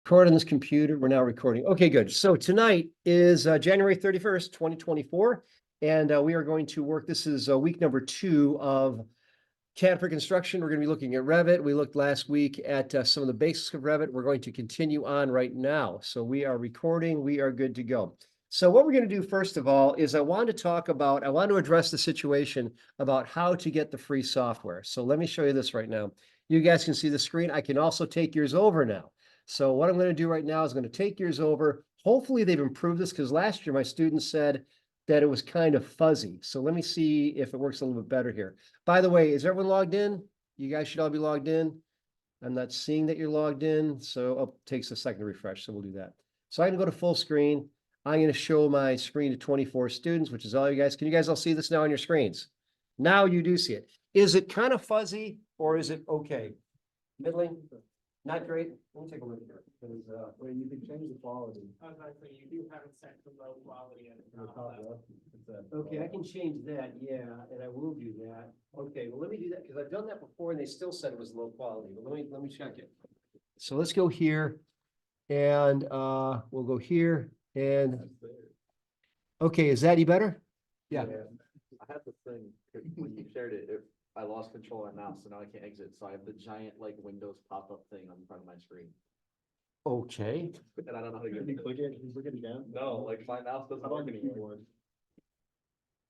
Record on this computer. We're now recording. Okay, good. So tonight is January 31st, 2024, and we are going to work. This is week number 2 of CAD for construction. We're going to be looking at Revit. We looked last week at some of the basics of Revit. We're going to continue on right now. So we are recording. We are good to go. So what we're going to do first of all is I want to address the situation about how to get the free software. So let me show you this right now. You guys can see the screen. I can also take yours over now. So what I'm going to do right now is I'm going to take yours over. Hopefully they've improved this because last year my students said that it was kind of fuzzy. So let me see if it works a little bit better here. By the way, is everyone logged in? You guys should all be logged in. I'm not seeing that you're logged in. So it takes a second to refresh. So we'll do that. So I can go to full screen. I'm going to show my screen to 24 students, which is all you guys. Can you guys all see this now on your screens? Now you do see it. Is it kind of fuzzy or is it okay? Middling? Not great. Let me take a look here. Because well, you can change the quality. You do have it set to low quality. Okay, I can change that, yeah, and I will do that. Okay, well, let me do that because I've done that before and they still said it was low quality. But let me check it. So let's go here, and we'll go here and. Okay, is that any better? Yeah. I had the thing when you shared it. I lost control of my mouse, so now I can't exit. So I have the giant like Windows pop-up thing on the front of my screen, Okay. and I don't know how to get Can you it. click it? Can you click it again? No, like my mouse doesn't How work about the anymore. keyboard?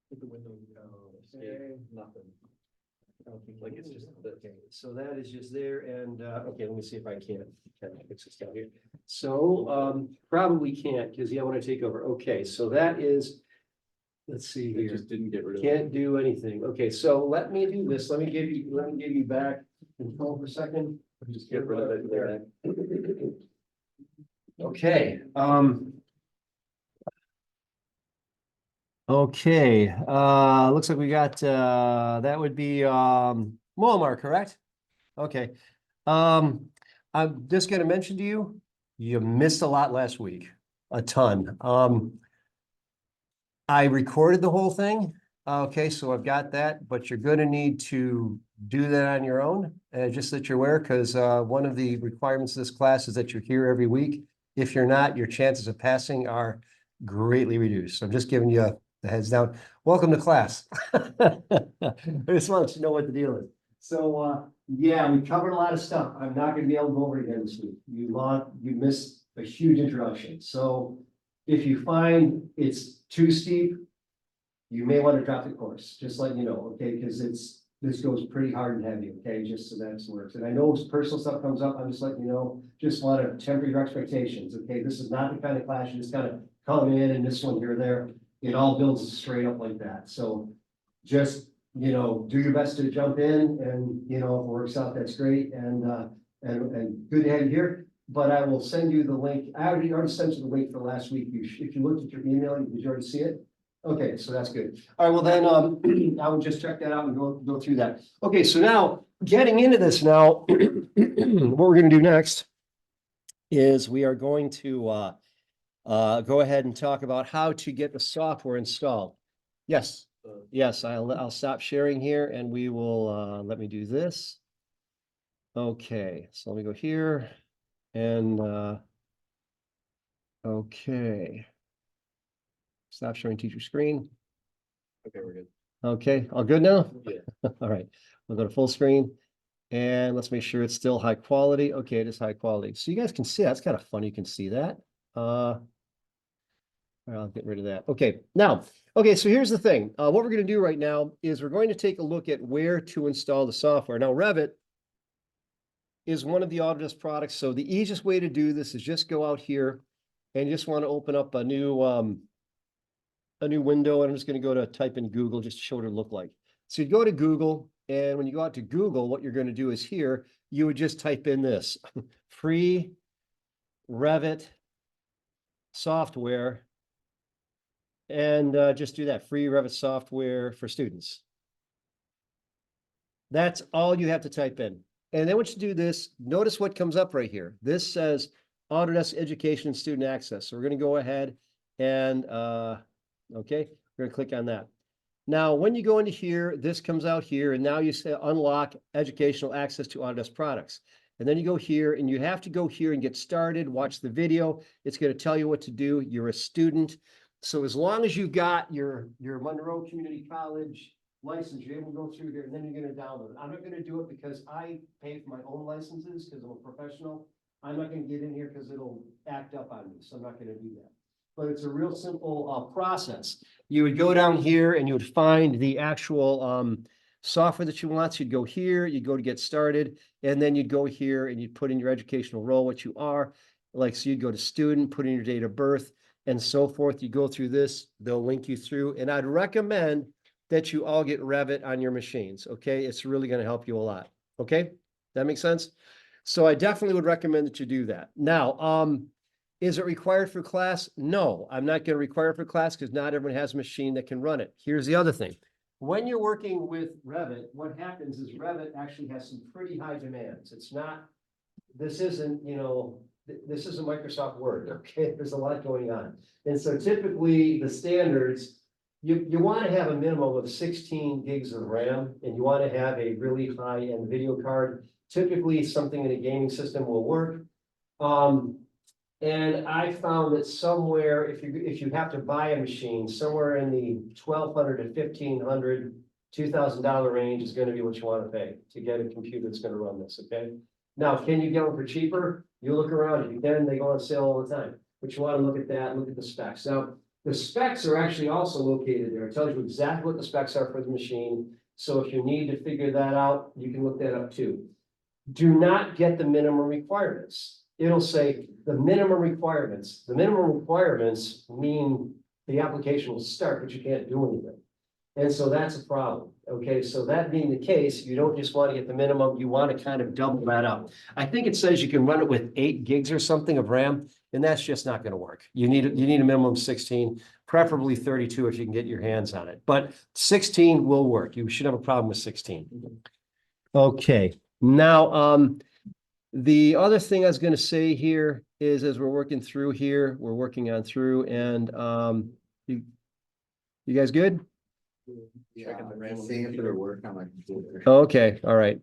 Hit the window. Okay. Nothing. Okay, Like it's just the, okay, so that is just there, and okay, let me see if I can fix this down here. So probably can't because yeah, when I take over. Okay, so that is. Let's see it here. just didn't get rid of Can't do anything. Okay, so let me do this. Let me give you back control for a second. Just get rid of it. There. Okay. Okay. Looks like we got that would be Walmart, correct? Okay. I'm just gonna mention to you, you missed a lot last week. A ton. I recorded the whole thing. Okay, so I've got that, but you're gonna need to do that on your own, just that you're aware, because one of the requirements of this class is that you're here every week. If you're not, your chances of passing are greatly reduced. So I'm just giving you the heads down. Welcome to class. I just wanted to know what the deal is. So yeah, we covered a lot of stuff. I'm not gonna be able to go over it again this week. You missed a huge introduction. So if you find it's too steep, you may want to drop the course, just let you know, okay? Because this goes pretty hard and heavy, okay? Just so that's works. And I know personal stuff comes up, I'm just letting you know, just want to temper your expectations, okay? This is not the kind of class you just kind of come in and this one here or there. It all builds straight up like that. So just, do your best to jump in and, if it works out, that's great. And good to have you here. But I will send you the link. I already sent you the link for last week. If you looked at your email, did you already see it? Okay, so that's good. All right, well then, I will just check that out and go through that. Okay, so now getting into this now, what we're going to do next is we are going to go ahead and talk about how to get the software installed. Yes, yes, I'll stop sharing here and we will let me do this. Okay, so let me go here. And okay. Stop sharing teacher screen. Okay, we're good. Okay, all good now? Yeah. All right, we'll go to full screen and let's make sure it's still high quality. Okay, it is high quality. So you guys can see that's kind of fun. You can see that. I'll get rid of that. Okay, now, okay, so here's the thing. What we're going to do right now is we're going to take a look at where to install the software. Now, Revit is one of the Autodesk products. So the easiest way to do this is just go out here and you just want to open up a new window. And I'm just going to go to type in Google just to show what it look like. So you go to Google, and when you go out to Google, what you're going to do is here, you would just type in this free Revit software, and just do that, free Revit software for students. That's all you have to type in. And then once you do this, notice what comes up right here. This says Autodesk Education and Student Access. So we're going to go ahead and, okay, we're going to click on that. Now, when you go into here, this comes out here, and now you say unlock educational access to Autodesk products. And then you go here and you have to go here and get started, watch the video. It's going to tell you what to do. You're a student. So as long as you've got your Monroe Community College license, you're able to go through here and then you're going to download it. I'm not going to do it because I pay for my own licenses because I'm a professional. I'm not going to get in here because it'll act up on me. So I'm not going to do that. But it's a real simple process. You would go down here and you would find the actual software that you want. So you'd go here, you'd go to get started, and then you'd go here and you'd put in your educational role, what you are. Like, so you'd go to student, put in your date of birth, and so forth. You go through this, they'll link you through. And I'd recommend that you all get Revit on your machines, okay? It's really going to help you a lot, okay? That makes sense? So I definitely would recommend that you do that. Now, is it required for class? No, I'm not going to require it for class because not everyone has a machine that can run it. Here's the other thing. When you're working with Revit, what happens is Revit actually has some pretty high demands. It's not, this isn't, you know, this isn't Microsoft Word, okay? There's a lot going on. And so typically the standards, you want to have a minimum of 16 gigs of RAM, and you want to have a really high-end video card. Typically, something in a gaming system will work. And I found that somewhere, if you have to buy a machine, somewhere in the $1,200 to $1,500, $2,000 range is going to be what you want to pay to get a computer that's going to run this, okay? Now, can you get one for cheaper? You look around, if you can, they go on sale all the time. But you want to look at that, look at the specs. Now, the specs are actually also located there. It tells you exactly what the specs are for the machine. So if you need to figure that out, you can look that up too. Do not get the minimum requirements. It'll say the minimum requirements. The minimum requirements mean the application will start, but you can't do anything. And so that's a problem. Okay, so that being the case, you don't just want to get the minimum, you want to kind of double that up. I think it says you can run it with 8 gigs or something of RAM, and that's just not going to work. You need a minimum of 16, preferably 32 if you can get your hands on it. But 16 will work. You should have a problem with 16. Okay, now the other thing I was going to say here is, as we're working through here, we're working on through, and you guys good? Yeah, I'm seeing if it'll work on my computer. Okay, all right.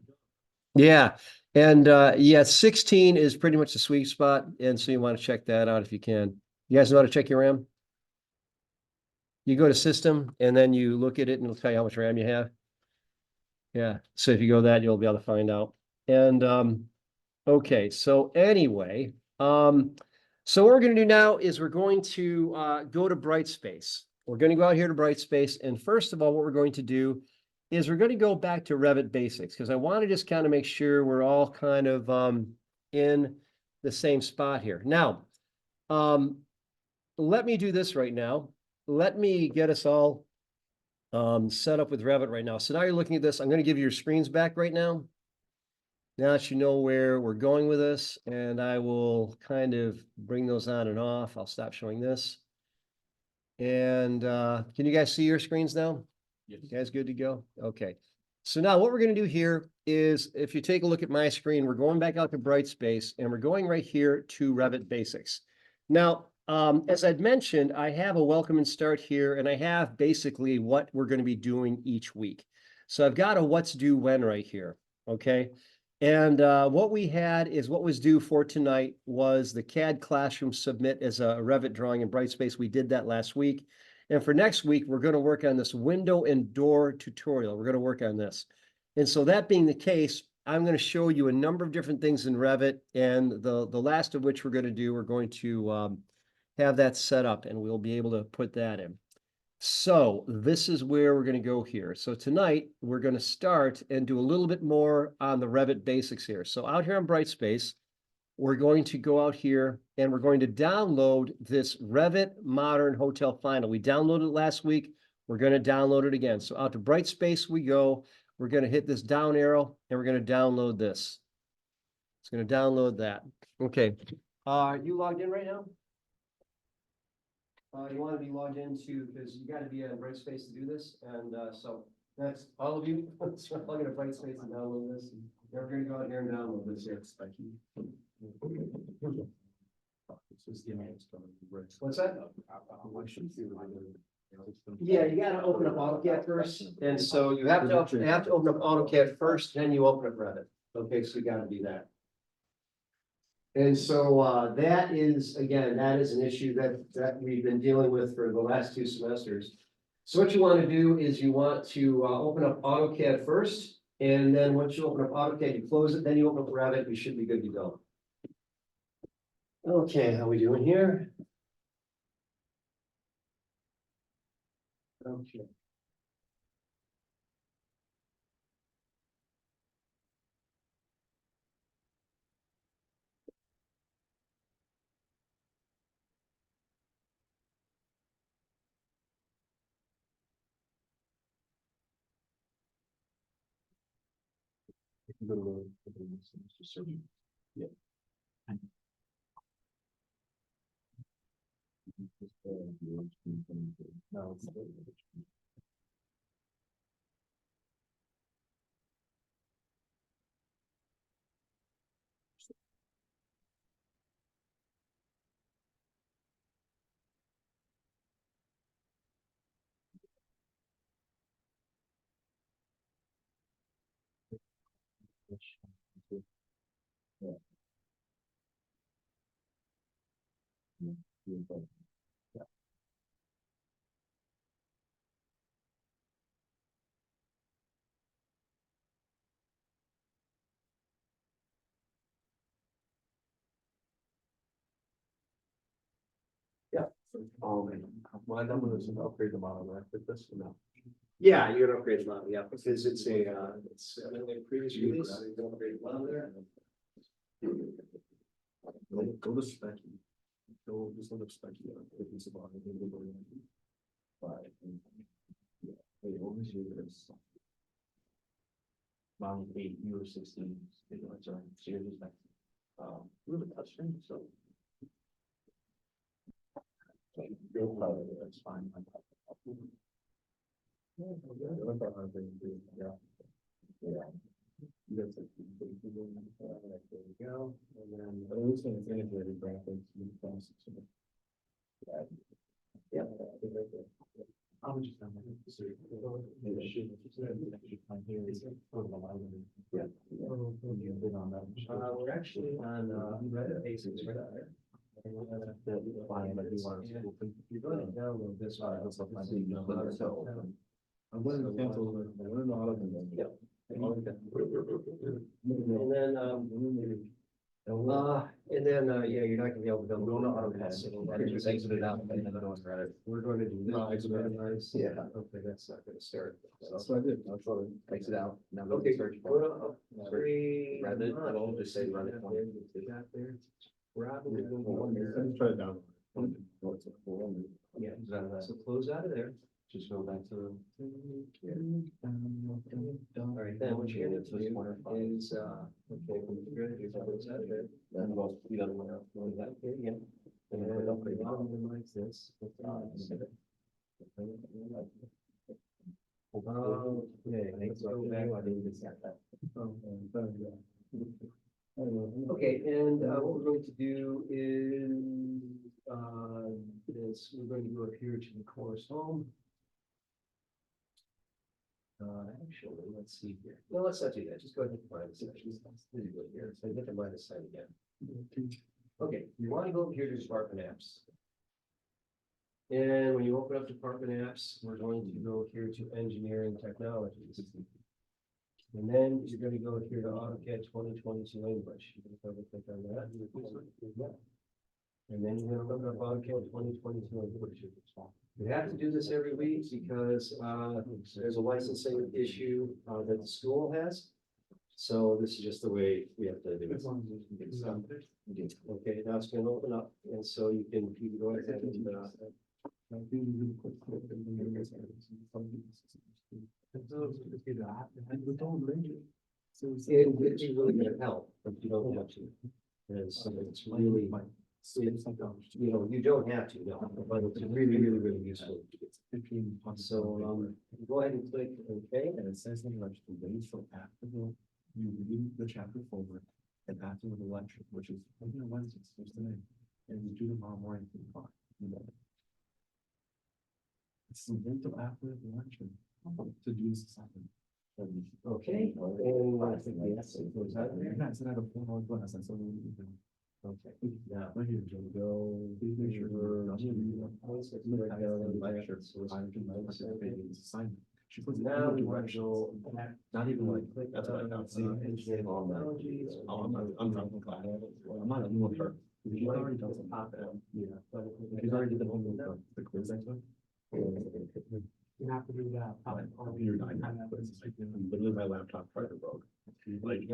Yeah, and yeah, 16 is pretty much the sweet spot, and so you want to check that out if you can. You guys know how to check your RAM? You go to system, and then you look at it, and it'll tell you how much RAM you have. Yeah, so if you go that, you'll be able to find out. And okay, so anyway, so what we're going to do now is we're going to go to Brightspace. We're going to go out here to Brightspace, and first of all, what we're going to do is we're going to go back to Revit Basics, because I want to just kind of make sure we're all kind of in the same spot here. Now, let me do this right now. Let me get us all set up with Revit right now. So now you're looking at this. I'm going to give you your screens back right now. Now that you know where we're going with this, and I will kind of bring those on and off. I'll stop showing this. And can you guys see your screens now? Yes. You guys good to go? Okay. So now what we're going to do here is, if you take a look at my screen, we're going back out to Brightspace, and we're going right here to Revit Basics. Now, as I'd mentioned, I have a welcome and start here, and I have basically what we're going to be doing each week. So I've got a what's due when right here. Okay. And what we had is, what was due for tonight was the CAD classroom submit as a Revit drawing in Brightspace. We did that last week. And for next week, we're going to work on this window and door tutorial. We're going to work on this. And so that being the case, I'm going to show you a number of different things in Revit. And the last of which we're going to do, we're going to have that set up, and we'll be able to put that in. So this is where we're going to go here. So tonight we're going to start and do a little bit more on the Revit basics here. So out here on Brightspace, we're going to go out here and we're going to download this Revit Modern Hotel Final. We downloaded it last week. We're going to download it again. So out to Brightspace we go. We're going to hit this down arrow and we're going to download this. It's going to download that. Okay. Are you logged in right now? You want to be logged into, because you got to be on Brightspace to do this, and so that's all of you. So I'm going to Brightspace and download this. We're going to go out here and download this here. What's that? Yeah, you got to open up AutoCAD first, and so you have to open up AutoCAD first, then you open up Revit. Okay, so you got to do that. And so that is, again, that is an issue that we've been dealing with for the last 2 semesters. So what you want to do is you want to open up AutoCAD first, and then once you open up AutoCAD, you close it, then you open up Revit, you should be good to go. Okay, how we doing here? Okay. Yeah. My number is an upgrade the model, right, with this, or no? Yeah, you're gonna upgrade the model, yeah, because it's a, it's a previous release, so you're gonna upgrade the model there. Go to spec. Go, just look at spec, if it's about it. Right. Yeah, wait, what was yours? Mine was 8, you were 16, sorry, so you're just like, we have a touchscreen, so. You're proud of it, that's fine. Yeah. You guys like, there you go, and then, at least when it's integrated graphics, you can. Yeah. I was just. We're actually on, Reddit basics right there. You're going to download this one. I'm going to cancel, I'm going to auto. Yeah. And then, yeah, you're not gonna be able to. We're going to AutoCAD. So just exit it out and then go on Reddit. We're going to do this. No, exit it. Yeah, okay, that's not gonna start. That's what I did. I'll try to exit out. Now go to Okay, search go bar. to upgrade. Reddit, it'll just say Reddit 20. Probably gonna go Let there. me try it down. Yeah, so close out of there. Just go back to. All right, then what you're gonna do is, okay, we're gonna do close out of there. Then go the other way up. Okay, again. And then And go upgrade. now minimize this. Yeah, let's go back. Okay, and what we're going to do is we're going to go up here to the course home. Actually, let's see here. No, let's not do that. Just go ahead and find the sections. Let's do it here. So get the minus sign again. Okay, you want to go over here to department apps. And when you open up department apps, we're going to go here to engineering technologies. And then you're going to go here to AutoCAD 2022 English. You're going to double click on that. And then you're going to look up AutoCAD 2022 English. You have to do this every week because there's a licensing issue that the school has. So this is just the way we have to do it. Okay, now it's going to open up, and so you can go ahead and it's really gonna help, but you don't have to. It's really, you know, you don't have to, no, but it's really useful. So, go ahead and click OK. And it says in the wait for after you read the chapter forward and after the lecture, which is Wednesday, there's today, and you do tomorrow morning for the clock. It's wait till after the lecture to do this assignment. Okay, and I think yes, it goes out there. Yeah, it's not a 4 hour class, that's all we do. Okay, now. Right here, Joe, go. Make sure assignment. She puts Now we now want to go. not even like, that's what I got, see, engineering all that. Oh, I'm not gonna class. I'm not even with her. She already does some pop out. Yeah. She's already did the homework, the quiz I took. You have to do that. Computer died, literally my laptop tried to broke. Like,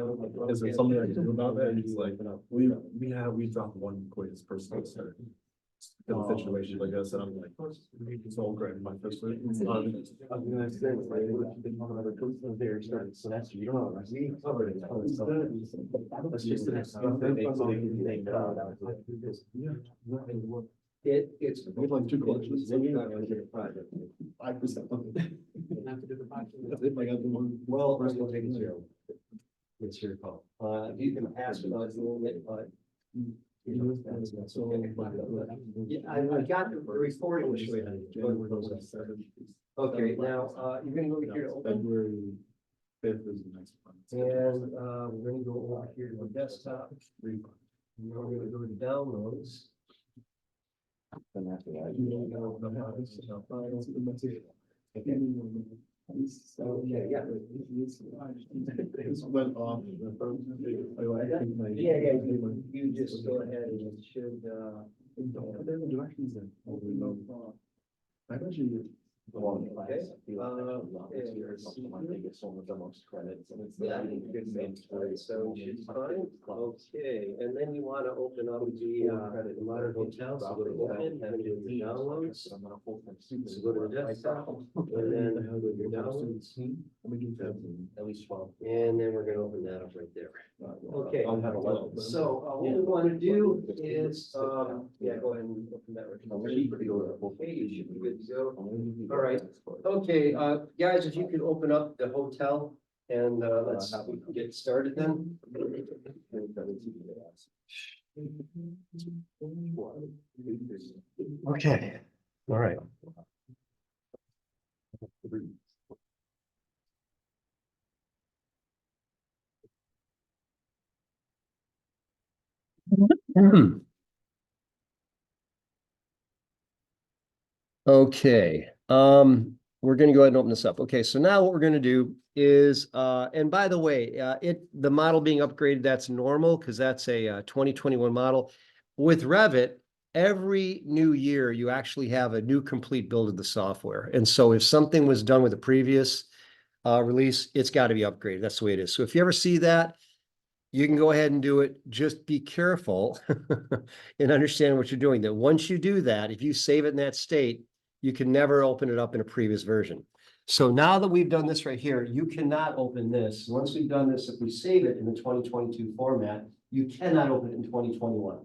is there something I can do about that? And he's like, we dropped one quiz per semester. In a situation like this, and I'm like, it's all great, my first grade. So you don't know, we covered it. That's just the next. It's. We have like 2 questions. Then you're not gonna get a project. 5%. You have to do the project. That's it, I got the one. Well, first we'll take it zero. It's your call. You can pass without doing it, but. Yeah, I got the recording will show you how to do it. Okay, now, you're gonna go over here to open, February 5th is the next one. and, we're gonna go over here to the desktop. And then we're gonna go to downloads. Then after that. Okay, yeah. This went off. Yeah, you just go ahead and it should, The directions then. I bet you. Okay. Yeah, so you should find, okay, and then you wanna open up the modern hotel, so go to open, and do your downloads. So go to the desktop, and then go to your downloads, At least 12. and then we're gonna open that up right there. Okay. I'll have 11. So, what we wanna do is, yeah, go ahead and open that. Okay, you should be good to go. All right. Okay, guys, if you could open up the hotel and, let's get started then. Okay, all right. Okay, we're gonna go ahead and open this up. Okay, so now what we're gonna do is, and by the way, the model being upgraded, that's normal, because that's a 2021 model. With Revit, every new year, you actually have a new complete build of the software. And so if something was done with the previous release, it's got to be upgraded. That's the way it is. So if you ever see that, you can go ahead and do it. Just be careful and understand what you're doing. That once you do that, if you save it in that state, you can never open it up in a previous version. So now that we've done this right here, you cannot open this. Once we've done this, if we save it in the 2022 format, you cannot open it in 2021.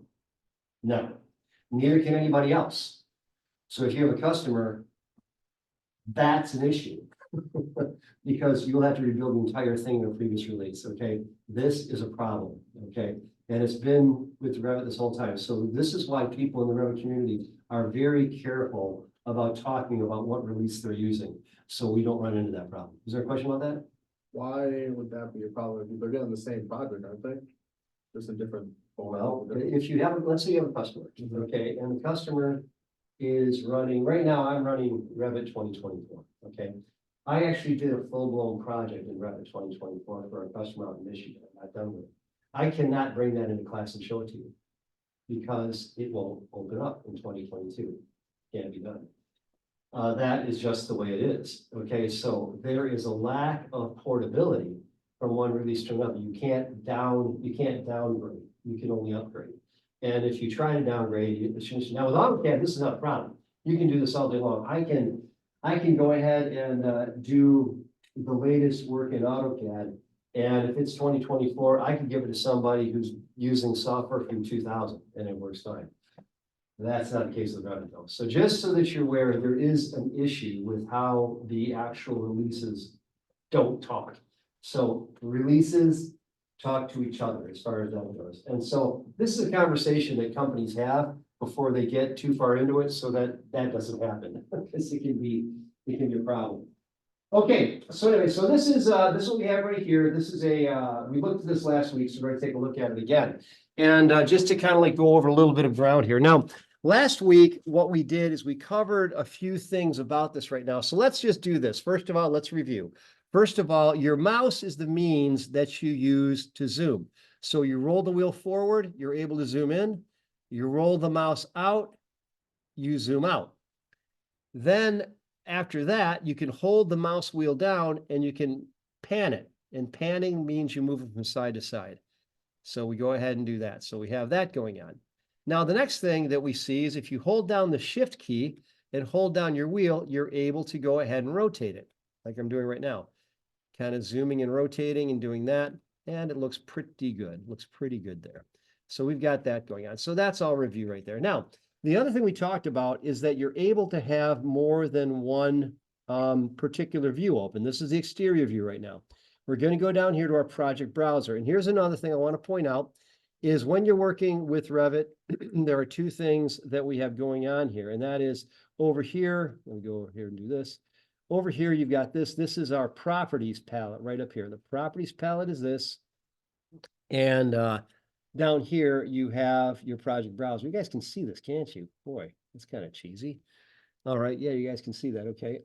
No, neither can anybody else. So if you have a customer, that's an issue. Because you'll have to rebuild the entire thing in a previous release, okay? This is a problem, okay? And it's been with Revit this whole time. So this is why people in the Revit community are very careful about talking about what release they're using, so we don't run into that problem. Is there a question about that? Why would that be a problem? They're getting the same project, aren't they? Just a different. Well, if you have, let's say you have a customer, okay, and the customer is running, right now I'm running Revit 2024, okay? I actually did a full-blown project in Revit 2024 for a customer out in Michigan. I'm not done with it. I cannot bring that into class and show it to you because it won't open up in 2022. Can't be done. That is just the way it is. Okay, so there is a lack of portability from one release to another. You can't downgrade. You can only upgrade. And if you try to downgrade, now with AutoCAD, this is not a problem. You can do this all day long. I can go ahead and do the latest work in AutoCAD. And if it's 2024, I can give it to somebody who's using software from 2000 and it works fine. That's not the case with Revit though. So just so that you're aware, there is an issue with how the actual releases don't talk. So releases talk to each other as far as that goes. And so this is a conversation that companies have before they get too far into it so that that doesn't happen because it can be a problem. Okay, so anyway, so this is what we have right here. This is we looked at this last week, so we're gonna take a look at it again. And just to kind of like go over a little bit of ground here. Now, last week, what we did is we covered a few things about this right now. So let's just do this. First of all, let's review. First of all, your mouse is the means that you use to zoom. So you roll the wheel forward, you're able to zoom in. You roll the mouse out, you zoom out. Then after that, you can hold the mouse wheel down and you can pan it. And panning means you move it from side to side. So we go ahead and do that. So we have that going on. Now, the next thing that we see is if you hold down the shift key and hold down your wheel, you're able to go ahead and rotate it like I'm doing right now. Kind of zooming and rotating and doing that. And it looks pretty good. Looks pretty good there. So we've got that going on. So that's all review right there. Now, the other thing we talked about is that you're able to have more than one particular view open. This is the exterior view right now. We're going to go down here to our project browser. And here's another thing I want to point out is when you're working with Revit, there are two things that we have going on here. And that is over here, let me go over here and do this. Over here, you've got this. This is our properties palette right up here. The properties palette is this. And down here, you have your project browser. You guys can see this, can't you? Boy, it's kind of cheesy. All right, yeah, you guys can see that, okay.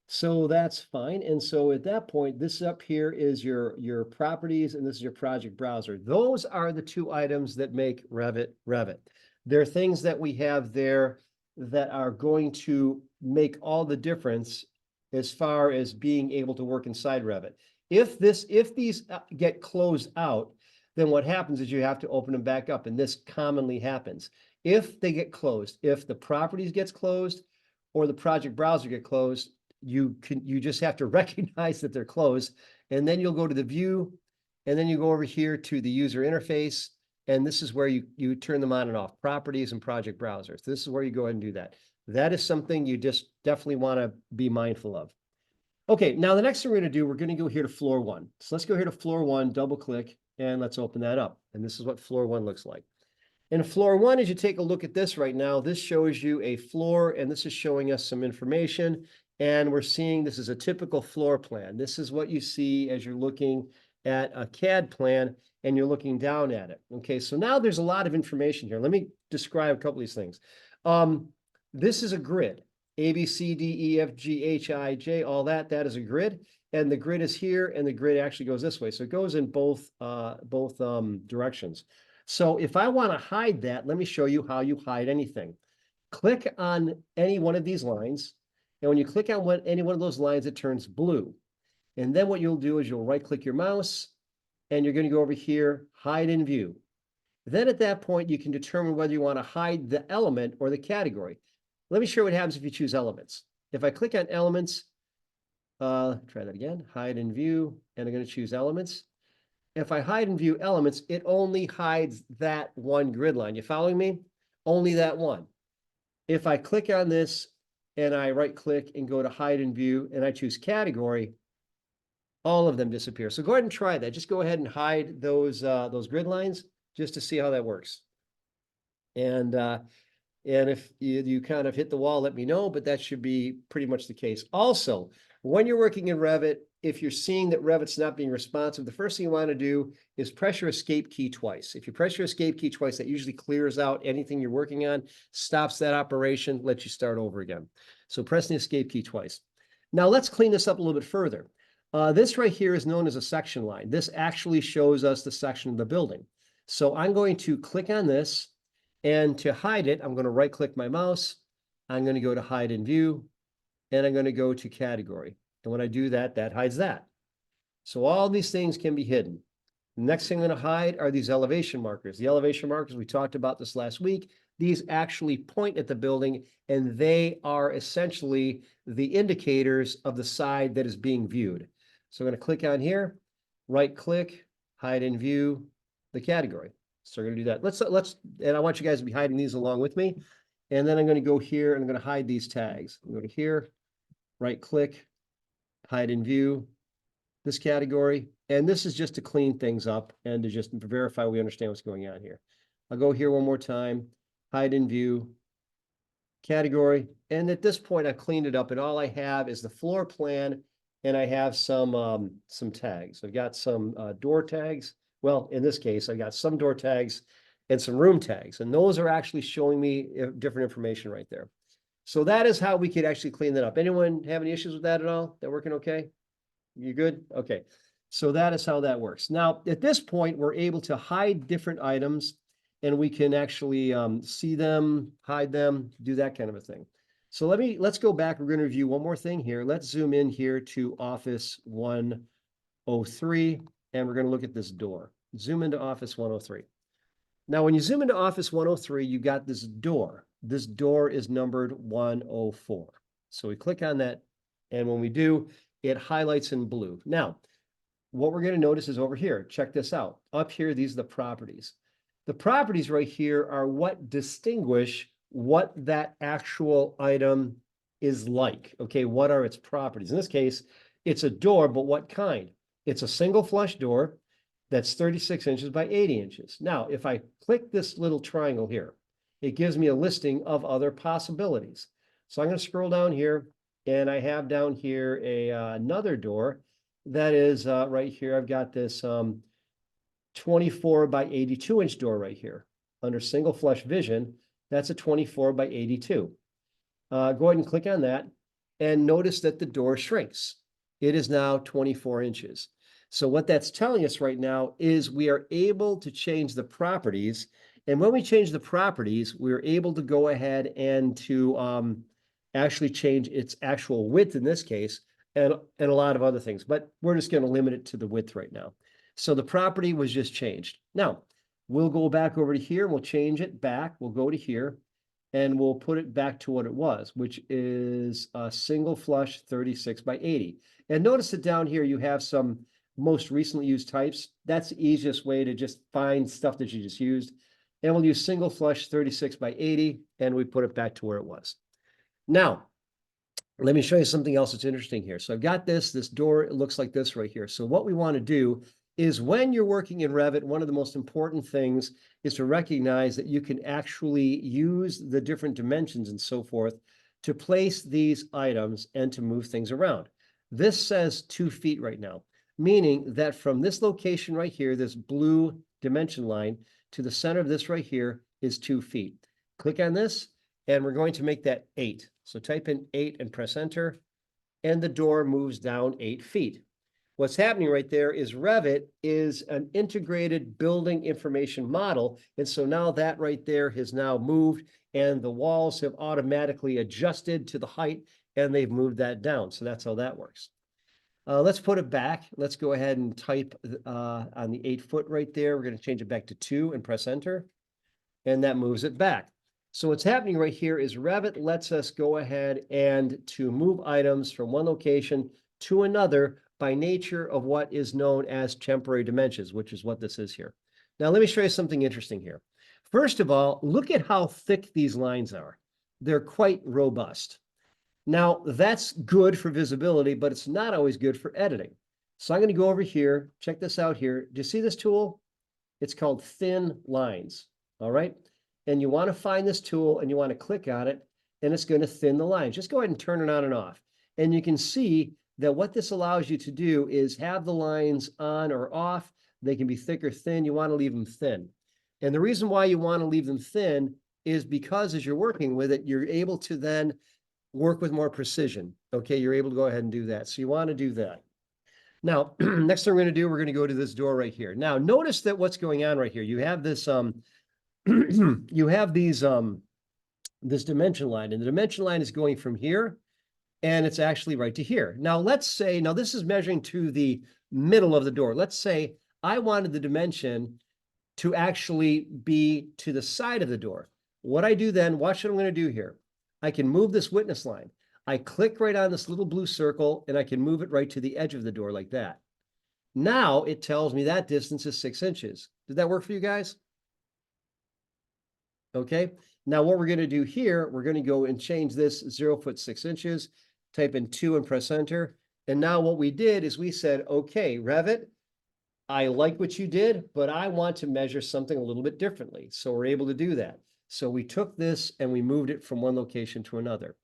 So that's fine. And so at that point, this up here is your properties, and this is your project browser. Those are the two items that make Revit Revit. There are things that we have there that are going to make all the difference as far as being able to work inside Revit. If these get closed out, then what happens is you have to open them back up, and this commonly happens. If they get closed, if the properties gets closed or the project browser get closed, you just have to recognize that they're closed, and then you'll go to the view, and then you go over here to the user interface, and this is where you turn them on and off, properties and project browsers. This is where you go ahead and do that. That is something you just definitely want to be mindful of. Okay, now the next thing we're going to do, we're going to go here to floor one. So let's go here to floor one, double click, and let's open that up. And this is what floor one looks like. In floor one, as you take a look at this right now, this shows you a floor, and this is showing us some information. And we're seeing this is a typical floor plan. This is what you see as you're looking at a CAD plan and you're looking down at it. Okay, so now there's a lot of information here. Let me describe a couple of these things. This is a grid. A, B, C, D, E, F, G, H, I, J, all that is a grid. And the grid is here, and the grid actually goes this way. So it goes in both directions. So if I want to hide that, let me show you how you hide anything. Click on any one of these lines. And when you click on any one of those lines, it turns blue. And then what you'll do is you'll right-click your mouse, and you're going to go over here, hide in view. Then at that point, you can determine whether you want to hide the element or the category. Let me show you what happens if you choose elements. If I click on elements, try that again, hide in view, and I'm going to choose elements. If I hide and view elements, it only hides that one grid line. You following me? Only that one. If I click on this and I right click and go to hide and view and I choose category, all of them disappear. So go ahead and try that. Just go ahead and hide those grid lines just to see how that works. And if you kind of hit the wall, let me know, but that should be pretty much the case. Also, when you're working in Revit, if you're seeing that Revit's not being responsive, the first thing you want to do is press your escape key twice. If you press your escape key twice, that usually clears out anything you're working on, stops that operation, lets you start over again. So press the escape key twice. Now let's clean this up a little bit further. This right here is known as a section line. This actually shows us the section of the building. So I'm going to click on this, and to hide it, I'm going to right click my mouse. I'm going to go to hide in view, and I'm going to go to category. And when I do that, that hides that. So all these things can be hidden. The next thing I'm going to hide are these elevation markers. The elevation markers, we talked about this last week. These actually point at the building, and they are essentially the indicators of the side that is being viewed. So I'm going to click on here, right click, hide in view, the category. So we're going to do that. And I want you guys to be hiding these along with me. And then I'm going to go here and I'm going to hide these tags. I'm going to go to here, right click, hide in view, this category. And this is just to clean things up and to just verify we understand what's going on here. I'll go here one more time, hide in view, category. And at this point, I cleaned it up and all I have is the floor plan and I have some tags. I've got some door tags. Well, in this case, I got some door tags and some room tags, and those are actually showing me different information right there. So that is how we could actually clean that up. Anyone have any issues with that at all? That working okay? You good? Okay. So that is how that works. Now, at this point, we're able to hide different items and we can actually see them, hide them, do that kind of a thing. So let's go back. We're going to review one more thing here. Let's zoom in here to Office 103, and we're going to look at this door. Zoom into Office 103. Now, when you zoom into Office 103, you got this door. This door is numbered 104. So we click on that, and when we do, it highlights in blue. Now, what we're going to notice is over here, check this out. Up here, these are the properties. The properties right here are what distinguish what that actual item is like. Okay, what are its properties? In this case, it's a door, but what kind? It's a single flush door that's 36 inches by 80 inches. Now, if I click this little triangle here, it gives me a listing of other possibilities. So I'm going to scroll down here, and I have down here another door that is right here. I've got this 24 by 82 inch door right here under single flush vision. That's a 24 by 82. Go ahead and click on that and notice that the door shrinks. It is now 24 inches. So what that's telling us right now is we are able to change the properties. And when we change the properties, we're able to go ahead and to actually change its actual width in this case, and a lot of other things. But we're just going to limit it to the width right now. So the property was just changed. Now, we'll go back over to here. We'll change it back. We'll go to here, and we'll put it back to what it was, which is a single flush 36 by 80. And notice that down here you have some most recently used types. That's the easiest way to just find stuff that you just used. And we'll use single flush 36 by 80, and we put it back to where it was. Now, let me show you something else that's interesting here. So I've got this door, it looks like this right here. So what we want to do is when you're working in Revit, one of the most important things is to recognize that you can actually use the different dimensions and so forth to place these items and to move things around. This says 2 feet right now, meaning that from this location right here, this blue dimension line, to the center of this right here is 2 feet. Click on this, and we're going to make that 8. So type in 8 and press enter, and the door moves down 8 feet. What's happening right there is Revit is an integrated building information model. And so now that right there has now moved, and the walls have automatically adjusted to the height, and they've moved that down. So that's how that works. Let's put it back. Let's go ahead and type on the 8 foot right there. We're going to change it back to 2 and press enter, and that moves it back. So what's happening right here is Revit lets us go ahead and to move items from one location to another by nature of what is known as temporary dimensions, which is what this is here. Now, let me show you something interesting here. First of all, look at how thick these lines are. They're quite robust. Now, that's good for visibility, but it's not always good for editing. So I'm going to go over here. Check this out here. Do you see this tool? It's called Thin Lines. All right. And you want to find this tool and you want to click on it, and it's going to thin the lines. Just go ahead and turn it on and off. And you can see that what this allows you to do is have the lines on or off. They can be thick or thin. You want to leave them thin. And the reason why you want to leave them thin is because as you're working with it, you're able to then work with more precision. Okay, you're able to go ahead and do that. So you want to do that. Now, next thing we're going to do, we're going to go to this door right here. Now, notice that what's going on right here. You have this you have these this dimension line, and the dimension line is going from here, and it's actually right to here. Now, let's say, now this is measuring to the middle of the door. Let's say I wanted the dimension to actually be to the side of the door. What I do then, watch what I'm going to do here. I can move this witness line. I click right on this little blue circle, and I can move it right to the edge of the door like that. Now it tells me that distance is 6 inches. Did that work for you guys? Okay. Now what we're going to do here, we're going to go and change this 0 foot 6 inches, type in 2 and press enter. And now what we did is we said, okay, Revit, I like what you did, but I want to measure something a little bit differently. So we're able to do that. So we took this and we moved it from one location to another.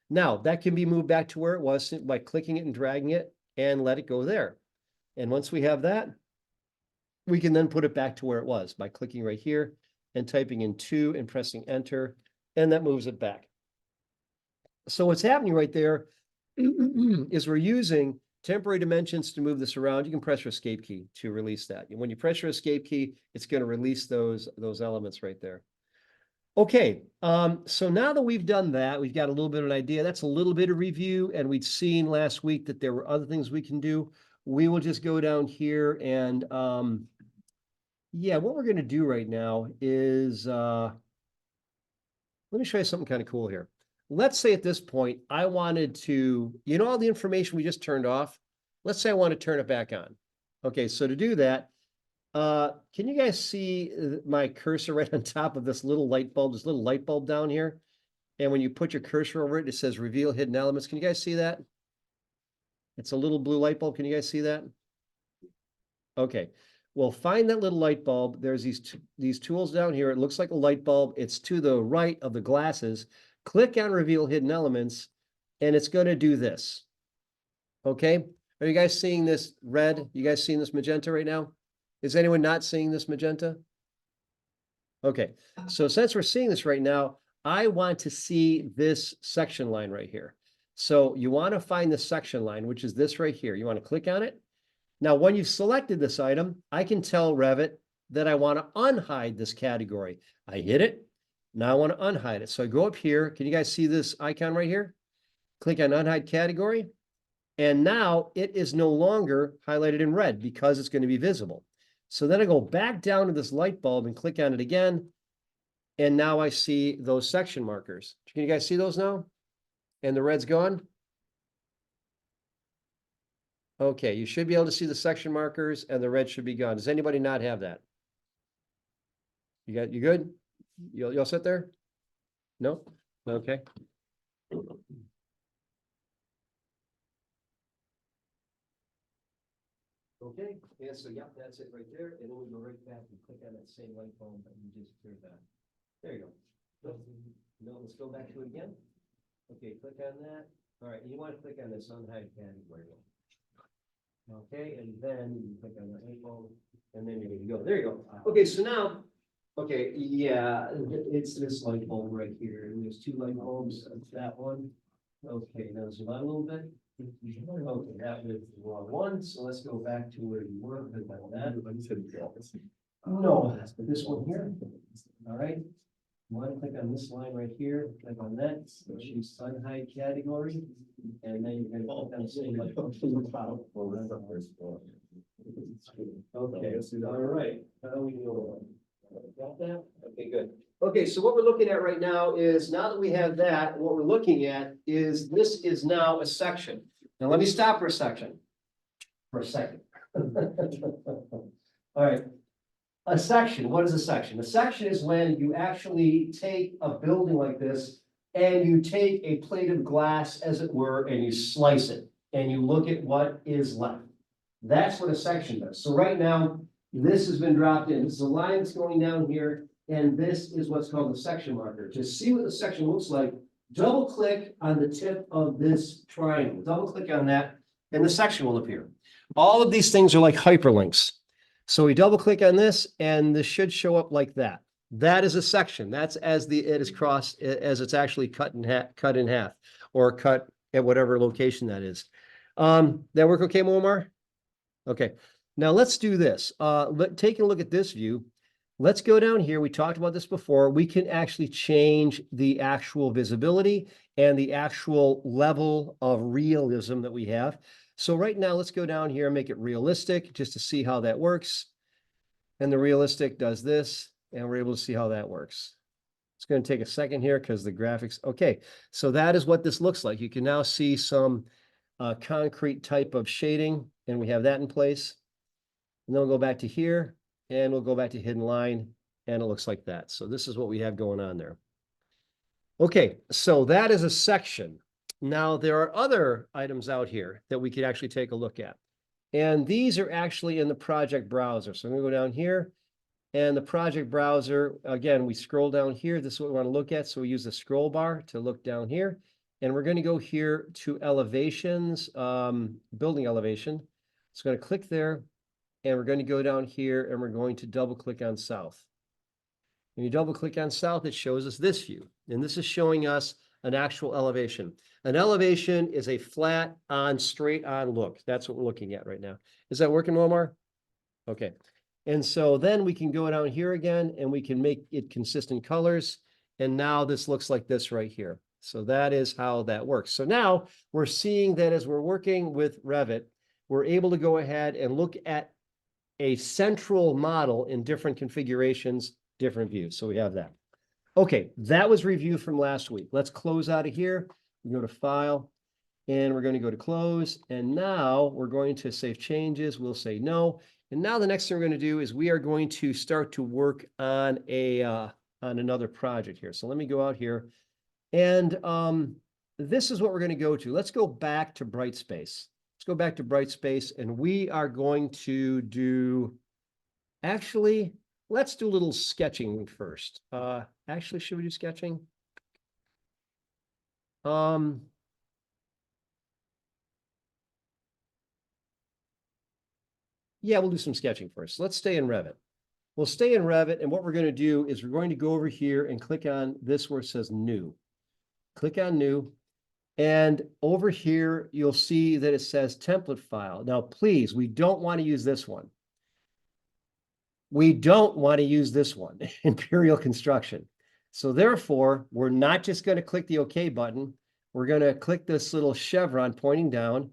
Now, that can be moved back to where it was by clicking it and dragging it and let it go there. And once we have that, we can then put it back to where it was by clicking right here and typing in 2 and pressing enter, and that moves it back. So what's happening right there is we're using temporary dimensions to move this around. You can press your escape key to release that. And when you press your escape key, it's going to release those elements right there. Okay, so now that we've done that, we've got a little bit of an idea. That's a little bit of review, and we'd seen last week that there were other things we can do. We will just go down here and, yeah, what we're going to do right now is, let me show you something kind of cool here. Let's say at this point, I wanted to, all the information we just turned off, let's say I want to turn it back on. Okay, so to do that, can you guys see my cursor right on top of this little light bulb down here? And when you put your cursor over it, it says reveal hidden elements. Can you guys see that? It's a little blue light bulb. Can you guys see that? Okay. Well, find that little light bulb. There's these tools down here. It looks like a light bulb. It's to the right of the glasses. Click on reveal hidden elements, and it's going to do this. Okay. Are you guys seeing this red? You guys seeing this magenta right now? Is anyone not seeing this magenta? Okay. So since we're seeing this right now, I want to see this section line right here. So you want to find the section line, which is this right here. You want to click on it. Now, when you've selected this item, I can tell Revit that I want to unhide this category. I hit it. Now I want to unhide it. So I go up here. Can you guys see this icon right here? Click on unhide category. And now it is no longer highlighted in red because it's going to be visible. So then I go back down to this light bulb and click on it again. And now I see those section markers. Can you guys see those now? And the red's gone. Okay, you should be able to see the section markers and the red should be gone. Does anybody not have that? You good? You all sit there? No? Okay. Okay, and so, yep, that's it right there. And then we go right back and click on that same light bulb and we just clear that. There you go. No, let's go back to it again. Okay, click on that. All right, you want to click on this unhide category. Okay, and then you click on the light bulb, and then you're going to go. There you go. Okay, so now, okay, yeah, it's this light bulb right here. And there's 2 light bulbs. That's that one. Okay, now zoom out a little bit. Okay, that was the wrong one. So let's go back to where you were. Click on that. No, this one here. All right. You want to click on this line right here, click on that, choose unhide category, and then you're going to click on the same like okay, all right. How do we do it? Got that? Okay, good. Okay, so what we're looking at right now is, now that we have that, what we're looking at is this is now a section. Now let me stop for a second. All right. A section, what is a section? A section is when you actually take a building like this and you take a plate of glass, as it were, and you slice it and you look at what is left. That's what a section does. So right now, this has been dropped in. This is a line that's going down here, and this is what's called the section marker. To see what the section looks like, double click on the tip of this triangle. Double click on that, and the section will appear. All of these things are like hyperlinks. So we double click on this and this should show up like that. That is a section. That's as it is crossed, as it's actually cut in half or cut at whatever location that is. That work okay, Muammar? Okay. Now let's do this. Taking a look at this view, let's go down here. We talked about this before. We can actually change the actual visibility and the actual level of realism that we have. So right now, let's go down here and make it realistic just to see how that works. And the realistic does this, and we're able to see how that works. It's going to take a second here because the graphics. Okay, so that is what this looks like. You can now see some concrete type of shading, and we have that in place. And then we'll go back to here, and we'll go back to hidden line, and it looks like that. So this is what we have going on there. Okay, so that is a section. Now, there are other items out here that we could actually take a look at. And these are actually in the project browser. So I'm going to go down here, And the project browser, again, we scroll down here. This is what we want to look at. So we use the scroll bar to look down here. And we're going to go here to elevations, building elevation. It's going to click there. And we're going to go down here and we're going to double click on south. When you double click on south, it shows us this view. And this is showing us an actual elevation. An elevation is a flat on, straight on look. That's what we're looking at right now. Is that working, Omar? Okay. And so then we can go down here again and we can make it consistent colors. And now this looks like this right here. So that is how that works. So now we're seeing that as we're working with Revit, we're able to go ahead and look at a central model in different configurations, different views. So we have that. Okay, that was review from last week. Let's close out of here. We go to File, and we're going to go to Close. And now we're going to save changes. We'll say no. And now the next thing we're going to do is we are going to start to work on another project here. So let me go out here. And this is what we're going to go to. Let's go back to Brightspace. Let's go back to Brightspace, and we are going to do, actually, let's do a little sketching first. Actually, should we do sketching? Yeah, we'll do some sketching first. Let's stay in Revit. We'll stay in Revit, and what we're going to do is we're going to go over here and click on this where it says New. Click on New, and over here, you'll see that it says Template File. Now, please, we don't want to use this one. We don't want to use this one, Imperial Construction. So therefore, we're not just going to click the OK button. We're going to click this little chevron pointing down,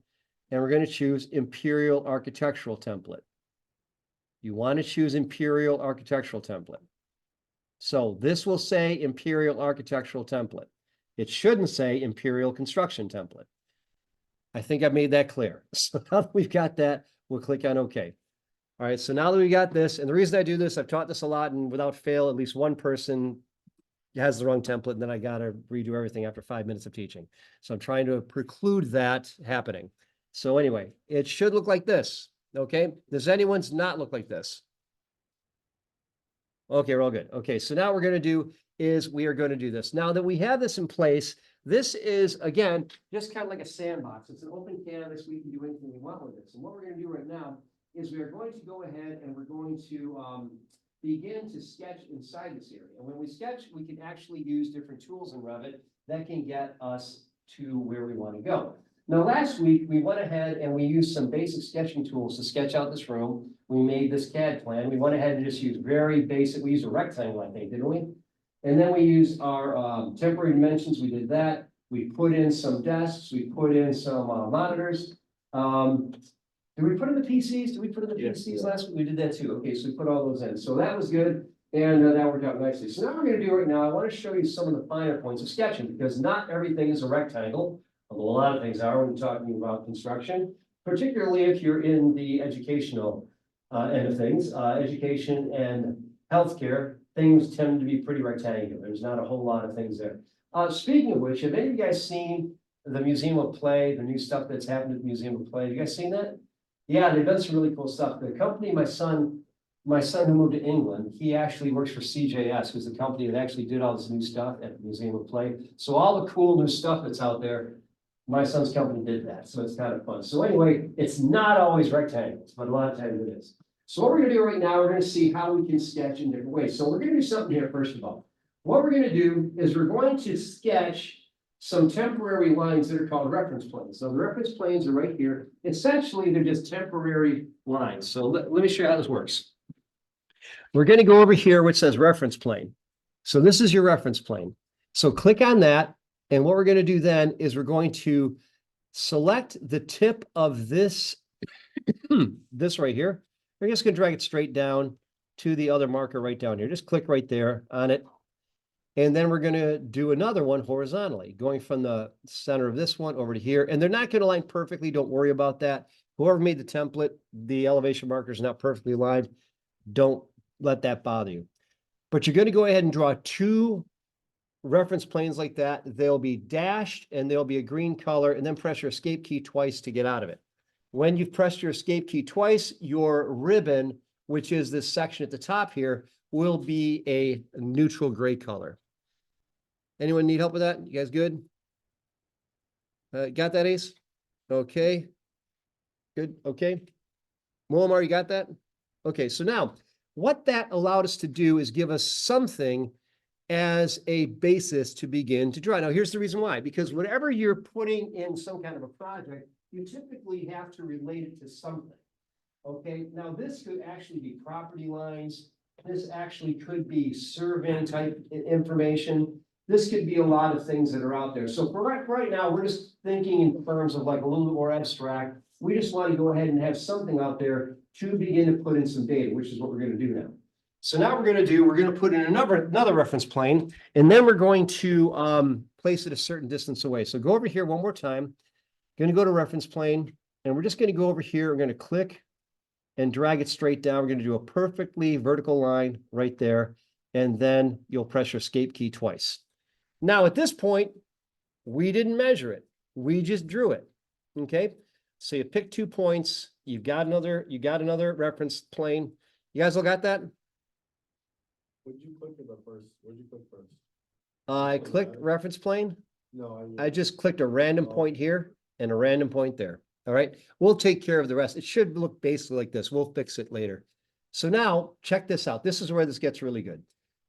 and we're going to choose Imperial Architectural Template. You want to choose Imperial Architectural Template. So this will say Imperial Architectural Template. It shouldn't say Imperial Construction Template. I think I've made that clear. So now that we've got that, we'll click on OK. All right, so now that we got this, and the reason I do this, I've taught this a lot, and without fail, at least one person has the wrong template, and then I got to redo everything after 5 minutes of teaching. So I'm trying to preclude that happening. So anyway, it should look like this, okay? Does anyone's not look like this? Okay, we're all good. Okay, so now what we're going to do is we are going to do this. Now that we have this in place, this is, again, just kind of like a sandbox. It's an open canvas. We can do anything we want with this. And what we're going to do right now is we are going to go ahead and we're going to begin to sketch inside this area. And when we sketch, we can actually use different tools in Revit that can get us to where we want to go. Now, last week, we went ahead and we used some basic sketching tools to sketch out this room. We made this CAD plan. We went ahead and just used very basic, we used a rectangle, I think, didn't we? And then we used our temporary dimensions. We did that. We put in some desks. We put in some monitors. Did we put in the PCs? Did we put in the PCs last week? We did that too. Okay, so we put all those in. So that was good. And that worked out nicely. So now we're going to do right now, I want to show you some of the finer points of sketching because not everything is a rectangle, although a lot of things are when you're talking about construction, particularly if you're in the educational end of things. Education and healthcare, things tend to be pretty rectangular. There's not a whole lot of things there. Speaking of which, have any of you guys seen the Museum of Play, the new stuff that's happened at the Museum of Play? Have you guys seen that? Yeah, they've done some really cool stuff. The company, my son who moved to England, he actually works for CJS, who's the company that actually did all this new stuff at the Museum of Play. So all the cool new stuff that's out there, my son's company did that. So it's kind of fun. So anyway, it's not always rectangles, but a lot of times it is. So what we're going to do right now, we're going to see how we can sketch in different ways. So we're going to do something here, first of all. What we're going to do is we're going to sketch some temporary lines that are called reference planes. So the reference planes are right here. Essentially, they're just temporary lines. So let me show you how this works. We're going to go over here, which says reference plane. So this is your reference plane. So click on that. And what we're going to do then is we're going to select the tip of this, this right here. We're just going to drag it straight down to the other marker right down here. Just click right there on it. And then we're going to do another one horizontally, going from the center of this one over to here. And they're not going to line perfectly. Don't worry about that. Whoever made the template, the elevation marker is not perfectly aligned. Don't let that bother you. But you're going to go ahead and draw two reference planes like that. They'll be dashed and there'll be a green color, and then press your escape key twice to get out of it. When you've pressed your escape key twice, your ribbon which is this section at the top here, will be a neutral gray color. Anyone need help with that? You guys good? Got that, Ace? Okay. Good, okay. Wilmar, you got that? Okay, so now what that allowed us to do is give us something as a basis to begin to draw. Now, here's the reason why, because whenever you're putting in some kind of a project, you typically have to relate it to something. Okay, now this could actually be property lines. This actually could be surveying type information. This could be a lot of things that are out there. So for right now, we're just thinking in terms of like a little bit more abstract. We just want to go ahead and have something out there to begin to put in some data, which is what we're going to do now. So now we're going to put in another reference plane, and then we're going to place it a certain distance away. So go over here one more time. Going to go to reference plane, and we're just going to go over here. We're going to click and drag it straight down. We're going to do a perfectly vertical line right there, and then you'll press your escape key twice. Now at this point, we didn't measure it. We just drew it. Okay. So you pick 2 points. You got another reference plane. You guys all got that? Would you click the first? Where'd you click first? I clicked reference plane. No, I just clicked a random point here and a random point there. All right. We'll take care of the rest. It should look basically like this. We'll fix it later. So now check this out. This is where this gets really good.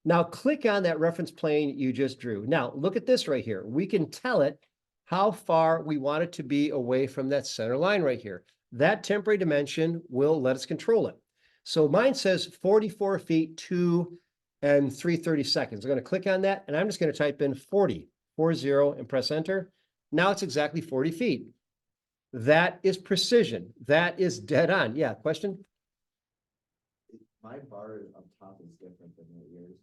Now click on that reference plane you just drew. Now look at this right here. We can tell it how far we want it to be away from that center line right here. That temporary dimension will let us control it. So mine says 44 feet, 2 and 3/32. I'm going to click on that, and I'm just going to type in 40, and press enter. Now it's exactly 40 feet. That is precision. That is dead on. Yeah, question? My bar up top is different than what yours is.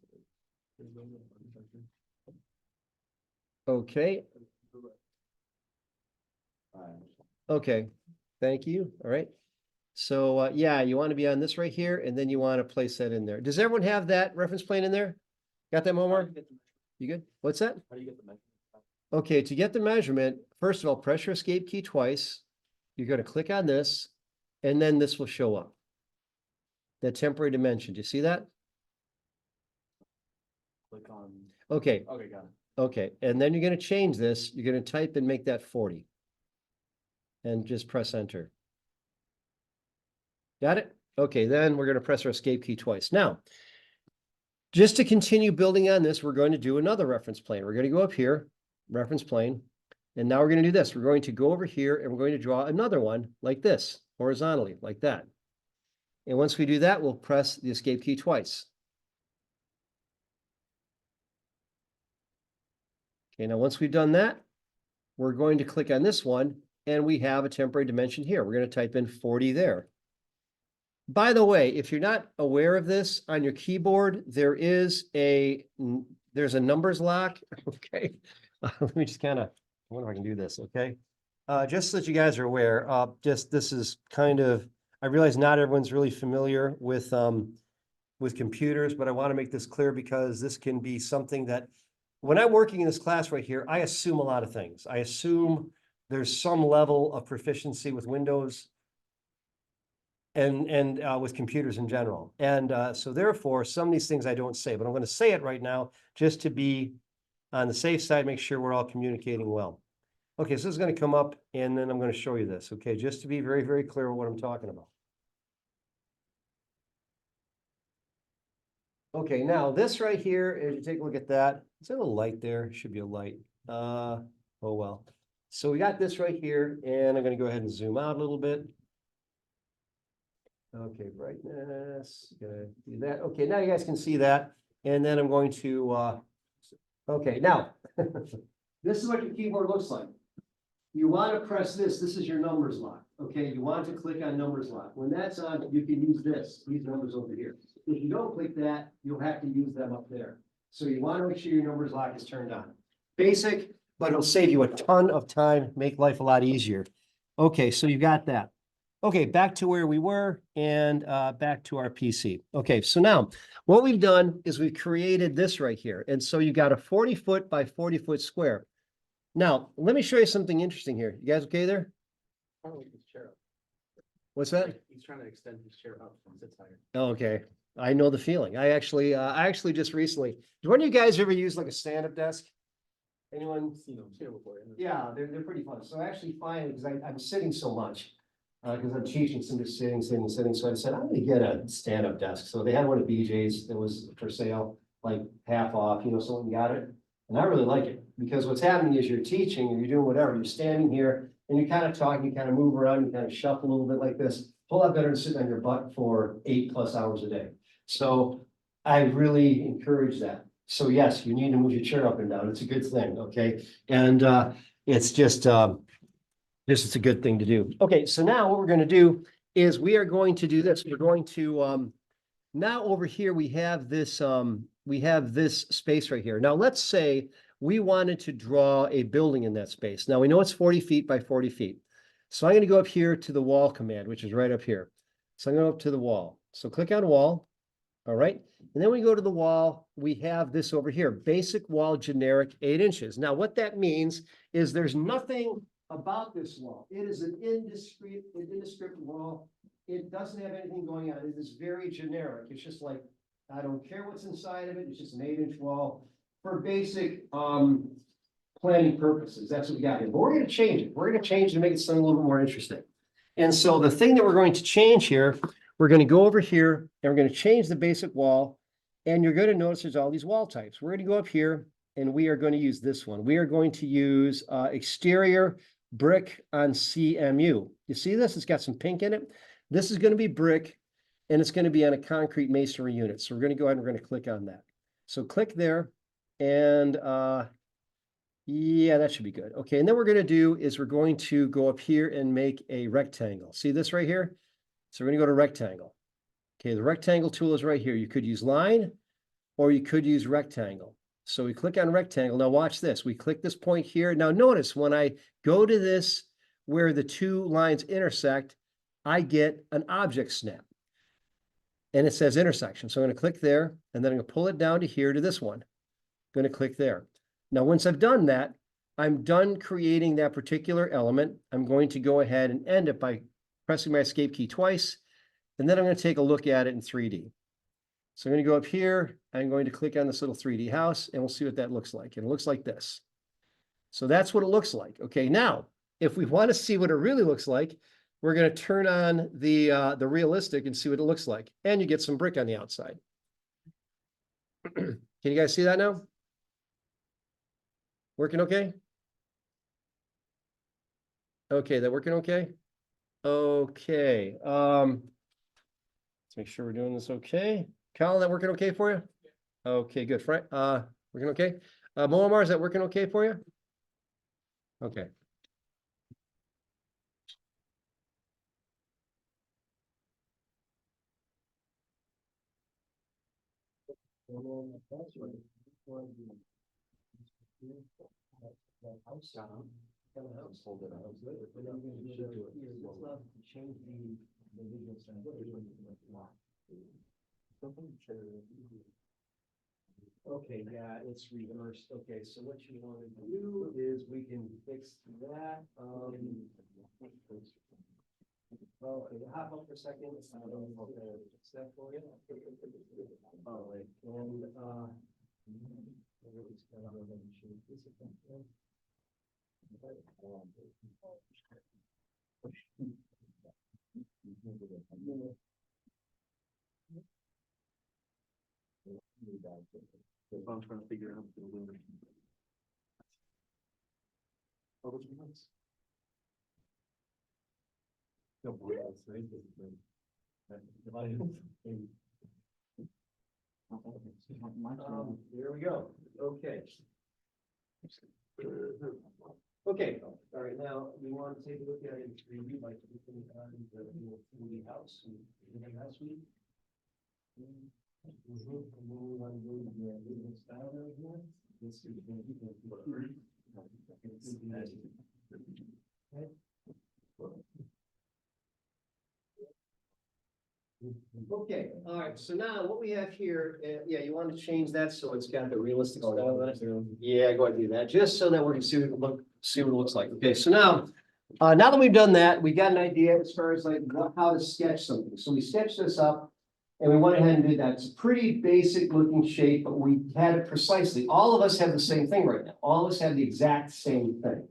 Okay. Okay. Thank you. All right. So yeah, you want to be on this right here, and then you want to place that in there. Does everyone have that reference plane in there? Got that, Momar? You good? What's that? How do you get the measurement? Okay, to get the measurement, first of all, press your escape key twice. You're going to click on this, and then this will show up. The temporary dimension. Do you see that? Click on. Okay. Okay, got it. Okay, and then you're going to change this. You're going to type and make that 40. And just press enter. Got it? Okay, then we're going to press our escape key twice. Now, just to continue building on this, we're going to do another reference plane. We're going to go up here, reference plane, and now we're going to do this. We're going to go over here and we're going to draw another one like this, horizontally, like that. And once we do that, we'll press the escape key twice. Okay, now once we've done that, we're going to click on this one, and we have a temporary dimension here. We're going to type in 40 there. By the way, if you're not aware of this, on your keyboard, there's a numbers lock. Okay. Let me just kind of, I wonder if I can do this. Okay. Just so that you guys are aware, this is kind of, I realize not everyone's really familiar with computers, but I want to make this clear because this can be something that when I'm working in this class right here, I assume a lot of things. I assume there's some level of proficiency with Windows and with computers in general. And so therefore, some of these things I don't say, but I'm going to say it right now just to be on the safe side, make sure we're all communicating well. Okay, so this is going to come up, and then I'm going to show you this, okay, just to be very, very clear what I'm talking about. Okay, now this right here, as you take a look at that, is there a light there? Should be a light. Oh, well. So we got this right here, and I'm going to go ahead and zoom out a little bit. Okay, brightness, gonna do that. Okay, now you guys can see that. And then I'm going to, okay, now, this is what your keyboard looks like. You want to press this. This is your numbers lock. Okay, you want to click on numbers lock. When that's on, you can use these numbers over here. If you don't click that, you'll have to use them up there. So you want to make sure your numbers lock is turned on. Basic, but it'll save you a ton of time, make life a lot easier. Okay, so you got that. Okay, back to where we were and back to our PC. Okay, so now what we've done is we've created this right here. And so you got a 40-foot by 40-foot square. Now, let me show you something interesting here. You guys okay there? What's that? He's trying to extend his chair up and sits higher. Okay, I know the feeling. I actually just recently, do one of you guys ever use like a stand-up desk? Anyone? Seen them here before. Yeah, they're pretty fun. So I actually finally, because I'm sitting so much, because I'm teaching, so I'm just sitting. So I said, I'm gonna get a stand-up desk. So they had one at BJ's that was for sale, like half off, someone got it. And I really like it, because what's happening is you're teaching, or you're doing whatever, you're standing here, and you're kind of talking, you kind of move around, you kind of shuffle a little bit like this. Whole lot better than sitting on your butt for 8+ hours a day. So I really encourage that. So yes, you need to move your chair up and down. It's a good thing, okay? And it's just it's a good thing to do. Okay, so now what we're going to do is we are going to do this. We're going to now over here we have this space right here. Now let's say we wanted to draw a building in that space. Now we know it's 40 feet by 40 feet. So I'm going to go up here to the wall command, which is right up here. So I'm going to go up to the wall. So click on wall. All right. And then we go to the wall, we have this over here, basic wall generic 8 inches. Now, what that means is there's nothing about this wall. It is an indescript wall. It doesn't have anything going on. It is very generic. It's just like, I don't care what's inside of it. It's just an 8-inch wall for basic planning purposes. That's what we got here. But we're going to change it. We're going to change it to make it something a little bit more interesting. And so the thing that we're going to change here, we're going to go over here and we're going to change the basic wall. And you're going to notice there's all these wall types. We're going to go up here and we are going to use this one. We are going to use exterior brick on CMU. You see this? It's got some pink in it. This is going to be brick and it's going to be on a concrete masonry unit. So we're going to go ahead and we're going to click on that. So click there and yeah, that should be good. Okay, and then what we're going to do is we're going to go up here and make a rectangle. See this right here? So we're going to go to rectangle. Okay, the rectangle tool is right here. You could use line or you could use rectangle. So we click on rectangle. Now watch this. We click this point here. Now notice when I go to this where the two lines intersect, I get an object snap. And it says intersection. So I'm going to click there and then I'm going to pull it down to here to this one. I'm going to click there. Now once I've done that, I'm done creating that particular element. I'm going to go ahead and end it by pressing my escape key twice. And then I'm going to take a look at it in 3D. So I'm going to go up here. I'm going to click on this little 3D house and we'll see what that looks like. And it looks like this. So that's what it looks like. Okay, now, if we want to see what it really looks like, we're going to turn on the realistic and see what it looks like. And you get some brick on the outside. Can you guys see that now? Working okay? Okay, that working okay? Okay. Let's make sure we're doing this okay. Colin, that working okay for you? Okay, good. Frank, working okay? Moamar, is that working okay for you? Okay. Okay, yeah, it's reversed. Okay, so what you want to do is we can fix that. Okay, hop up for a second. Fix that for you. All right, and I'm trying to figure out the lumen. Oh, which ones? No, boy, that's nice, There we go. Okay. Okay, all right, now we want to take a look at it in 3D by clicking on the 3D house. And the house we. And then we want to go to the living style right here. Let's see. Okay, all right, so now what we have here, yeah, you want to change that so it's got the realistic style in it? Yeah, go ahead and do that, just so that we can see what it looks like. Okay, so now Now that we've done that, we got an idea as far as like how to sketch something. So we sketched this up and we went ahead and did that. It's a pretty basic looking shape, but we had it precisely. All of us have the same thing right now. All of us have the exact same thing.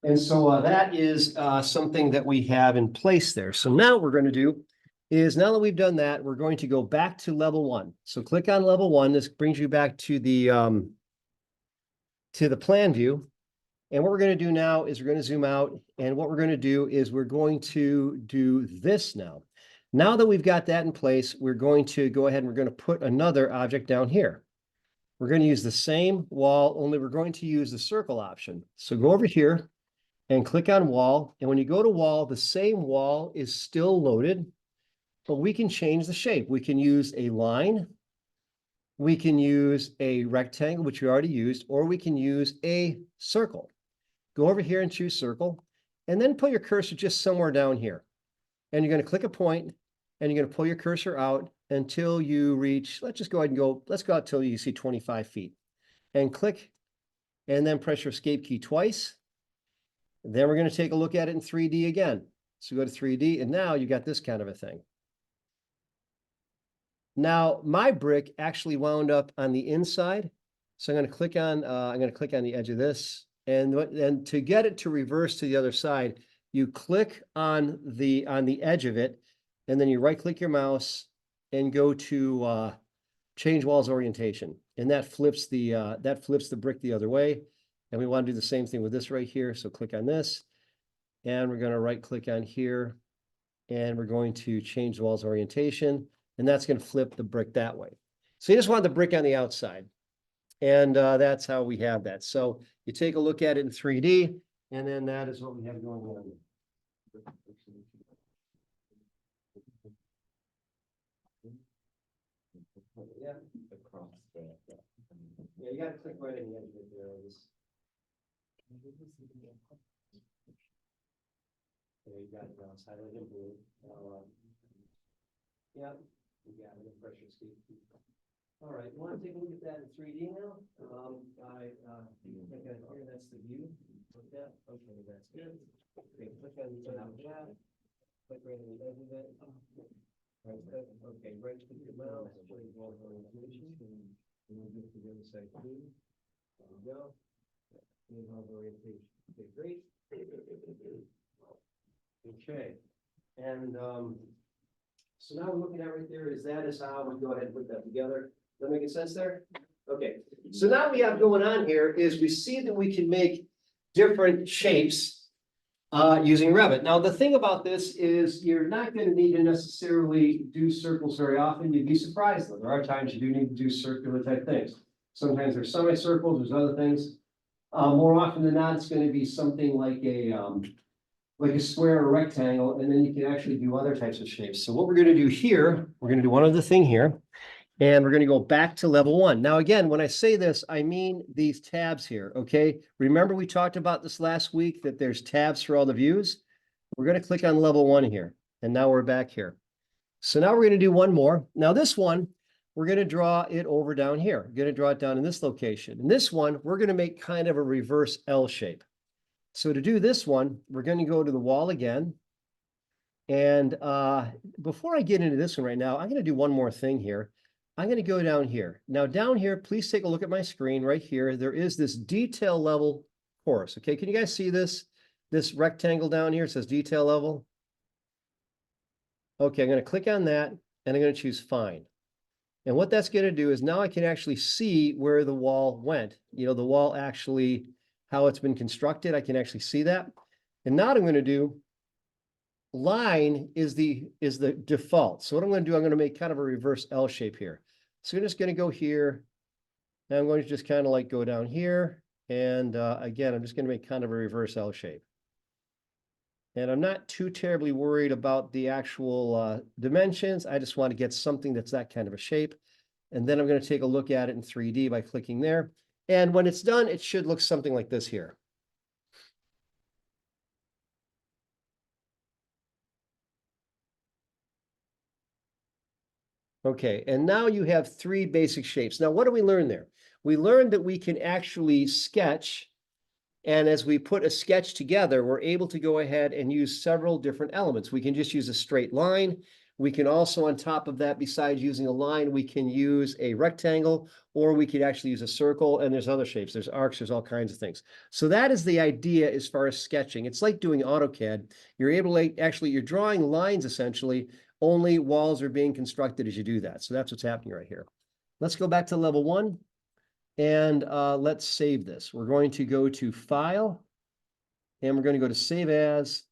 And so that is something that we have in place there. So now what we're going to do is, now that we've done that, we're going to go back to level 1. So click on level 1. This brings you back to the plan view. And what we're going to do now is we're going to zoom out. And what we're going to do is we're going to do this now. Now that we've got that in place, we're going to go ahead and we're going to put another object down here. We're going to use the same wall, only we're going to use the circle option. So go over here and click on wall. And when you go to wall, the same wall is still loaded, but we can change the shape. We can use a line. We can use a rectangle, which we already used, or we can use a circle. Go over here and choose circle, and then put your cursor just somewhere down here. And you're going to click a point, and you're going to pull your cursor out until you reach, let's just go ahead and go, let's go out till you see 25 feet. And click, and then press your escape key twice. Then we're going to take a look at it in 3D again. So go to 3D, and now you got this kind of a thing. Now, my brick actually wound up on the inside. So I'm going to click on the edge of this. And to get it to reverse to the other side, you click on the edge of it, and then you right-click your mouse and go to change walls orientation. And that flips the brick the other way. And we want to do the same thing with this right here. So click on this, and we're going to right-click on here, and we're going to change the walls orientation, and that's going to flip the brick that way. So you just want the brick on the outside. And that's how we have that. So you take a look at it in 3D, and then that is what we have going on. Yeah, you got to click right in the edge of it there. There you got it now. It's highlighted in blue. Yeah, you got it. Pressure escape. All right, you want to take a look at that in 3D now? I think here that's the view. Okay, that's good. Okay, click on the edge of that. Click right on the edge of it. Okay, right click your mouse, change wall orientation, and we'll get to the other side too. There we go. Change wall orientation. Okay, great. Okay, and so now we're looking at right there is that is how we go ahead and put that together. Does that make sense there? Okay, so now we have going on here is we see that we can make different shapes using Revit. Now, the thing about this is you're not going to need to necessarily do circles very often. You'd be surprised though. There are times you do need to do circular type things. Sometimes there's semicircles, there's other things. More often than not, it's going to be something like a square or rectangle, and then you can actually do other types of shapes. So what we're going to do here, we're going to do one other thing here. And we're going to go back to level 1. Now, again, when I say this, I mean these tabs here, okay? Remember we talked about this last week, that there's tabs for all the views? We're going to click on level 1 here, and now we're back here. So now we're going to do one more. Now this one, we're going to draw it over down here. We're going to draw it down in this location. And this one, we're going to make kind of a reverse L shape. So to do this one, we're going to go to the wall again. And before I get into this one right now, I'm going to do one more thing here. I'm going to go down here. Now down here, please take a look at my screen right here. There is this detail level course. Okay, can you guys see this? This rectangle down here, it says detail level. Okay, I'm going to click on that, and I'm going to choose fine. And what that's going to do is now I can actually see where the wall went. You know, the wall actually, how it's been constructed, I can actually see that. And now what I'm going to do, line is the default. So what I'm going to do, I'm going to make kind of a reverse L shape here. So I'm just going to go here, and I'm going to just kind of like go down here. And again, I'm just going to make kind of a reverse L shape. And I'm not too terribly worried about the actual dimensions. I just want to get something that's that kind of a shape. And then I'm going to take a look at it in 3D by clicking there. And when it's done, it should look something like this here. Okay, and now you have 3 basic shapes. Now, what do we learn there? We learned that we can actually sketch And as we put a sketch together, we're able to go ahead and use several different elements. We can just use a straight line. We can also, on top of that, besides using a line, we can use a rectangle, or we could actually use a circle, and there's other shapes. There's arcs, there's all kinds of things. So that is the idea as far as sketching. It's like doing AutoCAD. You're able to actually, you're drawing lines essentially, only walls are being constructed as you do that. So that's what's happening right here. Let's go back to level 1. And let's save this. We're going to go to File, and we're going to go to Save As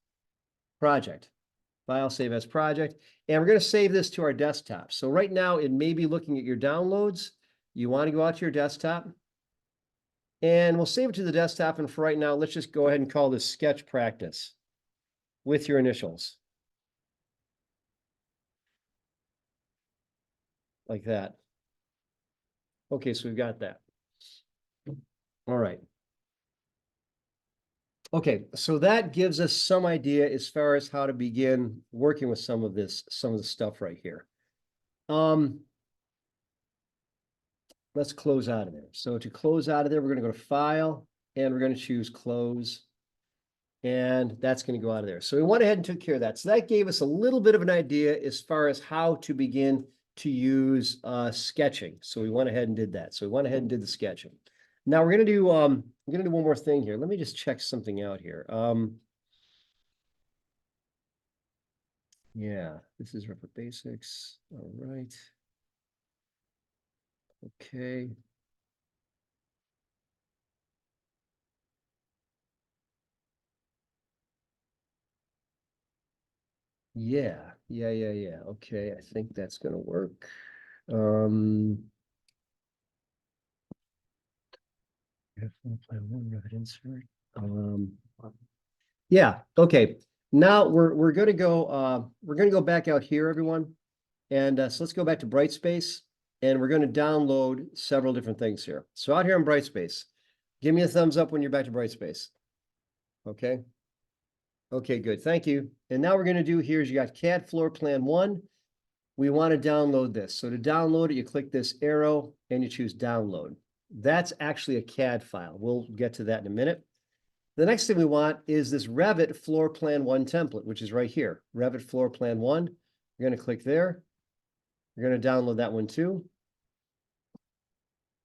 Project. File, Save As Project. And we're going to save this to our desktop. So right now, it may be looking at your downloads. You want to go out to your desktop. And we'll save it to the desktop. And for right now, let's just go ahead and call this Sketch Practice with your initials. Like that. Okay, so we've got that. All right. Okay, so that gives us some idea as far as how to begin working with some of the stuff right here. Let's close out of there. So to close out of there, we're going to go to File, and we're going to choose Close. And that's going to go out of there. So we went ahead and took care of that. So that gave us a little bit of an idea as far as how to begin to use sketching. So we went ahead and did that. So we went ahead and did the sketching. Now we're going to do one more thing here. Let me just check something out here. Yeah, this is Revit Basics. All right. Okay. Yeah. Okay, I think that's gonna work. Revit insert. Yeah, okay. Now we're gonna go back out here, everyone. And so let's go back to Brightspace, and we're going to download several different things here. So out here in Brightspace, give me a thumbs up when you're back to Brightspace. Okay. Okay, good. Thank you. And now we're going to do here is you got CAD Floor Plan 1. We want to download this. So to download it, you click this arrow and you choose Download. That's actually a CAD file. We'll get to that in a minute. The next thing we want is this Revit Floor Plan 1 template, which is right here. Revit Floor Plan 1. You're going to click there. You're going to download that one too.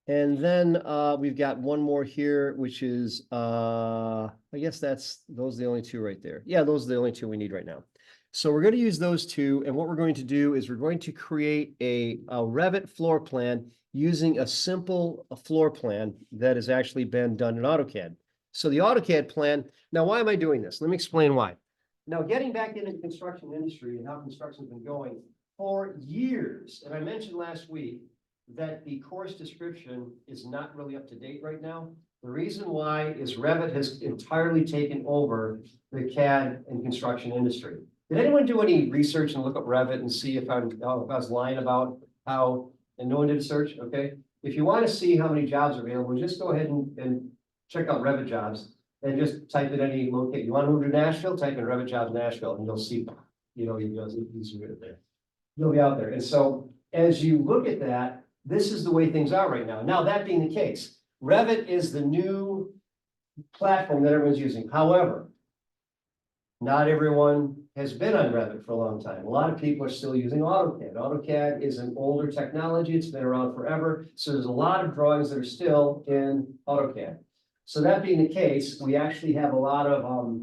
And then we've got one more here, which is, I guess those are the only two right there. Yeah, those are the only two we need right now. So we're going to use those two. And what we're going to do is we're going to create a Revit floor plan using a simple floor plan that has actually been done in AutoCAD. So the AutoCAD plan, now why am I doing this? Let me explain why. Now getting back into the construction industry and how construction's been going, for years, and I mentioned last week that the course description is not really up to date right now. The reason why is Revit has entirely taken over the CAD and construction industry. Did anyone do any research and look up Revit and see if I was lying about how, and no one did a search? Okay. If you want to see how many jobs are available, just go ahead and check out Revit jobs and just type in any location. You want to move to Nashville, type in Revit jobs Nashville, and you'll see, you'll see it there. You'll be out there. And so as you look at that, this is the way things are right now. Now, that being the case, Revit is the new platform that everyone's using. However, not everyone has been on Revit for a long time. A lot of people are still using AutoCAD. AutoCAD is an older technology. It's been around forever. So there's a lot of drawings that are still in AutoCAD. So that being the case, we actually have a lot of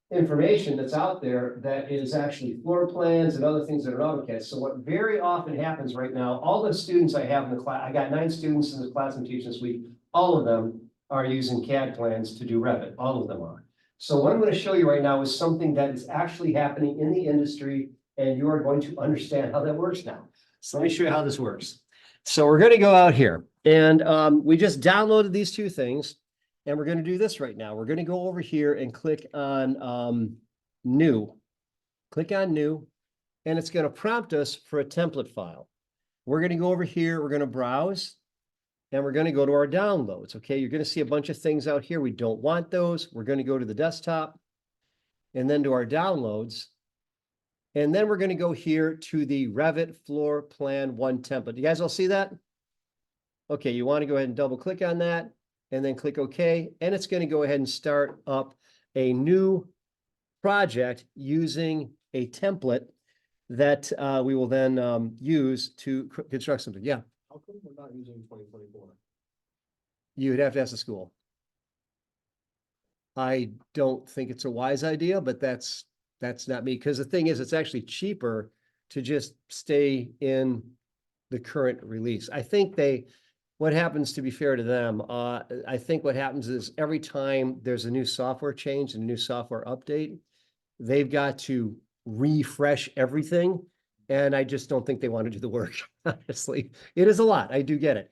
information that's out there that is actually floor plans and other things that are AutoCAD. So what very often happens right now, all the students I have in the class, I got 9 students in the class I'm teaching this week, all of them are using CAD plans to do Revit, all of them are. So what I'm going to show you right now is something that is actually happening in the industry, and you are going to understand how that works now. So let me show you how this works. So we're going to go out here, and we just downloaded these two things. And we're going to do this right now. We're going to go over here and click on New. Click on New, and it's going to prompt us for a template file. We're going to go over here. We're going to browse, and we're going to go to our downloads. Okay, you're going to see a bunch of things out here. We don't want those. We're going to go to the desktop, and then to our downloads. And then we're going to go here to the Revit Floor Plan 1 template. You guys all see that? Okay, you want to go ahead and double click on that. and then click OK, and it's going to go ahead and start up a new project using a template that we will then use to construct something. Yeah, How come we're not using 2024? you would have to ask the school. I don't think it's a wise idea, but that's not me, because the thing is, it's actually cheaper to just stay in the current release. I think what happens, to be fair to them, I think what happens is every time there's a new software change and a new software update, they've got to refresh everything. And I just don't think they want to do the work, honestly. It is a lot. I do get it.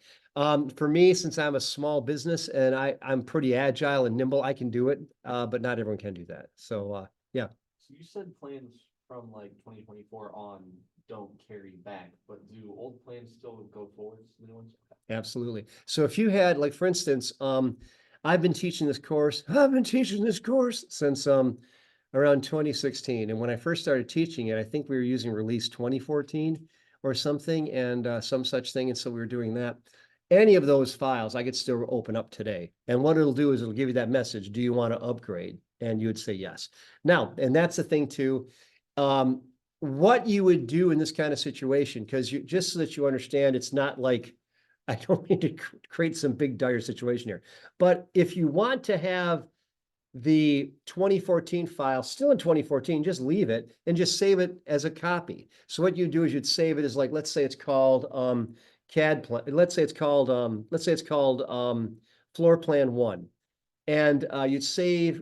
For me, since I'm a small business and I'm pretty agile and nimble, I can do it, but not everyone can do that. So, yeah. So you said plans from like 2024 on don't carry back, but do old plans still go forward to the new ones? Absolutely. So if you had, like, for instance, I've been teaching this course since around 2016. And when I first started teaching it, I think we were using release 2014 or something, and some such thing. And so we were doing that. Any of those files I could still open up today. And what it'll do is it'll give you that message. Do you want to upgrade? And you would say yes. Now, and that's the thing too. What you would do in this kind of situation, because just so that you understand, it's not like, I don't mean to create some big dire situation here, but if you want to have the 2014 file still in 2014, just leave it and just save it as a copy. So what you do is you'd save it as, like, let's say it's called CAD plan. Let's say it's called floor plan 1, and you'd save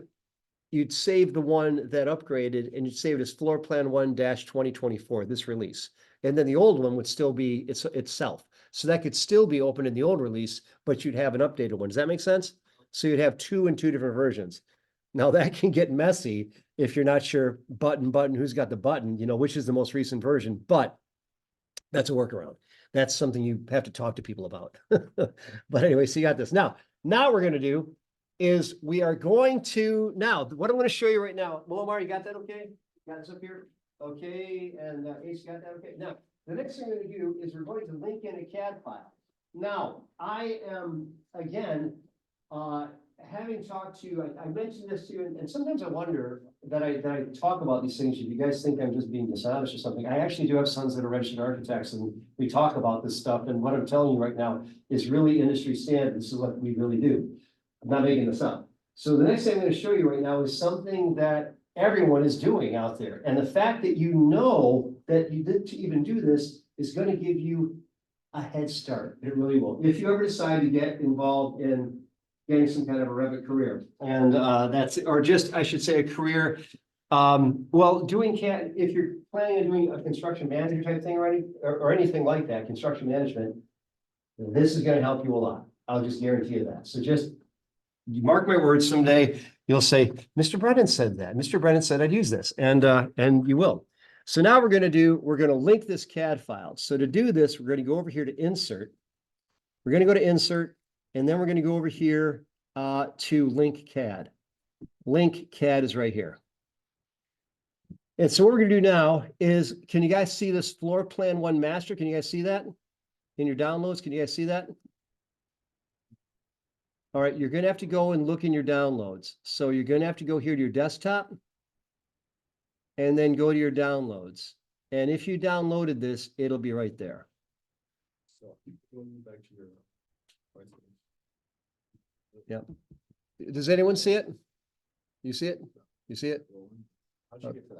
the one that upgraded, and you'd save it as floor plan 1-2024, this release. And then the old one would still be itself. So that could still be open in the old release, but you'd have an updated one. Does that make sense? So you'd have two different versions. Now that can get messy if you're not sure button, who's got the button, which is the most recent version, but that's a workaround. That's something you have to talk to people about. But anyway, so you got this. Now what we're going to do is we are going to, now, what I'm going to show you right now. Omar, you got that okay? Got this up here? Okay, and Ace, got that okay? Now, the next thing we're going to do is we're going to link in a CAD file. Now, I am, again, having talked to you, I mentioned this to you, and sometimes I wonder that I talk about these things. If you guys think I'm just being dishonest or something, I actually do have sons that are registered architects, and we talk about this stuff. And what I'm telling you right now is really industry standard. This is what we really do. I'm not making this up. So the next thing I'm going to show you right now is something that everyone is doing out there. And the fact that you know that you did to even do this is going to give you a head start. It really will. If you ever decide to get involved in getting some kind of a Revit career, and that's, or just, I should say, a career, well, doing CAD, if you're planning on doing a construction manager type thing already, or anything like that, construction management, this is going to help you a lot. I'll just guarantee you that. So just mark my words, someday you'll say, Mr. Brennan said that. Mr. Brennan said I'd use this, and you will. So now we're going to link this CAD file. So to do this, we're going to go over here to insert. We're going to go to insert, and then we're going to go over here to link CAD. Link CAD is right here. And so what we're going to do now is, can you guys see this floor plan 1 master? Can you guys see that in your downloads? Can you guys see that? All right, you're going to have to go and look in your downloads. So you're going to have to go here to your desktop and then go to your downloads. And if you downloaded this, it'll be right there. So going back to your. Yep. Does anyone see it? You see it? You see it? How'd you get to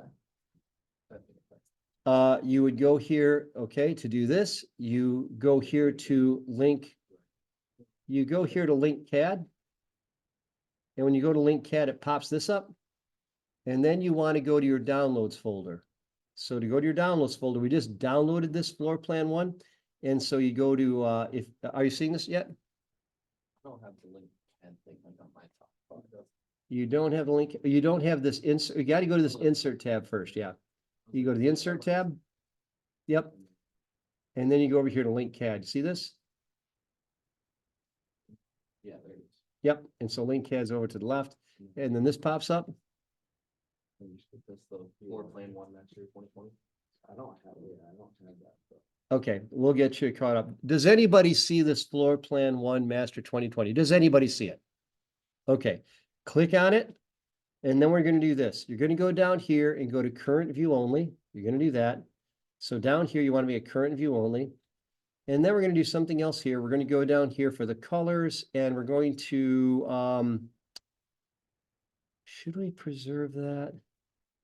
that? You would go here, okay, to do this, you go here to link. You go here to link CAD. And when you go to link CAD, it pops this up. And then you want to go to your downloads folder. So to go to your downloads folder, we just downloaded this floor plan 1. And so you go to, are you seeing this yet? I don't have the link and thing on my top. You don't have the link, you don't have this insert, you got to go to this insert tab first, yeah. You go to the insert tab. Yep. And then you go over here to link CAD. You see this? Yeah, there it is. Yep. And so link CAD's over to the left. And then this pops up. That's the floor plan 1 master 2020. I don't have that. Okay, we'll get you caught up. Does anybody see this floor plan 1 master 2020? Does anybody see it? Okay, click on it. And then we're going to do this. You're going to go down here and go to current view only. You're going to do that. So down here, you want to be a current view only. And then we're going to do something else here. We're going to go down here for the colors, and we're going to, should we preserve that?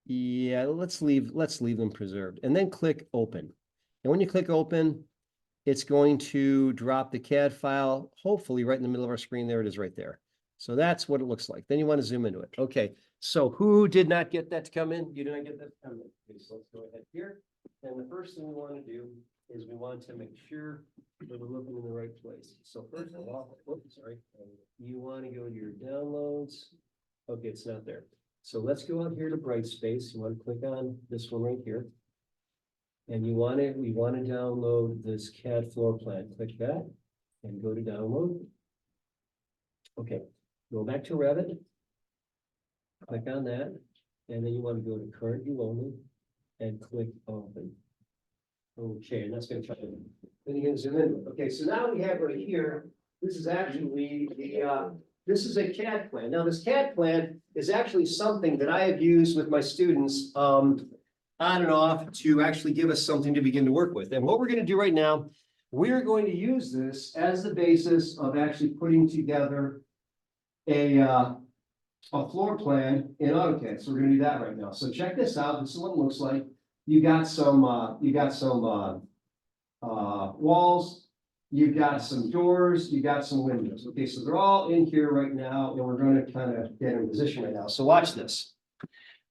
Yeah, let's leave them preserved, and then click open. And when you click open, it's going to drop the CAD file, hopefully right in the middle of our screen. There it is right there. So that's what it looks like. Then you want to zoom into it. Okay, so who did not get that to come in? You did not get that to come in. Okay, so let's go ahead here. And the first thing we want to do is we want to make sure that we're looking in the right place. So first of all, oops, sorry, you want to go to your downloads. Okay, it's not there. So let's go out here to Brightspace. You want to click on this one right here. And we want to download this CAD floor plan. Click that and go to download. Okay, go back to Revit. Click on that. And then you want to go to current view only and click open. Okay, and that's going to try to, then you can zoom in. Okay, so now we have right here, this is actually this is a CAD plan. Now this CAD plan is actually something that I have used with my students on and off to actually give us something to begin to work with. And what we're going to do right now, we're going to use this as the basis of actually putting together a floor plan in AutoCAD. So we're going to do that right now. So check this out. This is what it looks like. You got some walls, you've got some doors, you got some windows. Okay, so they're all in here right now, and we're going to kind of get in position right now. So watch this.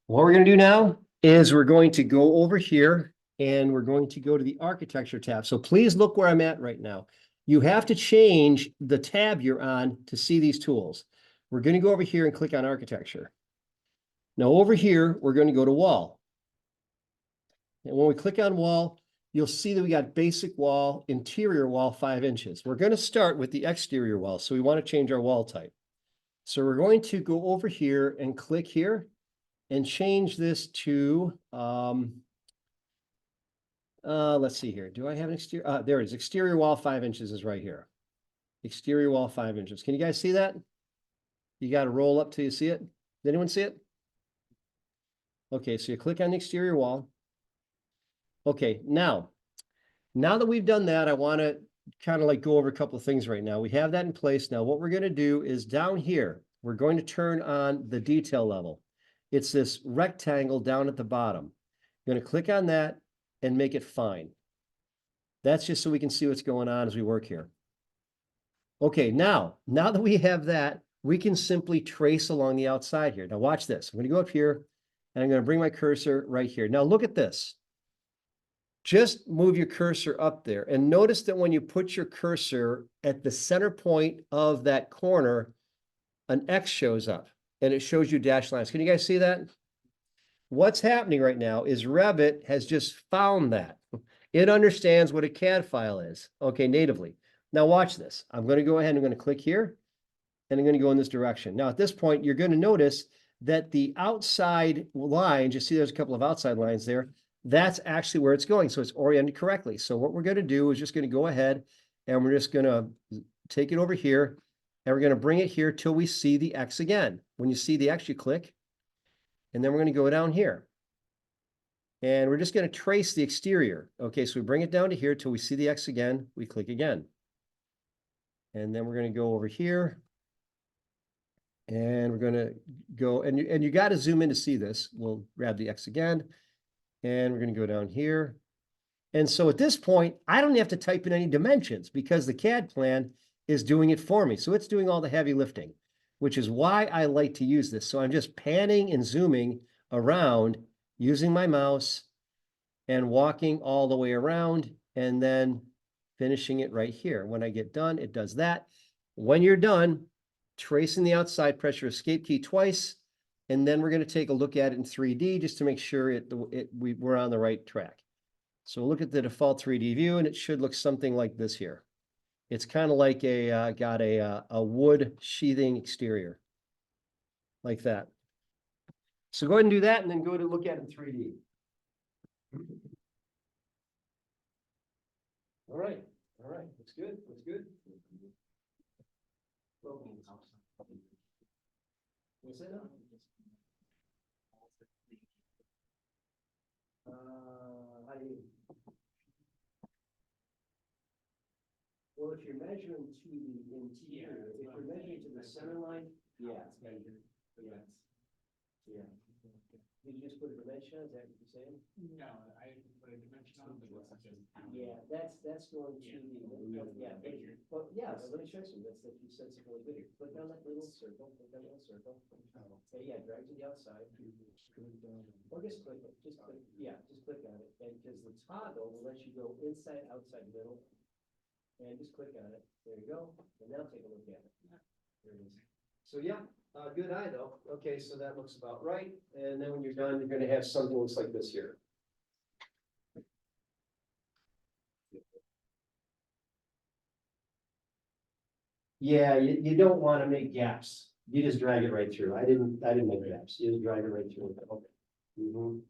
What we're going to do now is we're going to go over here and we're going to go to the architecture tab. So please look where I'm at right now. You have to change the tab you're on to see these tools. We're going to go over here and click on architecture. Now over here, we're going to go to wall. And when we click on wall, you'll see that we got basic wall, interior wall 5 inches. We're going to start with the exterior wall. So we want to change our wall type. So we're going to go over here and click here and change this to, let's see here. Do I have an exterior? There it is. Exterior wall 5 inches is right here. Exterior wall 5 inches. Can you guys see that? You got to roll up till you see it. Did anyone see it? Okay, so you click on the exterior wall. Okay, now that we've done that, I want to kind of like go over a couple of things right now. We have that in place. Now, what we're going to do is down here, we're going to turn on the detail level. It's this rectangle down at the bottom. You're going to click on that and make it fine. That's just so we can see what's going on as we work here. Okay, now that we have that, we can simply trace along the outside here. Now watch this. I'm going to go up here and I'm going to bring my cursor right here. Now look at this. Just move your cursor up there and notice that when you put your cursor at the center point of that corner, an X shows up and it shows you dashed lines. Can you guys see that? What's happening right now is Revit has just found that. It understands what a CAD file is, okay, natively. Now watch this. I'm going to go ahead and I'm going to click here and I'm going to go in this direction. Now at this point, you're going to notice that the outside lines, you see there's a couple of outside lines there, that's actually where it's going. So it's oriented correctly. So what we're going to do is just going to go ahead and we're just going to take it over here and we're going to bring it here till we see the X again. When you see the X, you click, and then we're going to go down here. And we're just going to trace the exterior. Okay, so we bring it down to here till we see the X again. We click again. And then we're going to go over here. And we're going to go, and you got to zoom in to see this. We'll grab the X again. And we're going to go down here. And so at this point, I don't have to type in any dimensions because the CAD plan is doing it for me. So it's doing all the heavy lifting, which is why I like to use this. So I'm just panning and zooming around using my mouse and walking all the way around and then finishing it right here. When I get done, it does that. When you're done, tracing the outside, press your escape key twice. And then we're going to take a look at it in 3D just to make sure we're on the right track. So look at the default 3D view, and it should look something like this here. It's kind of like got a wood sheathing exterior, like that. So go ahead and do that, and then go to look at it in 3D. All right, that's good, that's good. What's that? How do you? Well, if you're measuring to the interior, if you're measuring to the center line, yeah. Yeah. Yeah. Did you just put a dimension on, is that what you're saying? No, I put a dimension on, but it's just. Yeah, that's going to the, yeah, but yeah, but let me show you, that's, that you said something really good here, click on that little circle, click on that little circle. Okay, yeah, drag to the outside. Or just click it, just click, yeah, just click on it, and because the toggle will let you go inside, outside, middle. And just click on it, there you go, and now take a look at it. There it is. So yeah, good eye though, okay, so that looks about right, and then when you're done, you're gonna have something that looks like this here. Yeah, you don't want to make gaps. You just drag it right through. I didn't make gaps. You just drag it right through. Okay. Mhm.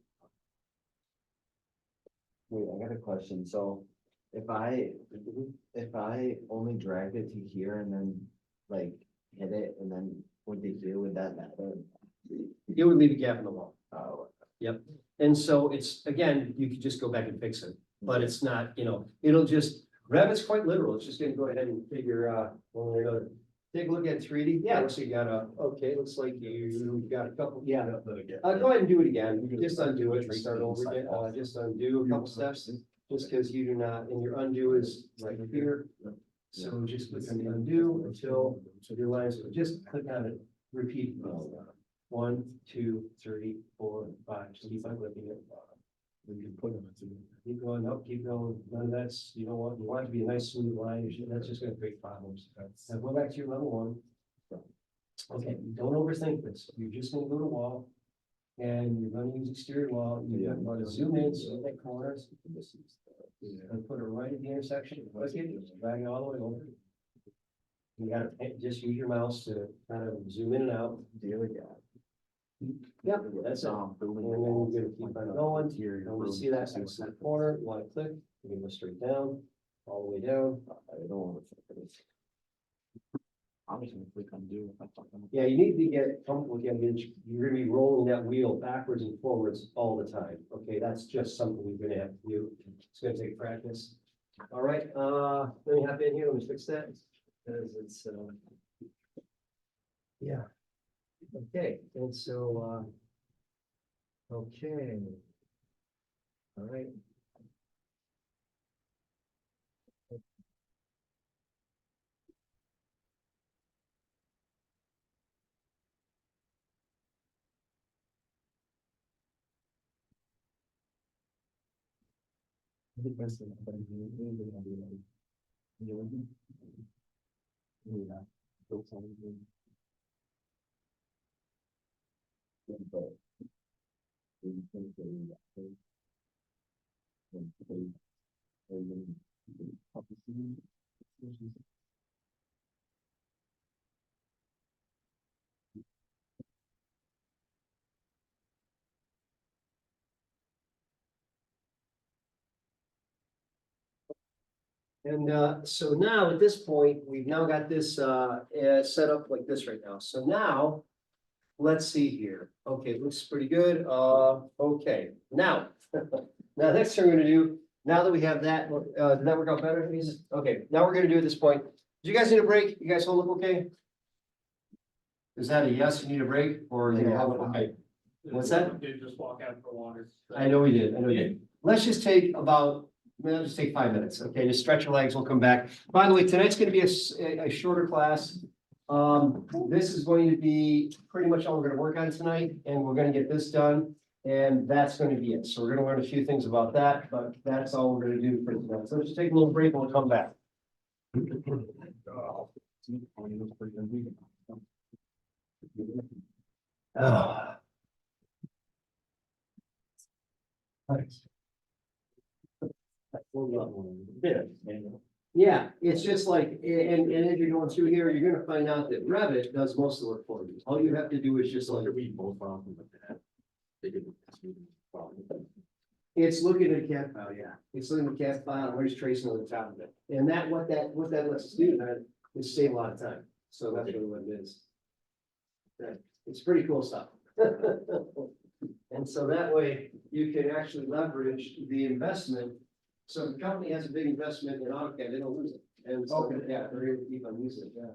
Wait, I got a question. So if I only drag it to here and then like hit it and then what they do with that matter? It would leave a gap in the wall. Oh, Yep. And so it's, again, you could just go back and fix it, but it's not, it'll just, Revit's quite literal. It's just gonna go ahead and figure, one way or another. Take a look at 3D. Yeah, looks like you got okay, looks like you got a couple, yeah. Go ahead and do it again. Just undo it and start over again. Just undo a couple steps, just because you do not, and your undo is right here. So just click on the undo until your lines, just click on it, repeat. 1, 2, 3, 4, 5, just keep on clicking it. You can put them. Keep going up, keep going. None of that's, you want it to be a nice smooth line. That's just gonna create problems. Now go back to your level 1. Okay, don't overthink this. You're just gonna go to wall. And you're gonna use exterior wall. You're gonna zoom in, so that corners. And put it right at the intersection. Click it, drag it all the way over. You gotta just use your mouse to kind of zoom in and out. deal with that. Yep, that's it. And then you're gonna keep on going. And when you see that in the corner, you wanna click, you can go straight down, all the way down. I don't want to. I'm just gonna click undo. Yeah, you need to get comfortable with it. You're gonna be rolling that wheel backwards and forwards all the time. Okay, that's just something you're gonna have to do. It's gonna take practice. All right, let me hop in here, let me fix that. Because it's, yeah. Okay, and so, okay. All right. And so now at this point, we've now got this set up like this right now. So now, let's see here. Okay, looks pretty good. Okay, now, now next thing we're gonna do, now that we have that, did that work out better? Okay, now we're gonna do at this point. Do you guys need a break? You guys hold up okay? Is that a yes, you need a break, or you hold up okay? What's that? Did just walk out for water. I know we did, Let's just take about, let's just take 5 minutes, okay? Just stretch your legs, we'll come back. By the way, tonight's gonna be a shorter class. This is going to be pretty much all we're gonna work on tonight, and we're gonna get this done. And that's gonna be it. So we're gonna learn a few things about that, but that's all we're gonna do for tonight. So let's just take a little break and we'll come back. Yeah, it's just like, and as you're going through here, you're gonna find out that Revit does most of the work for you. All you have to do is just like. It's looking at a CAD file, yeah. It's looking at a CAD file, and we're just tracing on the top of it. And what that lets us do, is save a lot of time. So that's really what it is. It's pretty cool stuff. And so that way you can actually leverage the investment. So if the company has a big investment in AutoCAD, they don't lose it. And so, yeah, they're able to keep on using it, yeah.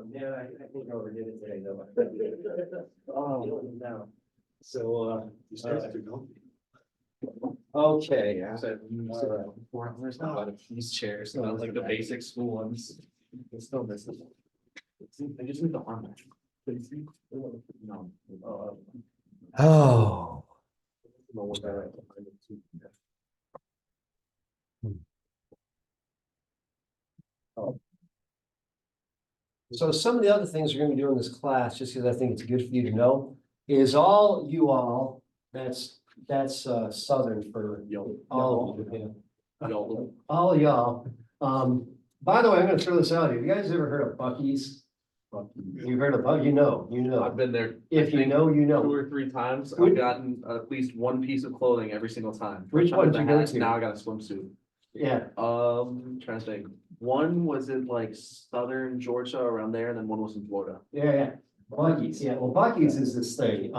Yeah, I think I overdid it today, though. Oh, no. So, You started to go. okay. Now, out of these chairs, not like the basic school ones. It's still missing. I just need the arm. No. Oh. No, what that- So some of the other things we're gonna be doing in this class, just because I think it's good for you to know, is all you all, that's Southern for all of you, yeah. All y'all. By the way, I'm gonna throw this out here. You guys ever heard of Buc-ee's? You've heard of Buc, you know. I've been there. If you know, you Two know. or three times, Which- I've gotten at least one piece of clothing every single time. Which First time one was did a you go hat, to? Now I got a swimsuit. Yeah, Trying to think. One was in like southern Georgia around there, and then one was in Florida. yeah. Buc-ee's, yeah. Well, Buc-ee's is this thing.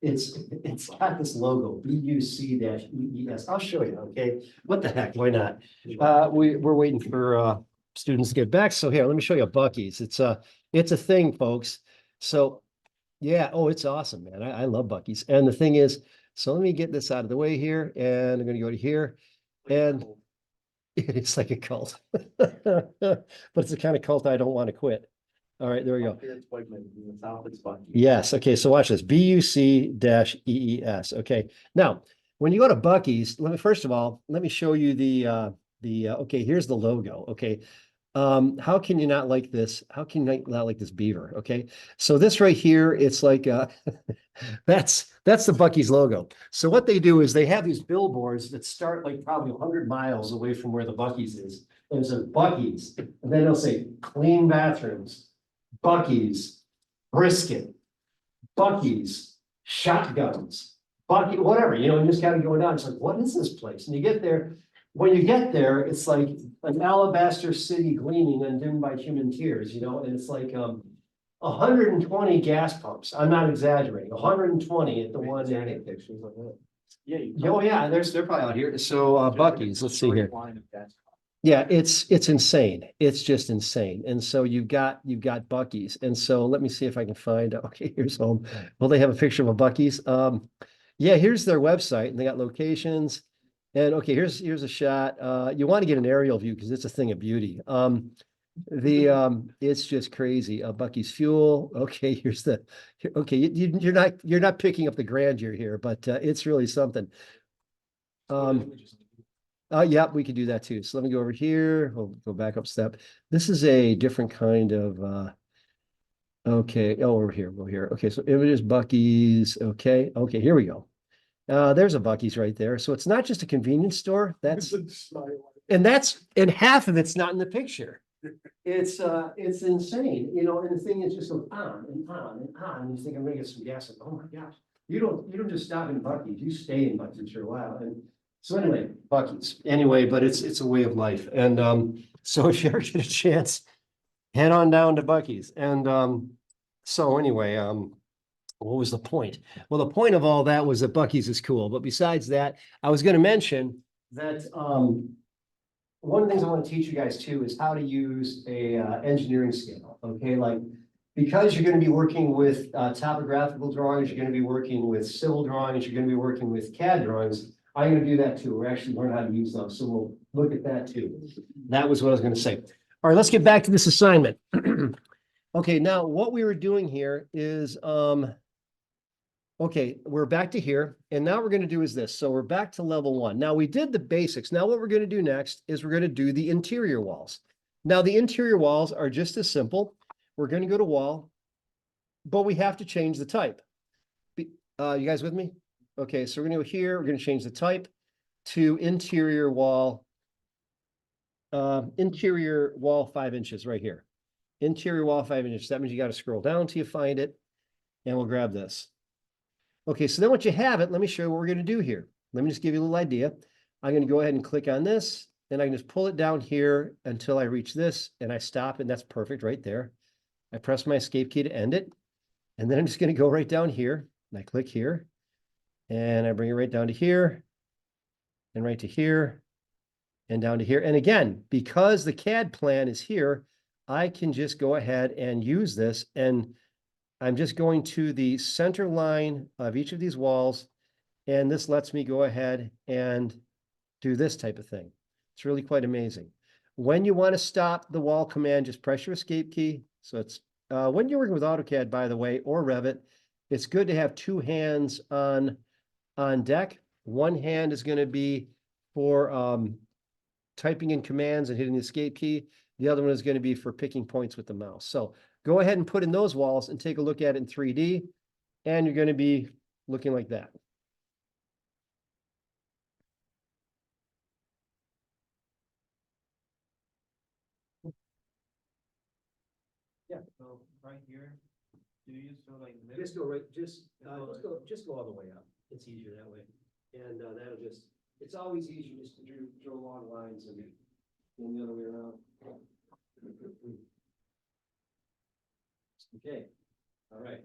It's got this logo, BUC-EES. I'll show you, okay? What the heck, why not? We're waiting for students to get back. So here, let me show you Buc-ee's. It's a thing, folks. So yeah, oh, it's awesome, man. I love Buc-ee's. And the thing is, so let me get this out of the way here, and I'm gonna go to here. And it's like a cult. But it's the kind of cult I don't want to quit. All right, there we go. Up here it's Wegmans, in the south it's Buc-ee's. Yes, okay, so watch this, BUC-EES, okay. Now, when you go to Buc-ee's, first of all, let me show you okay, here's the logo, okay. How can you not like this? How can you not like this beaver? Okay, so this right here, it's like that's the Buc-ee's logo. So what they do is they have these billboards that start like probably 100 miles away from where the Buc-ee's is. And it says Buc-ee's, and then they'll say clean bathrooms, Buc-ee's, brisket, Buc-ee's, shotguns, Buc-ee, whatever, you know, you just gotta go down. It's like, what is this place? And you get there, when you get there, it's like an alabaster city gleaming and dimmed by human tears, you know, and it's like 120 gas pumps. I'm not exaggerating, 120 at the one. Any pictures of it? Yeah. Oh, yeah, they're probably out here. So Buc-ee's, let's see here. Yeah, it's insane. It's just insane. And so you've got Buc-ee's. And so let me see if I can find, okay, here's home. Well, they have a picture of a Buc-ee's. Yeah, here's their website and they got locations. And okay, here's a shot. You want to get an aerial view because it's a thing of beauty. It's just crazy. Buc-ee's fuel. Okay, here's the okay, you're not picking up the grandeur here, but it's really something. Yeah, we could do that too. So let me go over here. We'll go back up step. This is a different kind of okay. Oh, over here, go here. Okay, so images, Buc-ee's. Okay, here we go. There's a Buc-ee's right there. So it's not just a convenience store. And half of it's not in the picture. It's insane, you know, and the thing is just goes on and on and on. And you think I'm gonna get some gas. Like, oh my gosh, you don't just stop in Buc-ee's, you stay in Buc-ee's for a while. And so anyway, Buc-ee's. Anyway, but it's a way of life. And so if you ever get a chance, head on down to Buc-ee's. And so anyway, what was the point? Well, the point of all that was that Buc-ee's is cool. But besides that, I was going to mention that one of the things I want to teach you guys too is how to use a engineering scale. Okay, like because you're going to be working with topographical drawings, you're going to be working with civil drawings, you're going to be working with CAD drawings. I'm going to do that too. We're actually learning how to use those, so we'll look at that too. That was what I was going to say. All right, let's get back to this assignment. Okay, now what we were doing here is okay, we're back to here, and now we're going to do is this. So we're back to level 1. Now we did the basics. Now what we're going to do next is we're going to do the interior walls. Now the interior walls are just as simple. We're going to go to wall, but we have to change the type. You guys with me? Okay, so we're going to go here. We're going to change the type to interior wall 5 inches right here. Interior wall 5 inches. That means you got to scroll down till you find it, and we'll grab this. Okay, so then once you have it, let me show you what we're going to do here. Let me just give you a little idea. I'm going to go ahead and click on this, and I can just pull it down here until I reach this, and I stop, and that's perfect right there. I press my escape key to end it, and then I'm just going to go right down here, and I click here, and I bring it right down to here, and right to here, and down to here. And again, because the CAD plan is here, I can just go ahead and use this, and I'm just going to the center line of each of these walls, and this lets me go ahead and do this type of thing. It's really quite amazing. When you want to stop the wall command, just press your escape key. So it's when you're working with AutoCAD, by the way, or Revit, it's good to have 2 hands on deck. One hand is going to be for typing in commands and hitting the escape key. The other one is going to be for picking points with the mouse. So go ahead and put in those walls and take a look at it in 3D, and you're going to be looking like that. Yeah, so right here, do you so like just go right, just go all the way up. It's easier that way, and that'll just. It's always easier just to draw long lines and the other way around. Okay, all right.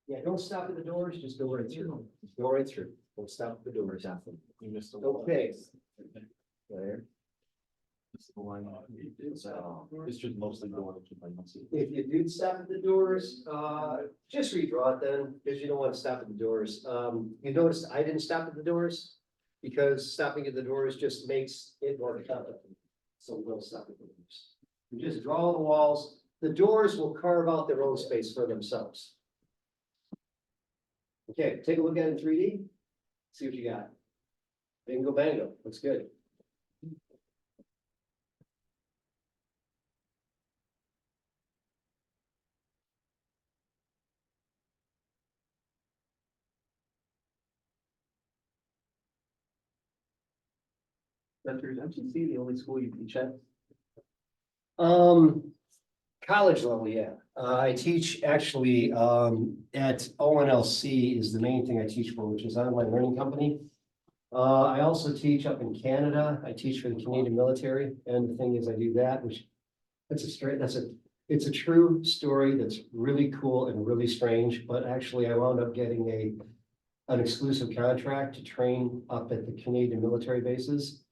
Yeah, don't stop at the doors, just go right through. Just go right through. Don't stop at the doors. You missed the Okay. There. It's the line. It's just mostly the one that you might not see. If you do stop at the doors, just redraw it then, because you don't want to stop at the doors. You notice I didn't stop at the doors because stopping at the doors just makes it more complicated. So we'll stop at the doors. You just draw the walls. The doors will carve out their own space for themselves. Okay, take a look at it in 3D. See what you got. Bingo bango, looks good. Centers, MTC, the only school you teach at? College level, yeah. I teach actually, at ONLC is the main thing I teach for, which is online learning company. I also teach up in Canada. I teach for the Canadian military, and the thing is, I do that, which it's a true story that's really cool and really strange, but actually I wound up getting an exclusive contract to train up at the Canadian military bases.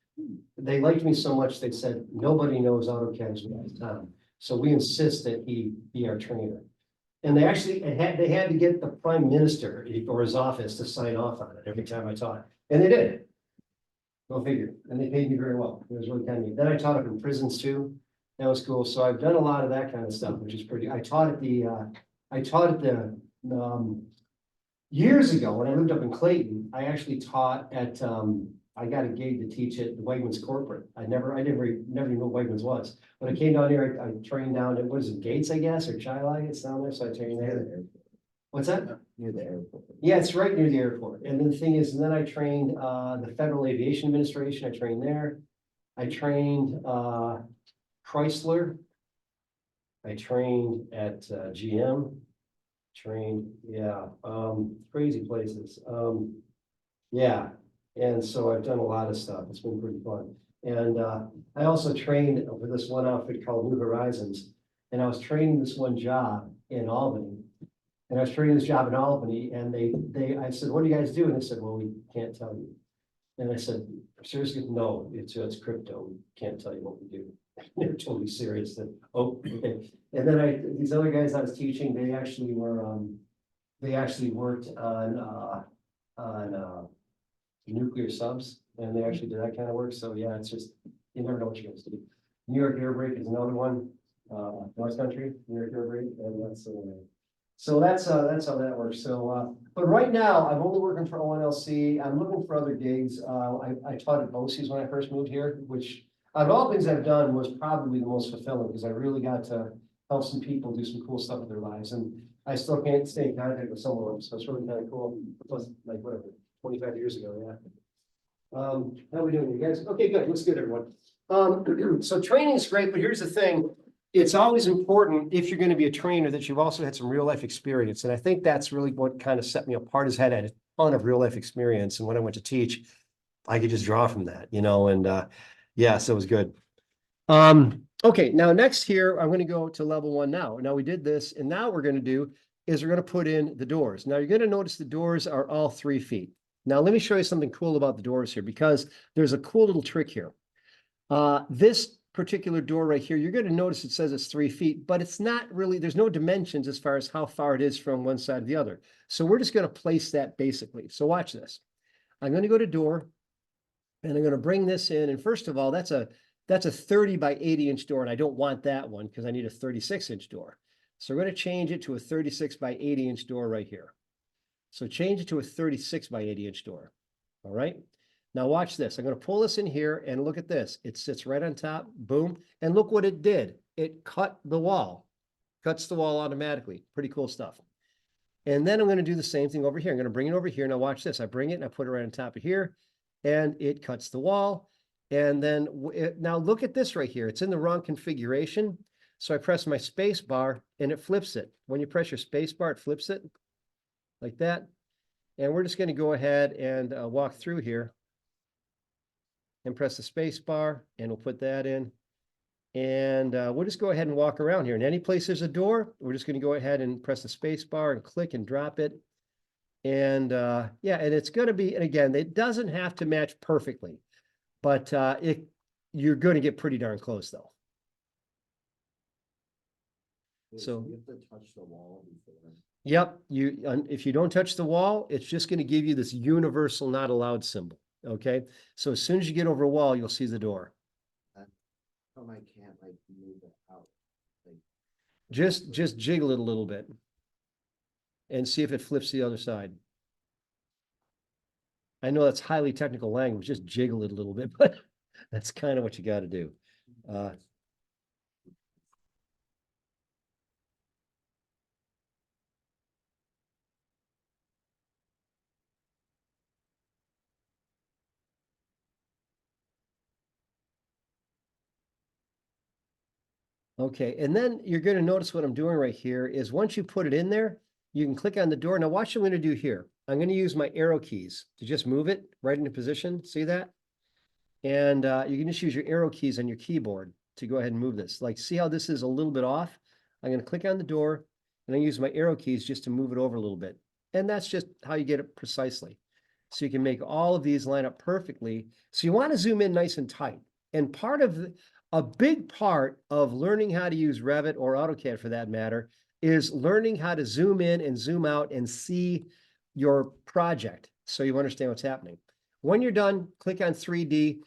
They liked me so much, they said, nobody knows AutoCAD as well as Tom, so we insist that he be our trainer. And they actually they had to get the prime minister or his office to sign off on it every time I taught, and they did. Go figure, and they paid me very well. It was really kind of neat. Then I taught up in prisons too. That was cool. So I've done a lot of that kind of stuff, which is pretty. I taught at the years ago when I lived up in Clayton. I actually taught at I got a gig to teach at the Wegmans corporate. I never even knew what Wegmans was. When I came down here, I trained down at, what is it, Gates, I guess, or Chilai, it's down there, so I trained there. What's that? Near the airport. Yeah, it's right near the airport. And then the thing is, and then I trained the Federal Aviation Administration. I trained there. I trained Chrysler. I trained at GM. Trained, yeah, crazy places. Yeah, and so I've done a lot of stuff. It's been pretty fun. And I also trained for this one outfit called New Horizons. And I was training this one job in Albany. And I was training this job in Albany, and I said, what do you guys do? And they said, well, we can't tell you. And I said, seriously, no, it's crypto. We can't tell you what we do. They're totally serious. Then, oh, okay. And then these other guys I was teaching, they actually worked on nuclear subs, and they actually did that kind of work. So yeah, it's just, you never know what you're going to do. New York Air Brake is another one. North Country, New York Air Brake, and that's so that's how that works. So, but right now I'm only working for ONLC. I'm looking for other gigs. I taught at BOCES when I first moved here, which out of all things I've done was probably the most fulfilling because I really got to help some people do some cool stuff with their lives, and I still can't stay in contact with some of them. So it's really kind of cool. It was like whatever, 25 years ago, yeah. How are we doing, you guys? Okay, good. Looks good, everyone. So training is great, but here's the thing. It's always important if you're going to be a trainer that you've also had some real life experience. And I think that's really what kind of set me apart is I had a ton of real life experience. And when I went to teach, I could just draw from that, and yeah, so it was good. Okay, now next here, I'm going to go to level 1 now. Now we did this, and now what we're going to do is we're going to put in the doors. Now you're going to notice the doors are all 3 feet. Now let me show you something cool about the doors here, because there's a cool little trick here. This particular door right here, you're going to notice it says it's 3 feet, but it's not really, there's no dimensions as far as how far it is from one side to the other. So we're just going to place that basically. So watch this. I'm going to go to door, and I'm going to bring this in. And first of all, that's a 30 by 80 inch door, and I don't want that one because I need a 36 inch door. So we're going to change it to a 36 by 80 inch door right here. So change it to a 36 by 80 inch door. All right. Now watch this. I'm going to pull this in here and look at this. It sits right on top. Boom. And look what it did. It cut the wall. Cuts the wall automatically. Pretty cool stuff. And then I'm going to do the same thing over here. I'm going to bring it over here. Now watch this. I bring it and I put it right on top of here, and it cuts the wall. And then now look at this right here. It's in the wrong configuration. So I press my space bar and it flips it. When you press your space bar, it flips it like that. And we're just going to go ahead and walk through here and press the space bar, and we'll put that in. And we'll just go ahead and walk around here. And any place there's a door, we're just going to go ahead and press the space bar and click and drop it. And yeah, and it's going to be, and again, it doesn't have to match perfectly, but you're going to get pretty darn close though. So you have to touch the wall before. Yep, if you don't touch the wall, it's just going to give you this universal not allowed symbol. Okay, so as soon as you get over a wall, you'll see the door. I can't like move it out. Like, Just jiggle it a little bit and see if it flips the other side. I know that's highly technical language, just jiggle it a little bit, but that's kind of what you got to do. Okay, and then you're going to notice what I'm doing right here is once you put it in there, you can click on the door. Now watch what I'm going to do here. I'm going to use my arrow keys to just move it right into position. See that? And you can just use your arrow keys on your keyboard to go ahead and move this. Like, see how this is a little bit off? I'm going to click on the door and I use my arrow keys just to move it over a little bit. And that's just how you get it precisely. So you can make all of these line up perfectly. So you want to zoom in nice and tight. And a big part of learning how to use Revit or AutoCAD for that matter is learning how to zoom in and zoom out and see your project so you understand what's happening. When you're done, click on 3D,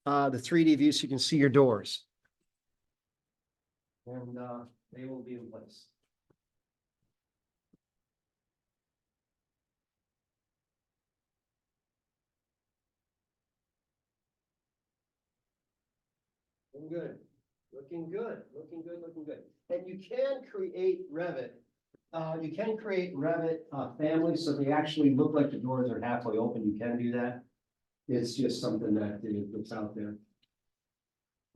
the 3D view so you can see your doors. And they will be in place. Looking good, looking good, looking good, looking good. And you can create Revit. You can create Revit families so they actually look like the doors are halfway open. You can do that. It's just something that's out there.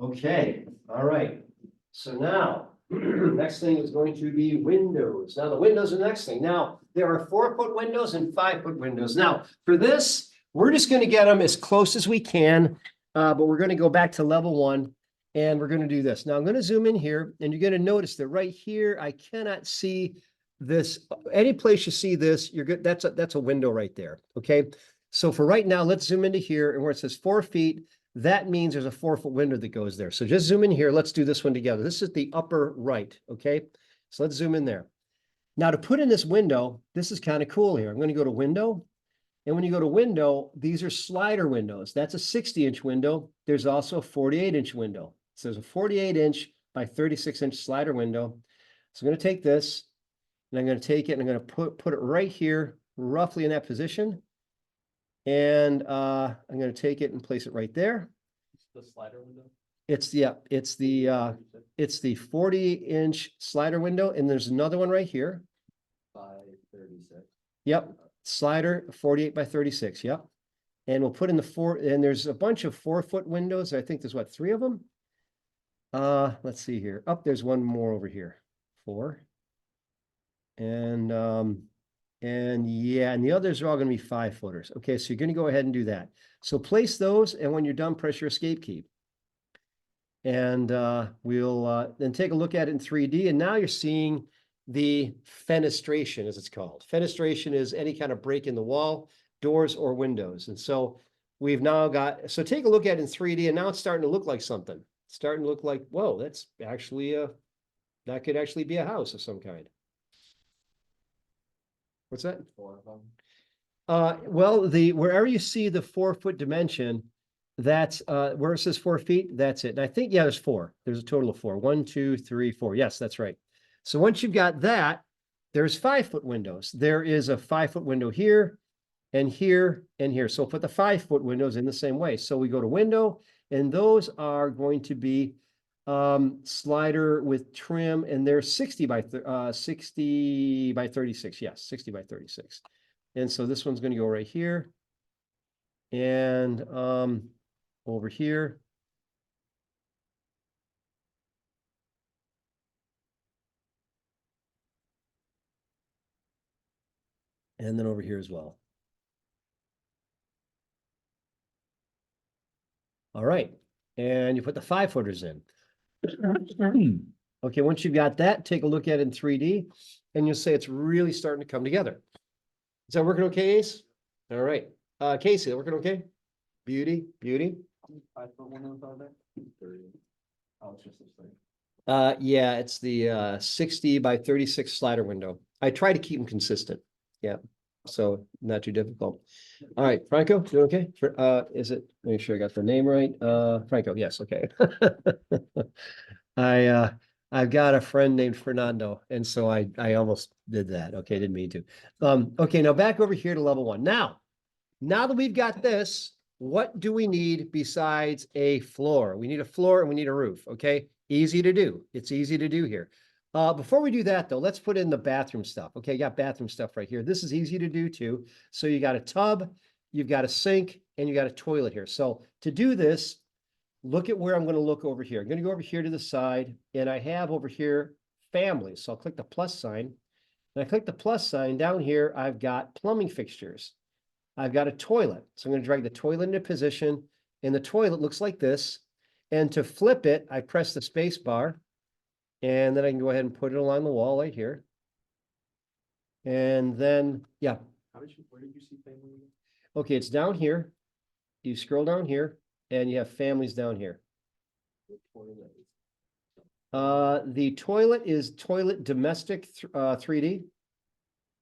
Okay, all right. So now, next thing is going to be windows. Now the windows are the next thing. Now, there are 4-foot windows and 5-foot windows. Now, for this, we're just going to get them as close as we can, but we're going to go back to level 1. And we're going to do this. Now I'm going to zoom in here and you're going to notice that right here, I cannot see this. Any place you see this, you're good. That's a window right there. Okay. So for right now, let's zoom into here and where it says 4 feet, that means there's a 4-foot window that goes there. So just zoom in here. Let's do this one together. This is the upper right. Okay. So let's zoom in there. Now to put in this window, this is kind of cool here. I'm going to go to window. And when you go to window, these are slider windows. That's a 60-inch window. There's also a 48-inch window. So there's a 48-inch by 36-inch slider window. So I'm going to take this and I'm going to take it and I'm going to put it right here, roughly in that position. And I'm going to take it and place it right there. The slider window? It's the 40-inch slider window. And there's another one right here. By 36. Yep. Slider 48 by 36. Yep. And we'll put in and there's a bunch of 4-foot windows. I think there's what, 3 of them? Let's see here. Oh, there's one more over here. 4. And yeah, and the others are all going to be 5-footers. Okay, so you're going to go ahead and do that. So place those, and when you're done, press your escape key. And we'll then take a look at it in 3D. And now you're seeing the fenestration, as it's called. Fenestration is any kind of break in the wall, doors or windows. And so we've now got, so take a look at it in 3D, and now it's starting to look like something. It's starting to look like, whoa, that's actually that could actually be a house of some kind. What's that? 4 of them. Well, wherever you see the 4-foot dimension, that's where it says 4 feet, that's it. And I think, yeah, there's 4. There's a total of 4. 1, 2, 3, 4. Yes, that's right. So once you've got that, there's 5-foot windows. There is a 5-foot window here and here and here. So put the 5-foot windows in the same way. So we go to window, and those are going to be slider with trim, and they're 60 by 36. Yes, 60 by 36. And so this one's going to go right here and over here. And then over here as well. All right. And you put the 5-footers in. Okay, once you've got that, take a look at it in 3D, and you'll say it's really starting to come together. Is that working okay, Ace? All right. Casey, that working okay? Beauty, beauty. 5-foot windows are there? 30. Oh, it's just this thing. Yeah, it's the 60 by 36 slider window. I try to keep them consistent. Yeah, so not too difficult. All right, Franco, doing okay? Is it? Make sure I got the name right. Franco, yes, okay. I've got a friend named Fernando, and so I almost did that. Okay, didn't mean to. Okay, now back over here to level 1. Now, Now that we've got this, what do we need besides a floor? We need a floor and we need a roof, okay? Easy to do. It's easy to do here. Before we do that though, let's put in the bathroom stuff. Okay, you got bathroom stuff right here. This is easy to do too. So you got a tub, you've got a sink, and you got a toilet here. So to do this, look at where I'm going to look over here. I'm going to go over here to the side, and I have over here families. So I'll click the plus sign. And I click the plus sign down here. I've got plumbing fixtures. I've got a toilet. So I'm going to drag the toilet into position, and the toilet looks like this. And to flip it, I press the space bar, and then I can go ahead and put it along the wall right here. And then, yeah, Where did you see family? okay, it's down here. You scroll down here, and you have families down here. The toilet is toilet domestic 3D,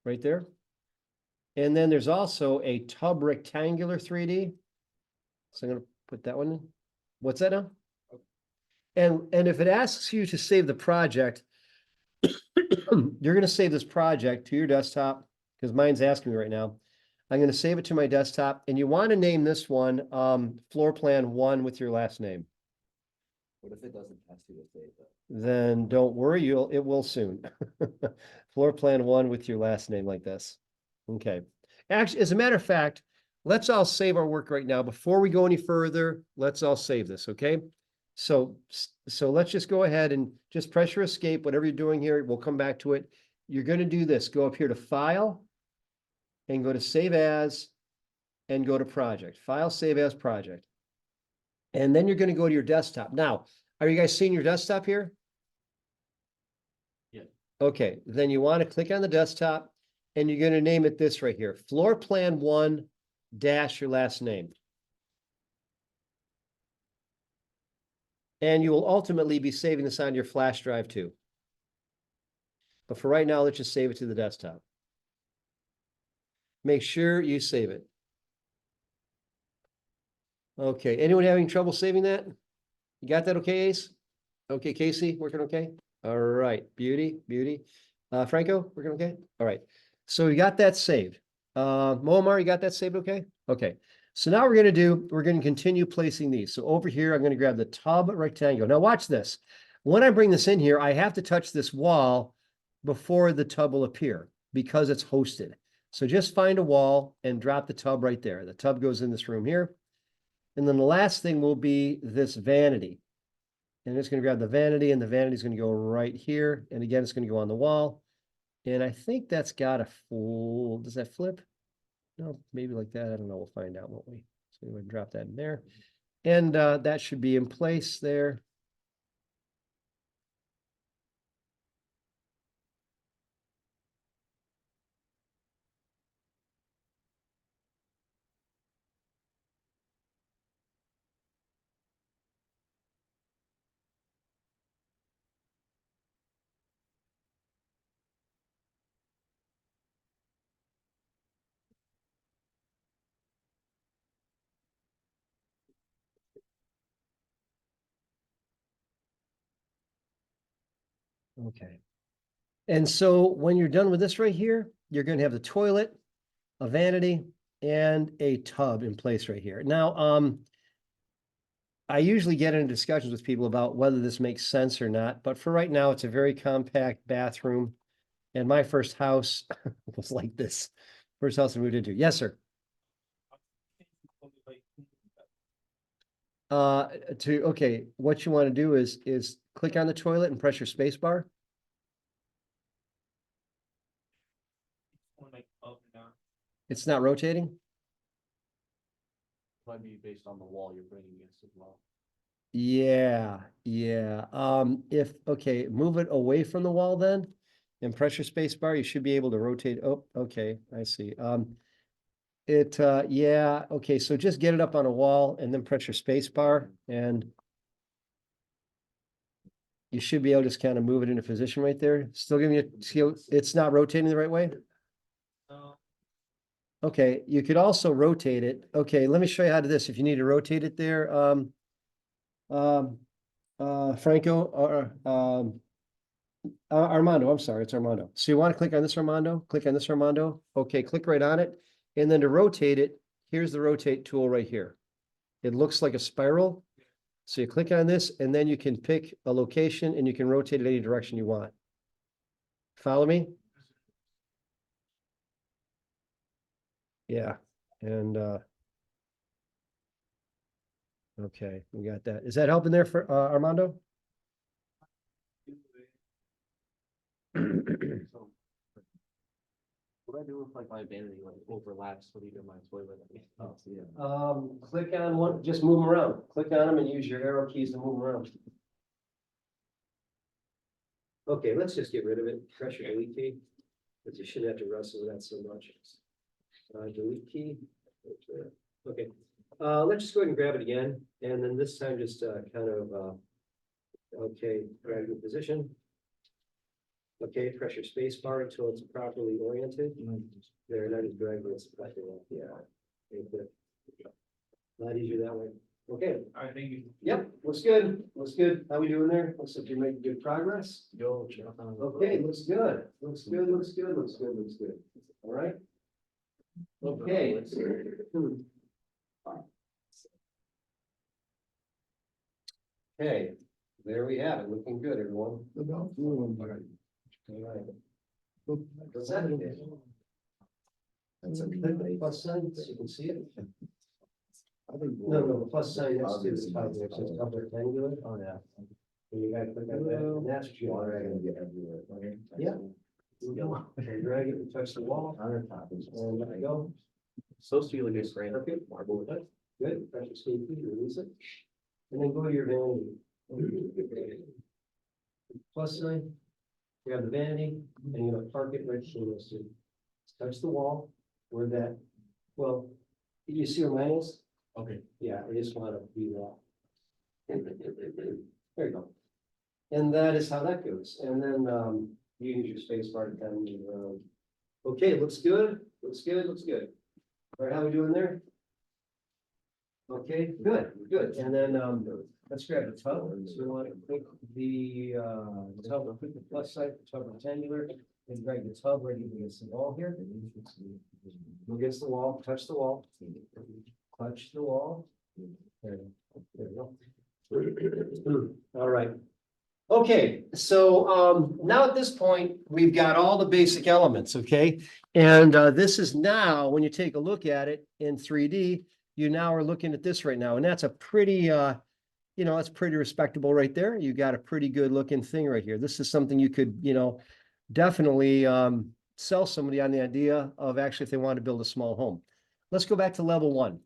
right there. And then there's also a tub rectangular 3D. So I'm gonna put that one in. What's that now? And if it asks you to save the project, you're gonna save this project to your desktop, because mine's asking me right now. I'm gonna save it to my desktop, and you want to name this one floor plan 1 with your last name. What if it doesn't ask you to save it? Then don't worry, it will soon. Floor plan 1 with your last name like this. Okay. Actually, as a matter of fact, let's all save our work right now. Before we go any further, let's all save this, okay? So let's just go ahead and just press your escape, whatever you're doing here, we'll come back to it. You're going to do this. Go up here to File and go to Save As and go to Project. File, Save As, Project. And then you're going to go to your desktop. Now, are you guys seeing your desktop here? Yeah. Okay, then you want to click on the desktop and you're going to name it this right here. Floor plan 1 dash your last name. And you will ultimately be saving this on your flash drive too. But for right now, let's just save it to the desktop. Make sure you save it. Okay, anyone having trouble saving that? You got that okay, Ace? Okay, Casey, working okay? All right, beauty. Franco, working okay? All right, so we got that saved. Momar, you got that saved okay? Okay, so now we're gonna continue placing these. So over here, I'm gonna grab the tub rectangle. Now watch this. When I bring this in here, I have to touch this wall before the tub will appear because it's hosted. So just find a wall and drop the tub right there. The tub goes in this room here. And then the last thing will be this vanity. And it's going to grab the vanity, and the vanity is going to go right here. And again, it's going to go on the wall. And I think that's got a full, does that flip? No, maybe like that. I don't know. We'll find out, won't we? So we're going to drop that in there. And that should be in place there. Okay. And so when you're done with this right here, you're going to have the toilet, a vanity, and a tub in place right here. Now, I usually get into discussions with people about whether this makes sense or not, but for right now, it's a very compact bathroom. And my first house was like this. First house I moved into. Yes, sir. Okay, what you want to do is click on the toilet and press your space bar. It's not rotating. Might be based on the wall you're bringing against as well. Yeah. Okay, move it away from the wall then and press your space bar. You should be able to rotate. Oh, okay, I see. Yeah, okay, so just get it up on a wall and then press your space bar and you should be able to just kind of move it into position right there. Still giving you, it's not rotating the right way? Okay, you could also rotate it. Okay, let me show you how to do this. If you need to rotate it there, Franco, or Armando, I'm sorry, it's Armando. So you want to click on this Armando, click on this Armando. Okay, click right on it. And then to rotate it, here's the rotate tool right here. It looks like a spiral. So you click on this and then you can pick a location and you can rotate it any direction you want. Follow me? Yeah, and okay, we got that. Is that helping there for Armando? So, what do I do if like my vanity like overlaps with either my toilet? Oh, yeah. Click on one, just move them around. Click on them and use your arrow keys to move them around. Okay, let's just get rid of it. Press your delete key, but you shouldn't have to wrestle with that so much. Delete key. Okay, let's just go ahead and grab it again, and then this time just kind of okay, drag the position. Okay, press your space bar until it's properly oriented. There, now just drag it. Yeah. Okay, good. A lot easier that way. Okay, All right, thank you. yep, looks good. Looks good. How we doing there? Looks like you're making good progress. Go. Okay, looks good. Looks good, looks good, looks good, looks good. All right. Okay. Okay, there we have it. Looking good, everyone. All right. What's that? Click the plus sign so you can see it. No, the plus sign next to the top there, so it's up rectangular. Oh, yeah. And you gotta click on that, and that's what you want to get everywhere. Yeah. Okay, drag it and touch the wall. And let it go. Supposed to be like a grand Okay. marble with it. Good. Press your escape key, release it. And then go to your vanity. Plus sign. Grab the vanity and you're gonna park it right here. Let's do. Touch the wall where that, well, you see where mine is? Okay. Yeah, I just want to do that. There you go. And that is how that goes. And then you use your space bar to kind of move around. Okay, looks good. Looks good. Looks good. All right, how we doing there? Okay, good, good. And then let's grab the tub. So we want to click the tub, click the plus side, tub rectangular, and drag the tub right against the wall here. Go against the wall, touch the wall. Touch the wall. There we go. All right. Okay, so now at this point, we've got all the basic elements, okay? And this is now, when you take a look at it in 3D, you now are looking at this right now, and that's a pretty, that's pretty respectable right there. You got a pretty good looking thing right here. This is something you could, definitely sell somebody on the idea of actually if they want to build a small home. Let's go back to level 1.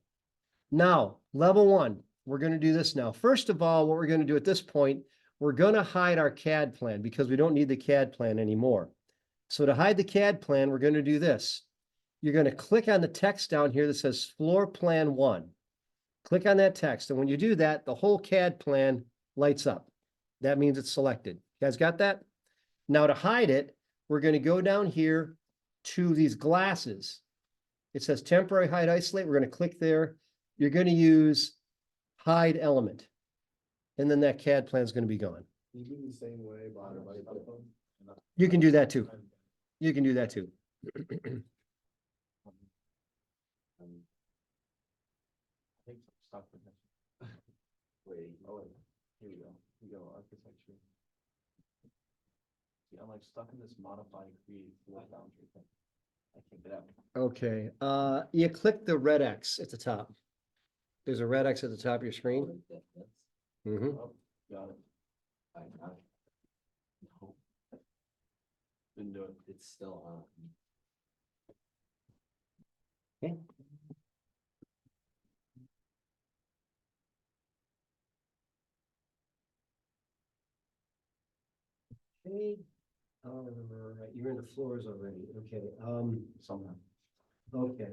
Now, level 1, we're going to do this now. First of all, what we're going to do at this point, we're going to hide our CAD plan because we don't need the CAD plan anymore. So to hide the CAD plan, we're going to do this. You're going to click on the text down here that says floor plan 1. Click on that text. And when you do that, the whole CAD plan lights up. That means it's selected. You guys got that? Now to hide it, we're going to go down here to these glasses. It says temporary hide isolate. We're going to click there. You're going to use hide element. And then that CAD plan is going to be gone. You do the same way, bottom right button. You can do that too. You can do that too. I think I'm stuck with this. Wait, oh, wait. Here we go. Architecture. See, I'm like stuck in this modify create floor boundary thing. I can't get out. Okay, you click the red X at the top. There's a red X at the top of your screen. Mhm. Oh, got it. No. Didn't do it. It's still on. Okay. All right, you're in the floors already. Okay, Somehow. okay,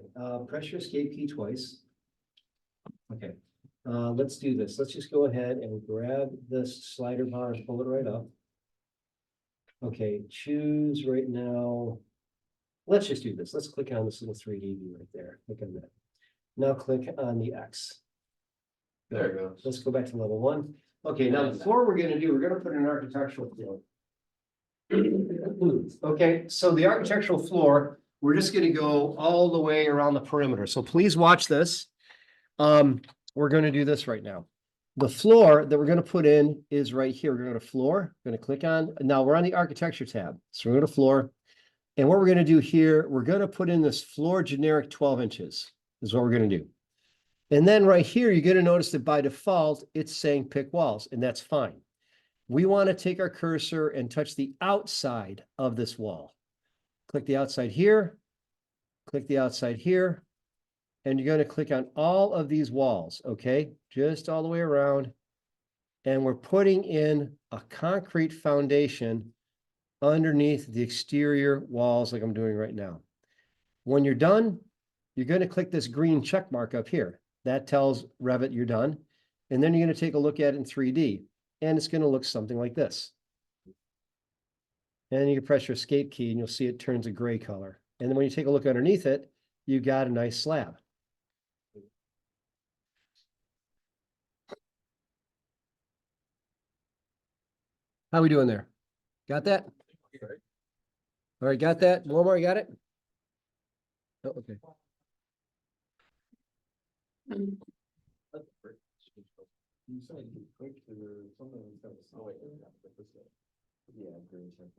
press your escape key twice. Okay, let's do this. Let's just go ahead and grab this slider bar and pull it right up. Okay, choose right now. Let's just do this. Let's click on this little 3D view right there. Click on that. Now click on the X. There it goes. Let's go back to level 1. Okay, now the floor we're gonna do, we're gonna put an architectural floor. Okay, so the architectural floor, we're just gonna go all the way around the perimeter. So please watch this. We're gonna do this right now. The floor that we're gonna put in is right here. We're gonna go to floor, gonna click on, now we're on the architecture tab. So we're gonna go to floor. And what we're gonna do here, we're gonna put in this floor generic 12 inches is what we're gonna do. And then right here, you're gonna notice that by default, it's saying pick walls, and that's fine. We wanna take our cursor and touch the outside of this wall. Click the outside here, click the outside here, and you're gonna click on all of these walls, okay? Just all the way around. And we're putting in a concrete foundation underneath the exterior walls like I'm doing right now. When you're done, you're gonna click this green check mark up here. That tells Revit you're done. And then you're gonna take a look at it in 3D. And it's gonna look something like this. And you can press your escape key and you'll see it turns a gray color. And then when you take a look underneath it, you got a nice slab. How we doing there? Got that? All right, got that? One more, you got it? Oh, okay. You said quick or something that's got a slow. Yeah, green check.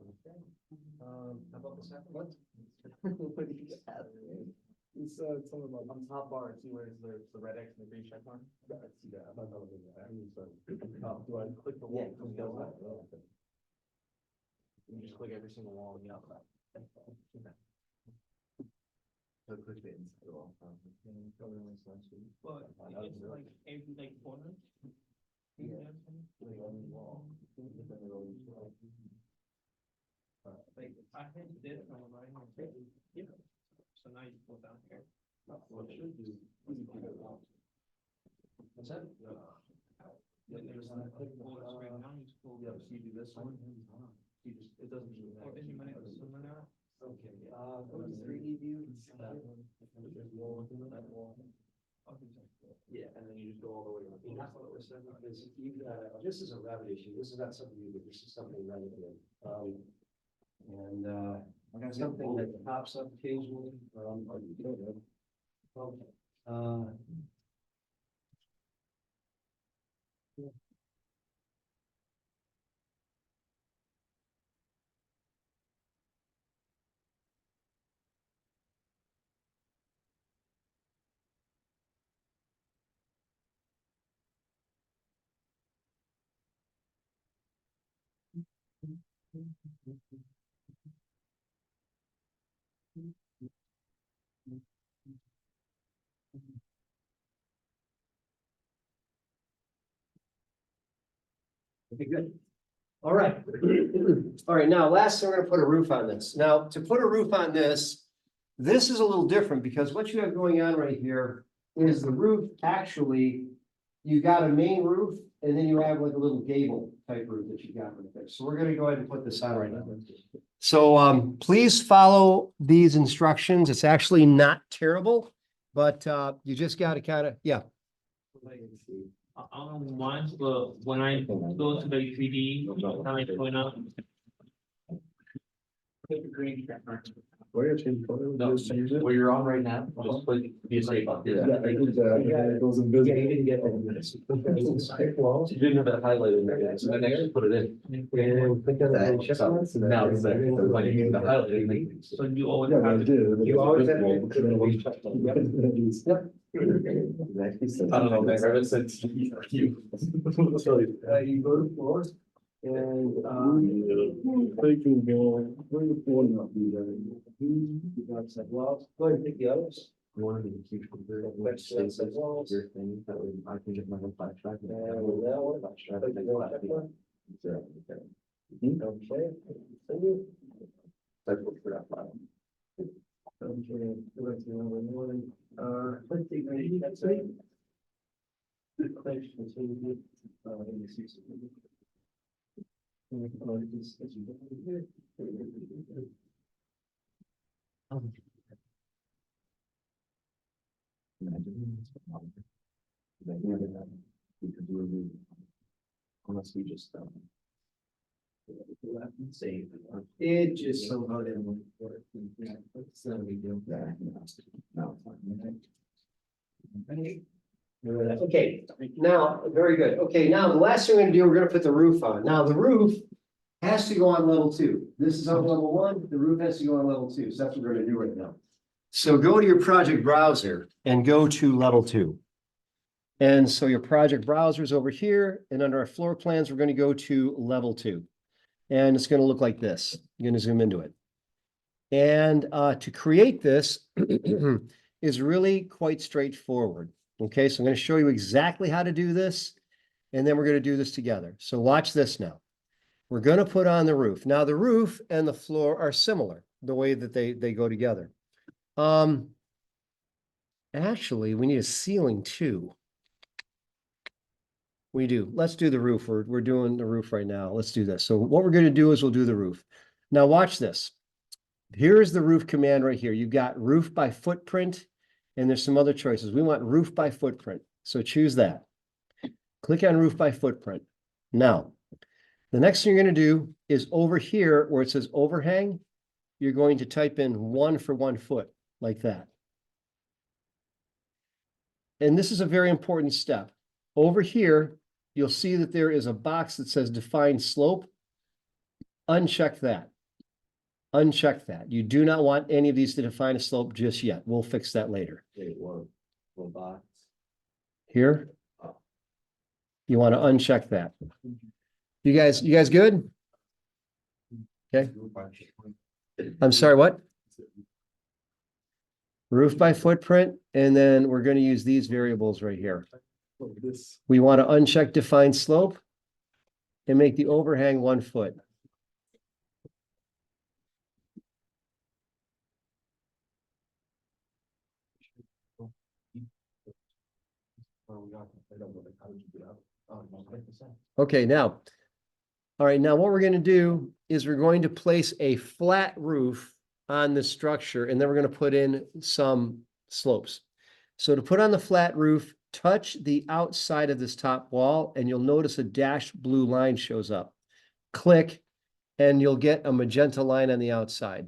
How about the second one? What do you have? You said something about. On top bar, see where it's the red X and the green check mark? Yeah, I'm not gonna do that. I mean, so. Do I click the Yeah, wall? from the go outside? Okay. You just click every single wall on the outside. So click the inside wall. But it's like every like corner. Yeah. Like I had this on the right hand side. Yeah. So now you go down here. What should do? What's that? Then there's a click border right now. You just go. Yeah, so you do this one. You just, it doesn't do that. Or then you might have to zoom in out. Okay, go to 3D view. Yeah, and then you just go all the way around. And that's what we're saying, because this is a Revit issue. This is not something you do. This is something Revit did. Something that pops up occasionally. Okay, good. All right. All right, now last, we're gonna put a roof on this. Now, to put a roof on this, this is a little different because what you have going on right here is the roof actually, you got a main roof and then you have like a little gable type roof that you got right there. So we're gonna go ahead and put this on right now. So please follow these instructions. It's actually not terrible, but you just gotta kind of, yeah. On once, but when I go to the 3D, now it's going up. Click the green check mark. Where you change color? No, Just change it? where you're on right now, just click the escape button. Yeah, I did that. It goes invisible. Yeah, you didn't get all this. You didn't have that highlighted in there yet, so then actually put it in. And click on the check mark. Now it's there, so when you do the highlighting. So you always Yeah, I have to. did. You always have to- Yep. I don't know, man, Revit said you. You go to floors and Thinking, where you going up there? well, go ahead and pick the others. You wanted to keep your thing, that way I can get my own flash drive. Okay. Continue. That's what for that file. Okay, let's see, number one, let's see, maybe that's it. Good question, continue. Let me see something. Unless we just, It just somehow didn't work. It's not a big deal. Okay, now, very good. Okay, now the last thing we're gonna do, we're gonna put the roof on. Now, the roof has to go on level 2. This is on level 1, the roof has to go on level 2, so that's what we're gonna do right now. So go to your project browser and go to level 2. And so your project browser is over here, and under our floor plans, we're gonna go to level 2. And it's gonna look like this. You're gonna zoom into it. And to create this is really quite straightforward. Okay, so I'm gonna show you exactly how to do this, and then we're gonna do this together. So watch this now. We're gonna put on the roof. Now, the roof and the floor are similar, the way that they go together. Actually, we need a ceiling too. We do. Let's do the roof. We're doing the roof right now. Let's do this. So what we're gonna do is we'll do the roof. Now watch this. Here's the roof command right here. You've got roof by footprint, and there's some other choices. We want roof by footprint. So choose that. Click on roof by footprint. Now, the next thing you're going to do is over here where it says overhang, you're going to type in 1 for 1 foot like that. And this is a very important step. Over here, you'll see that there is a box that says define slope. Uncheck that. Uncheck that. You do not want any of these to define a slope just yet. We'll fix that later. Wait, what box? Here. You want to uncheck that. You guys good? Okay. I'm sorry, what? Roof by footprint, and then we're going to use these variables right here. We want to uncheck define slope and make the overhang 1 foot. Okay, now, all right, now what we're going to do is we're going to place a flat roof on the structure, and then we're going to put in some slopes. So to put on the flat roof, touch the outside of this top wall, and you'll notice a dashed blue line shows up. Click, and you'll get a magenta line on the outside.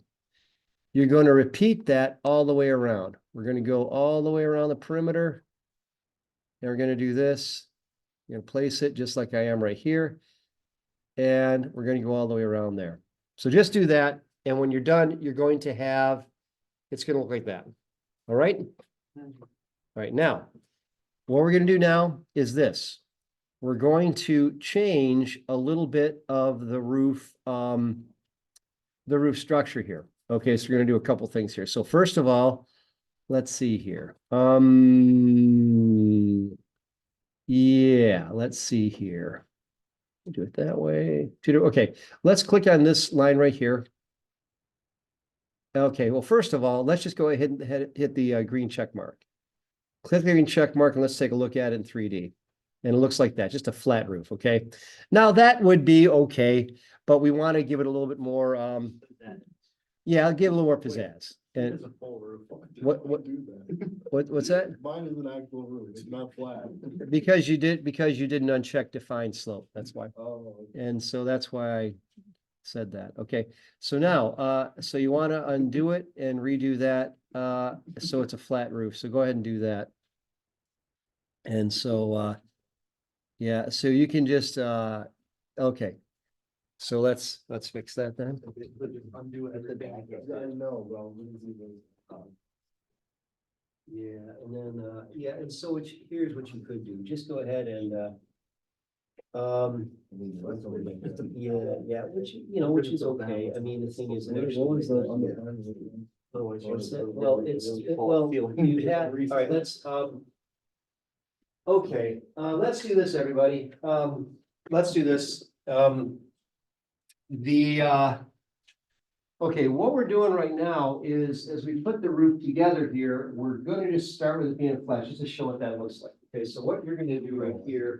You're going to repeat that all the way around. We're going to go all the way around the perimeter, and we're going to do this. You're going to place it just like I am right here. And we're going to go all the way around there. So just do that. And when you're done, you're going to have, it's going to look like that. All right? All right. Now, what we're going to do now is this. We're going to change a little bit of the roof structure here. Okay, so we're going to do a couple things here. So first of all, let's see here. Yeah, let's see here. Do it that way. Okay, let's click on this line right here. Okay, well, first of all, let's just go ahead and hit the green check mark. Click the green check mark and let's take a look at it in 3D. And it looks like that, just a flat roof, okay? Now that would be okay, but we want to give it a little bit more, yeah, I'll give it a little more pizzazz. And It's a full roof. what's that? Mine is an actual roof, it's not flat. Because you didn't uncheck define slope, that's why. Oh. And so that's why I said that. Okay, so now, so you want to undo it and redo that. So it's a flat roof. So go ahead and do that. And so, yeah, so you can just, okay. So let's fix that then. Undo it at the back. I know, well. Yeah, and then, yeah, and so here's what you could do. Just go ahead and, yeah, which is okay. I mean, the thing is. Well, you have, all right, let's, okay, let's do this, everybody. Let's do this. Okay, what we're doing right now is, as we put the roof together here, we're gonna just start with it being flat, just to show what that looks like. Okay, so what you're gonna do right here,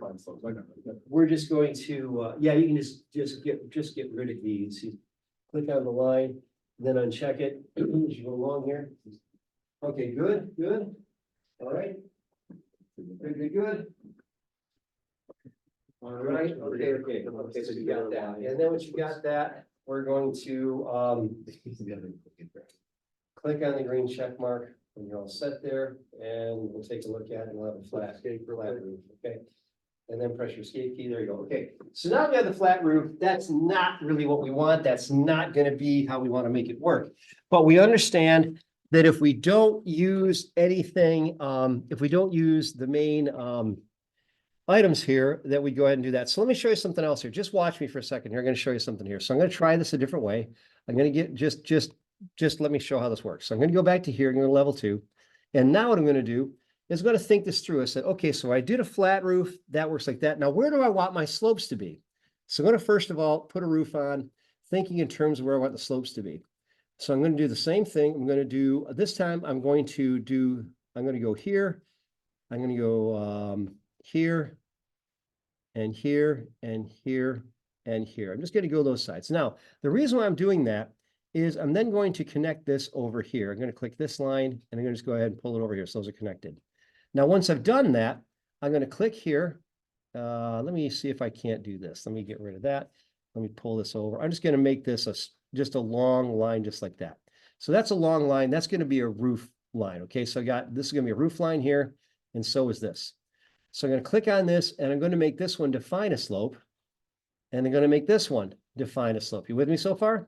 we're just going to, yeah, you can just get rid of these. You click on the line, then uncheck it as you go along here. Okay, good. All right. Good. All right, okay, so you got that, and then once you got that, we're going to, click on the green check mark when you're all set there, and we'll take a look at it, and we'll have a flat roof, okay? And then press your escape key, there you go, okay. So now we have the flat roof, that's not really what we want, that's not gonna be how we wanna make it work. But we understand that if we don't use anything, if we don't use the main, items here, that we go ahead and do that. So let me show you something else here. Just watch me for a second here. I'm going to show you something here. So I'm going to try this a different way. I'm going to get just let me show how this works. So I'm going to go back to here. I'm going to level 2. And now what I'm going to do is I'm going to think this through. I said, okay, so I did a flat roof. That works like that. Now, where do I want my slopes to be? So I'm going to first of all put a roof on, thinking in terms of where I want the slopes to be. So I'm going to do the same thing. I'm going to do this time. I'm going to go here. I'm going to go here and here and here and here. I'm just going to go those sides. Now, the reason why I'm doing that is I'm then going to connect this over here. I'm going to click this line and I'm going to just go ahead and pull it over here. So those are connected. Now, once I've done that, I'm going to click here. Let me see if I can't do this. Let me get rid of that. Let me pull this over. I'm just going to make this just a long line just like that. So that's a long line. That's going to be a roof line. Okay, so this is going to be a roof line here, and so is this. So I'm going to click on this, and I'm going to make this one define a slope, and I'm going to make this one define a slope. You with me so far?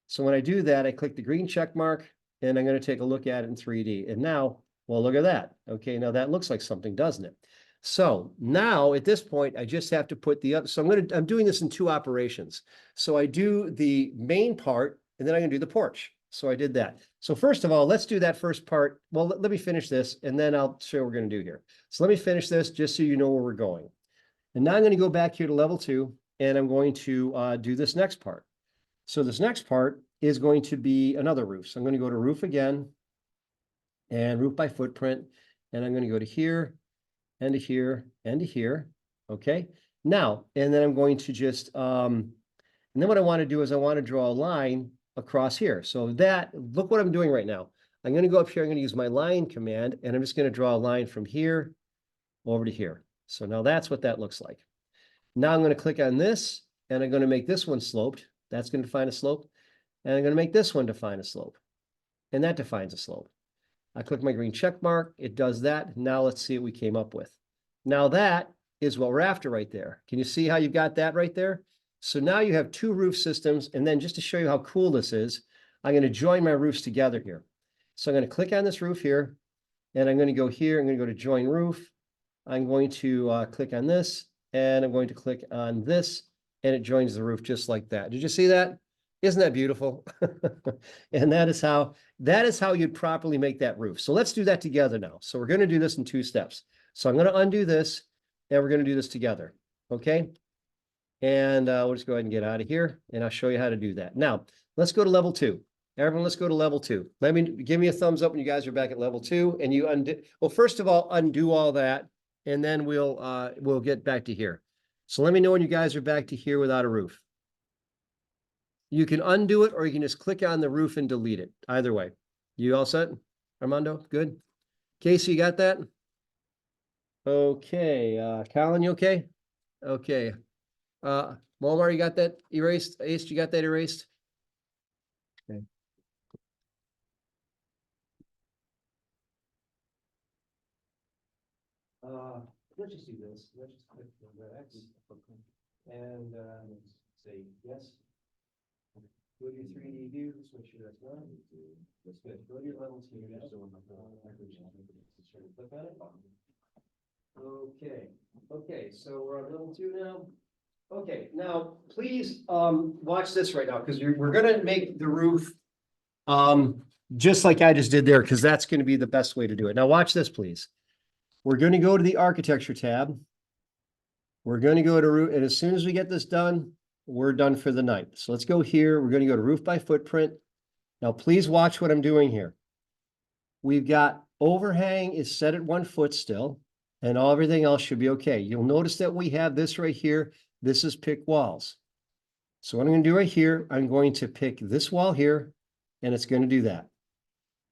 So when I do that, I click the green check mark, and I'm going to take a look at it in 3D. And now, well, look at that. Okay, now that looks like something, doesn't it? So now at this point, I just have to put the other. So I'm doing this in 2 operations. So I do the main part, and then I'm going to do the porch. So I did that. So first of all, let's do that first part. Well, let me finish this, and then I'll show you what we're going to do here. So let me finish this just so you know where we're going. And now I'm going to go back here to level 2, and I'm going to do this next part. So this next part is going to be another roof. So I'm going to go to roof again, and roof by footprint, and I'm going to go to here, and to here, and to here. Okay. Now, and then I'm going to just, and then what I want to do is I want to draw a line across here. So that, look what I'm doing right now. I'm going to go up here. I'm going to use my line command, and I'm just going to draw a line from here over to here. So now that's what that looks like. Now I'm going to click on this, and I'm going to make this one sloped. That's going to define a slope. And I'm going to make this one define a slope. And that defines a slope. I click my green check mark. It does that. Now let's see what we came up with. Now that is what we're after right there. Can you see how you've got that right there? So now you have 2 roof systems. And then just to show you how cool this is, I'm going to join my roofs together here. So I'm going to click on this roof here, and I'm going to go here. I'm going to go to join roof. I'm going to click on this, and I'm going to click on this, and it joins the roof just like that. Did you see that? Isn't that beautiful? And that is how you'd properly make that roof. So let's do that together now. So we're going to do this in 2 steps. So I'm going to undo this, and we're going to do this together. Okay. And we'll just go ahead and get out of here, and I'll show you how to do that. Now, let's go to level 2. Everyone, let's go to level 2. Give me a thumbs up when you guys are back at level 2, and you undo. Well, first of all, undo all that, and then we'll get back to here. So let me know when you guys are back to here without a roof. You can undo it, or you can just click on the roof and delete it. Either way. You all set, Armando? Good. Casey, you got that? Okay. Colin, you okay? Okay. Walmart, you got that erased? Ace, you got that erased? Okay. Let's just do this. Let's just click the X and say yes. Go to your 3D view, switch sure that's not. That's good. Go to your level 2. Click on it. Okay. Okay, so we're on level 2 now. Okay, now please watch this right now, because we're gonna make the roof just like I just did there, because that's going to be the best way to do it. Now watch this, please. We're going to go to the architecture tab. We're going to go to roof, and as soon as we get this done, we're done for the night. So let's go here. We're going to go to roof by footprint. Now please watch what I'm doing here. We've got overhang is set at 1 foot still, and everything else should be okay. You'll notice that we have this right here. This is pick walls. So what I'm going to do right here, I'm going to pick this wall here, and it's going to do that.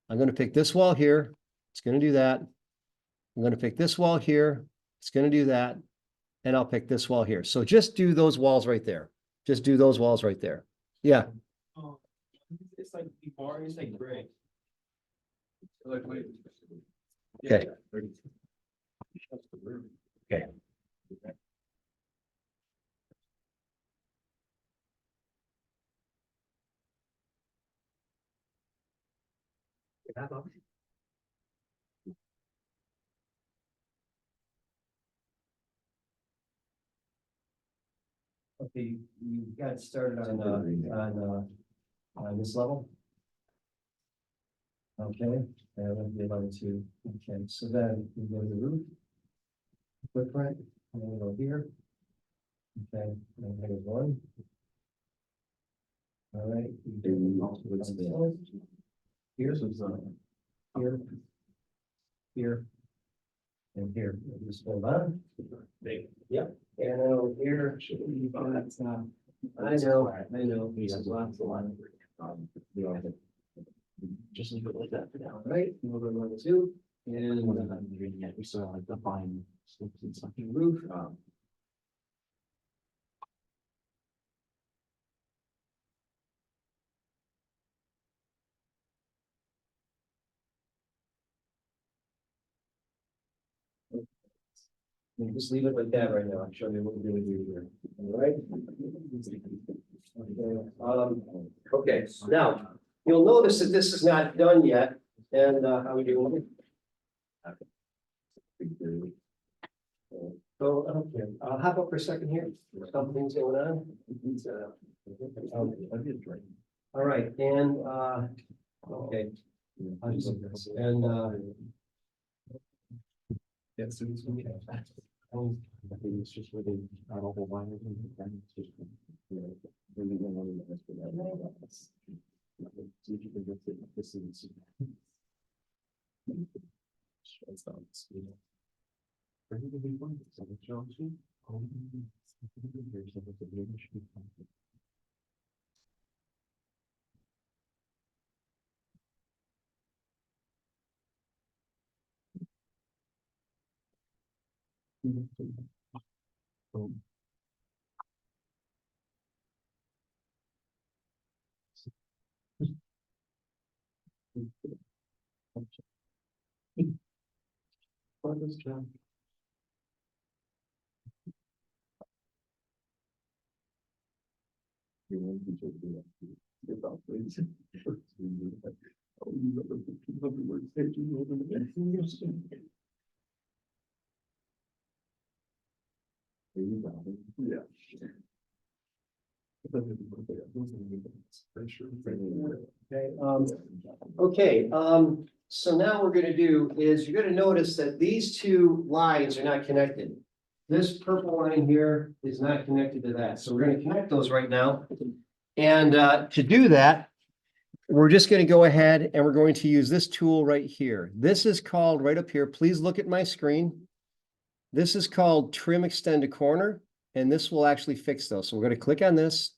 I'm going to pick this wall here. It's going to do that. I'm going to pick this wall here. It's going to do that. and I'll pick this wall here. So just do those walls right there. Just do those walls right there. Yeah, Oh, it's like the bar is like gray. Okay. Okay. Okay, you got started on this level. Okay, and then the level two. Okay, so then we go to the roof. Footprint, and then we go here. Okay, and here's one. All right. Here's what's on. Here. Here. And here, just hold on. Yep, and then over here. I know, this is lots of line. Just leave it like that for now, right? We'll go to level two, and we saw like the fine slopes and something roof. And just leave it like that right now. I'll show you what we're gonna do here. All right? Okay, now, you'll notice that this is not done yet, and how we doing? So, okay, hop up for a second here. Something's going on. All right, and okay. And Yeah, students will be. I think it's just where they are all the wires and then it's just. Maybe one of the best for that. See if you can get it. This is. Yeah. Okay, so now what we're gonna do is you're gonna notice that these two lines are not connected. This purple line here is not connected to that, so we're gonna connect those right now. And to do that, we're just gonna go ahead and we're going to use this tool right here. This is called right up here. Please look at my screen. This is called Trim Extend to Corner, and this will actually fix those. So we're gonna click on this.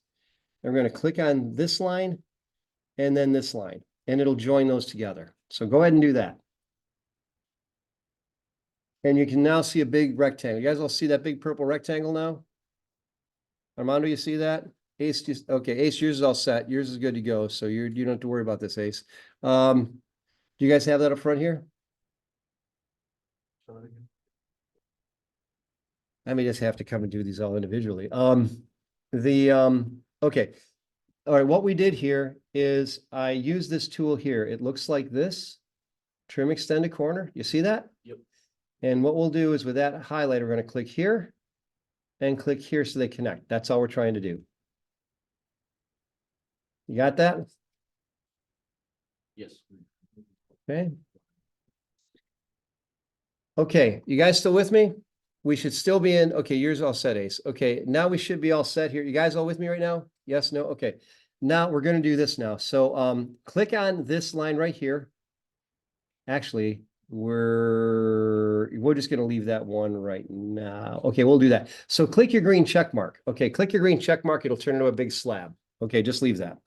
And we're gonna click on this line and then this line, and it'll join those together. So go ahead and do that. And you can now see a big rectangle. You guys all see that big purple rectangle now? Armando, you see that? Ace, just, okay, Ace, yours is all set. Yours is good to go. So you don't have to worry about this, Ace. Do you guys have that up front here? I may just have to come and do these all individually. Okay. All right, what we did here is I used this tool here. It looks like this. Trim Extend to Corner. You see that? Yep. And what we'll do is with that highlight, we're going to click here and click here so they connect. That's all we're trying to do. You got that? Yes. Okay. Okay, you guys still with me? We should still be in. Okay, yours all set, Ace. Okay, now we should be all set here. You guys all with me right now? Yes, no? Okay. Now we're going to do this now. So click on this line right here. Actually, we're just going to leave that one right now. Okay, we'll do that. So click your green check mark. Okay, click your green check mark. It'll turn into a big slab. Okay, just leave that.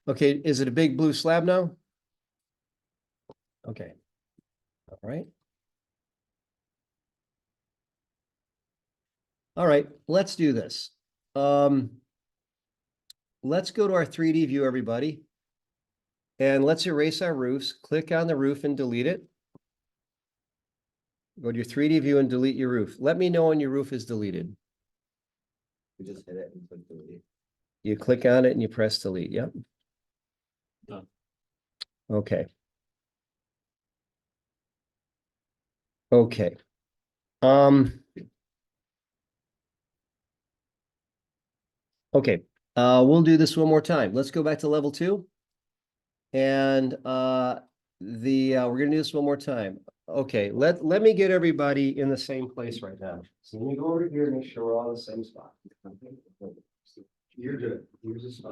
Okay, is it a big blue slab now? Okay. All right. All right, let's do this. Let's go to our 3D view, everybody. And let's erase our roofs. Click on the roof and delete it. Go to your 3D view and delete your roof. Let me know when your roof is deleted. We just hit it and click delete. You click on it and you press delete. Yep. Done. Okay. Okay. Okay. We'll do this one more time. Let's go back to level 2. And we're gonna do this one more time. Okay, let me get everybody in the same place right now. So let me go over here and make sure we're all in the same spot. You're good. You're just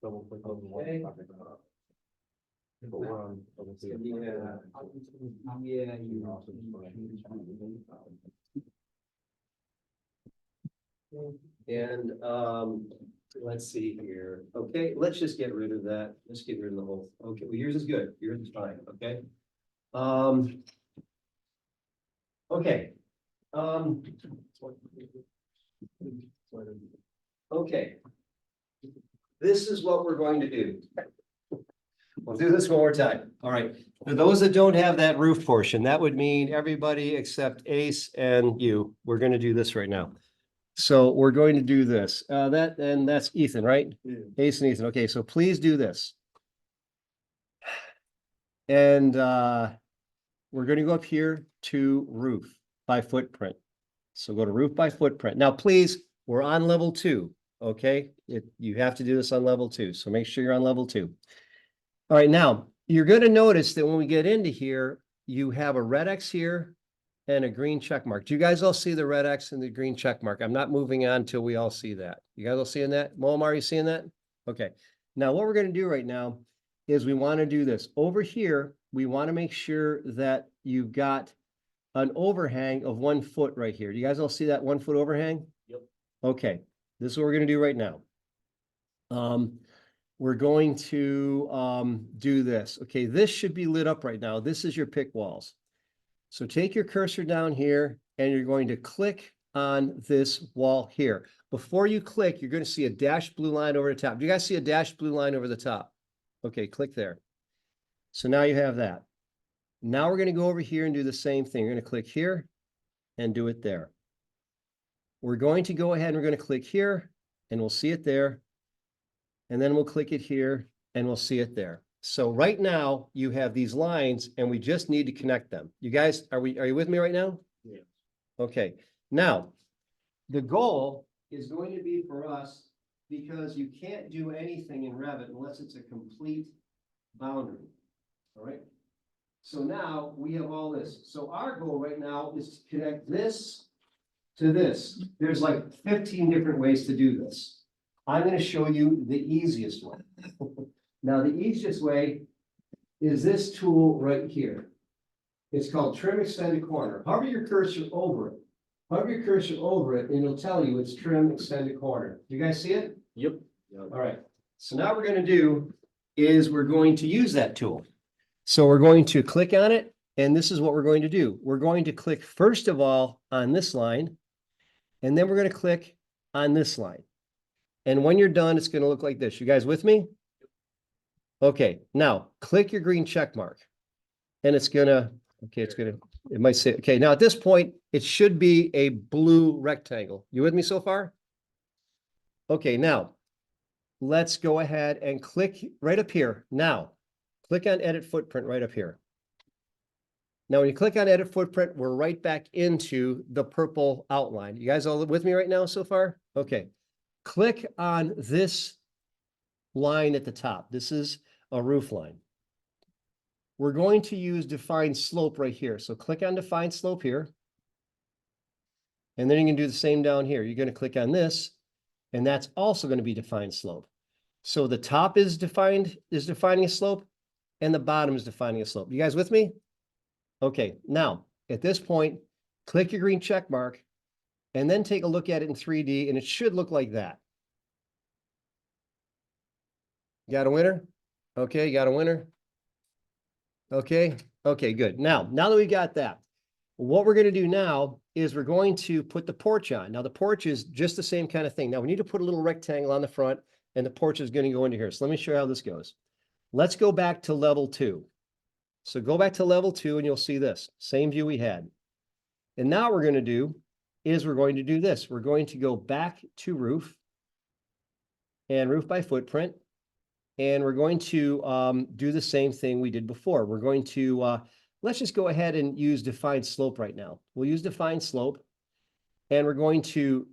double click on the one. Okay. But we're on. And let's see here. Okay, let's just get rid of that. Let's get rid of the whole. Okay, well, yours is good. Yours is fine. Okay. Okay. Okay. This is what we're going to do. We'll do this one more time. All right. For those that don't have that roof portion, that would mean everybody except Ace and you. We're going to do this right now. So we're going to do this. That's Ethan, right? Yeah. Ace and Ethan. Okay, so please do this. And we're going to go up here to roof by footprint. So go to roof by footprint. Now, please, we're on level 2. Okay, you have to do this on level 2. So make sure you're on level 2. All right, now you're going to notice that when we get into here, you have a red X here and a green check mark. Do you guys all see the red X and the green check mark? I'm not moving on until we all see that. You guys all seeing that? Moam, are you seeing that? Okay. Now what we're going to do right now is we want to do this. Over here, we want to make sure that you've got an overhang of 1 foot right here. Do you guys all see that 1 foot overhang? Yep. Okay. This is what we're going to do right now. We're going to do this. Okay, this should be lit up right now. This is your pick walls. So take your cursor down here and you're going to click on this wall here. Before you click, you're going to see a dashed blue line over the top. Do you guys see a dashed blue line over the top? Okay, click there. So now you have that. Now we're going to go over here and do the same thing. We're going to click here and do it there. We're going to go ahead and we're going to click here and we'll see it there. And then we'll click it here and we'll see it there. So right now you have these lines and we just need to connect them. You guys, are you with me right now? Yeah. Okay. Now, the goal is going to be for us, because you can't do anything in Revit unless it's a complete boundary. All right. So now we have all this. So our goal right now is to connect this to this. There's like 15 different ways to do this. I'm going to show you the easiest one. Now, the easiest way is this tool right here. It's called Trim Extended Corner. Hover your cursor over it. Hover your cursor over it, and it'll tell you it's Trim Extended Corner. Do you guys see it? Yep. All right. So now what we're going to do is we're going to use that tool. So we're going to click on it, and this is what we're going to do. We're going to click first of all on this line, and then we're going to click on this line. And when you're done, it's going to look like this. You guys with me? Okay, now click your green check mark. And it's gonna, it might say, okay, now at this point, it should be a blue rectangle. You with me so far? Okay, now let's go ahead and click right up here. Now, click on Edit Footprint right up here. Now, when you click on Edit Footprint, we're right back into the purple outline. You guys all with me right now so far? Okay. Click on this line at the top. This is a roof line. We're going to use Define Slope right here. So click on Define Slope here. And then you can do the same down here. You're going to click on this, and that's also going to be Define Slope. So the top is defining a slope, and the bottom is defining a slope. You guys with me? Okay, now at this point, click your green check mark, and then take a look at it in 3D, and it should look like that. Got a winner? Okay, got a winner? Okay, okay, good. Now that we've got that, What we're going to do now is we're going to put the porch on. Now the porch is just the same kind of thing. Now we need to put a little rectangle on the front and the porch is going to go into here. So let me show you how this goes. Let's go back to level 2. So go back to level 2 and you'll see this same view we had. And now what we're going to do is we're going to do this. We're going to go back to roof and roof by footprint. And we're going to do the same thing we did before. We're going to, let's just go ahead and use defined slope right now. We'll use defined slope. And we're going to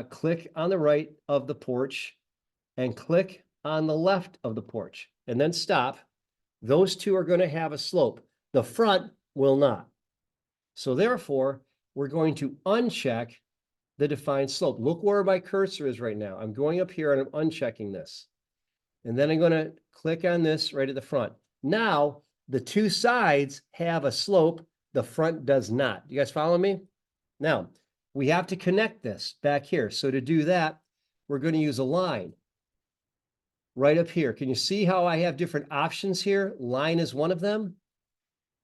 click on the right of the porch and click on the left of the porch and then stop. Those two are going to have a slope. The front will not. So therefore, we're going to uncheck the defined slope. Look where my cursor is right now. I'm going up here and I'm unchecking this. And then I'm going to click on this right at the front. Now, the two sides have a slope. The front does not. You guys follow me? Now, we have to connect this back here. So to do that, we're going to use a line right up here. Can you see how I have different options here? Line is one of them.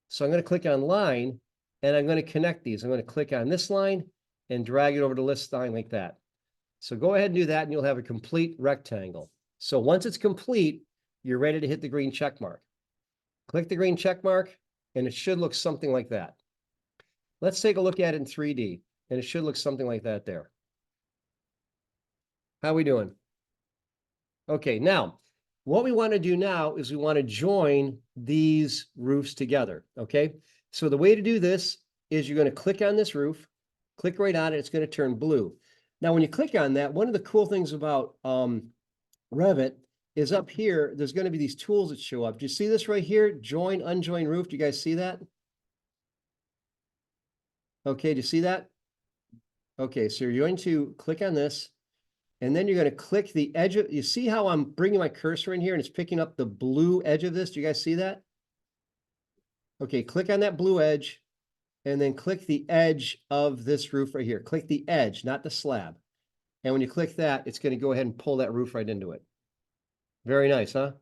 So I'm going to click on line and I'm going to connect these. I'm going to click on this line and drag it over to this line like that. So go ahead and do that and you'll have a complete rectangle. So once it's complete, you're ready to hit the green check mark. Click the green check mark and it should look something like that. Let's take a look at it in 3D and it should look something like that there. How are we doing? Okay, now what we want to do now is we want to join these roofs together. Okay, so the way to do this is you're going to click on this roof, click right on it, it's going to turn blue. Now, when you click on that, one of the cool things about Revit is up here, there's going to be these tools that show up. Do you see this right here? Join, unjoin roof. Do you guys see that? Okay, do you see that? Okay, so you're going to click on this, and then you're going to click the edge of, you see how I'm bringing my cursor in here and it's picking up the blue edge of this? Do you guys see that? Okay, click on that blue edge, and then click the edge of this roof right here. Click the edge, not the slab. And when you click that, it's going to go ahead and pull that roof right into it. Very nice, huh?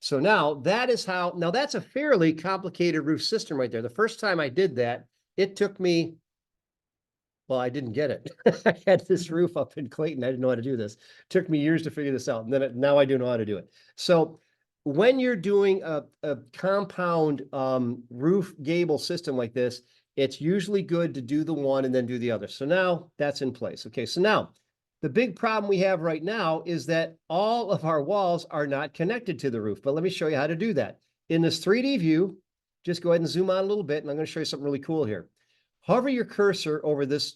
So now that is how, now that's a fairly complicated roof system right there. The first time I did that, it took me, well, I didn't get it. I had this roof up in Clayton. I didn't know how to do this. It took me years to figure this out. And then now I do know how to do it. So when you're doing a compound roof gable system like this, it's usually good to do the one and then do the other. So now that's in place. Okay, so now the big problem we have right now is that all of our walls are not connected to the roof. But let me show you how to do that. In this 3D view, just go ahead and zoom out a little bit, and I'm going to show you something really cool here. Hover your cursor over this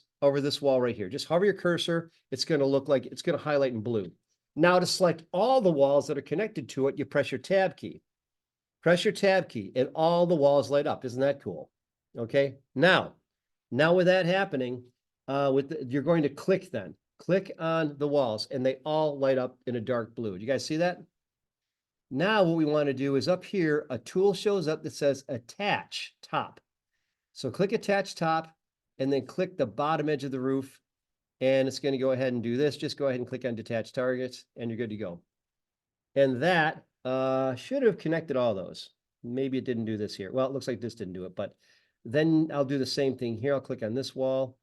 wall right here. Just hover your cursor. It's going to look like it's going to highlight in blue. Now to select all the walls that are connected to it, you press your tab key. Press your tab key and all the walls light up. Isn't that cool? Okay. Now with that happening, you're going to click then. Click on the walls and they all light up in a dark blue. Do you guys see that? Now what we want to do is up here, a tool shows up that says attach top. So click attach top and then click the bottom edge of the roof. And it's going to go ahead and do this. Just go ahead and click on detach targets and you're good to go. And that should have connected all those. Maybe it didn't do this here. Well, it looks like this didn't do it, but then I'll do the same thing here. I'll click on this wall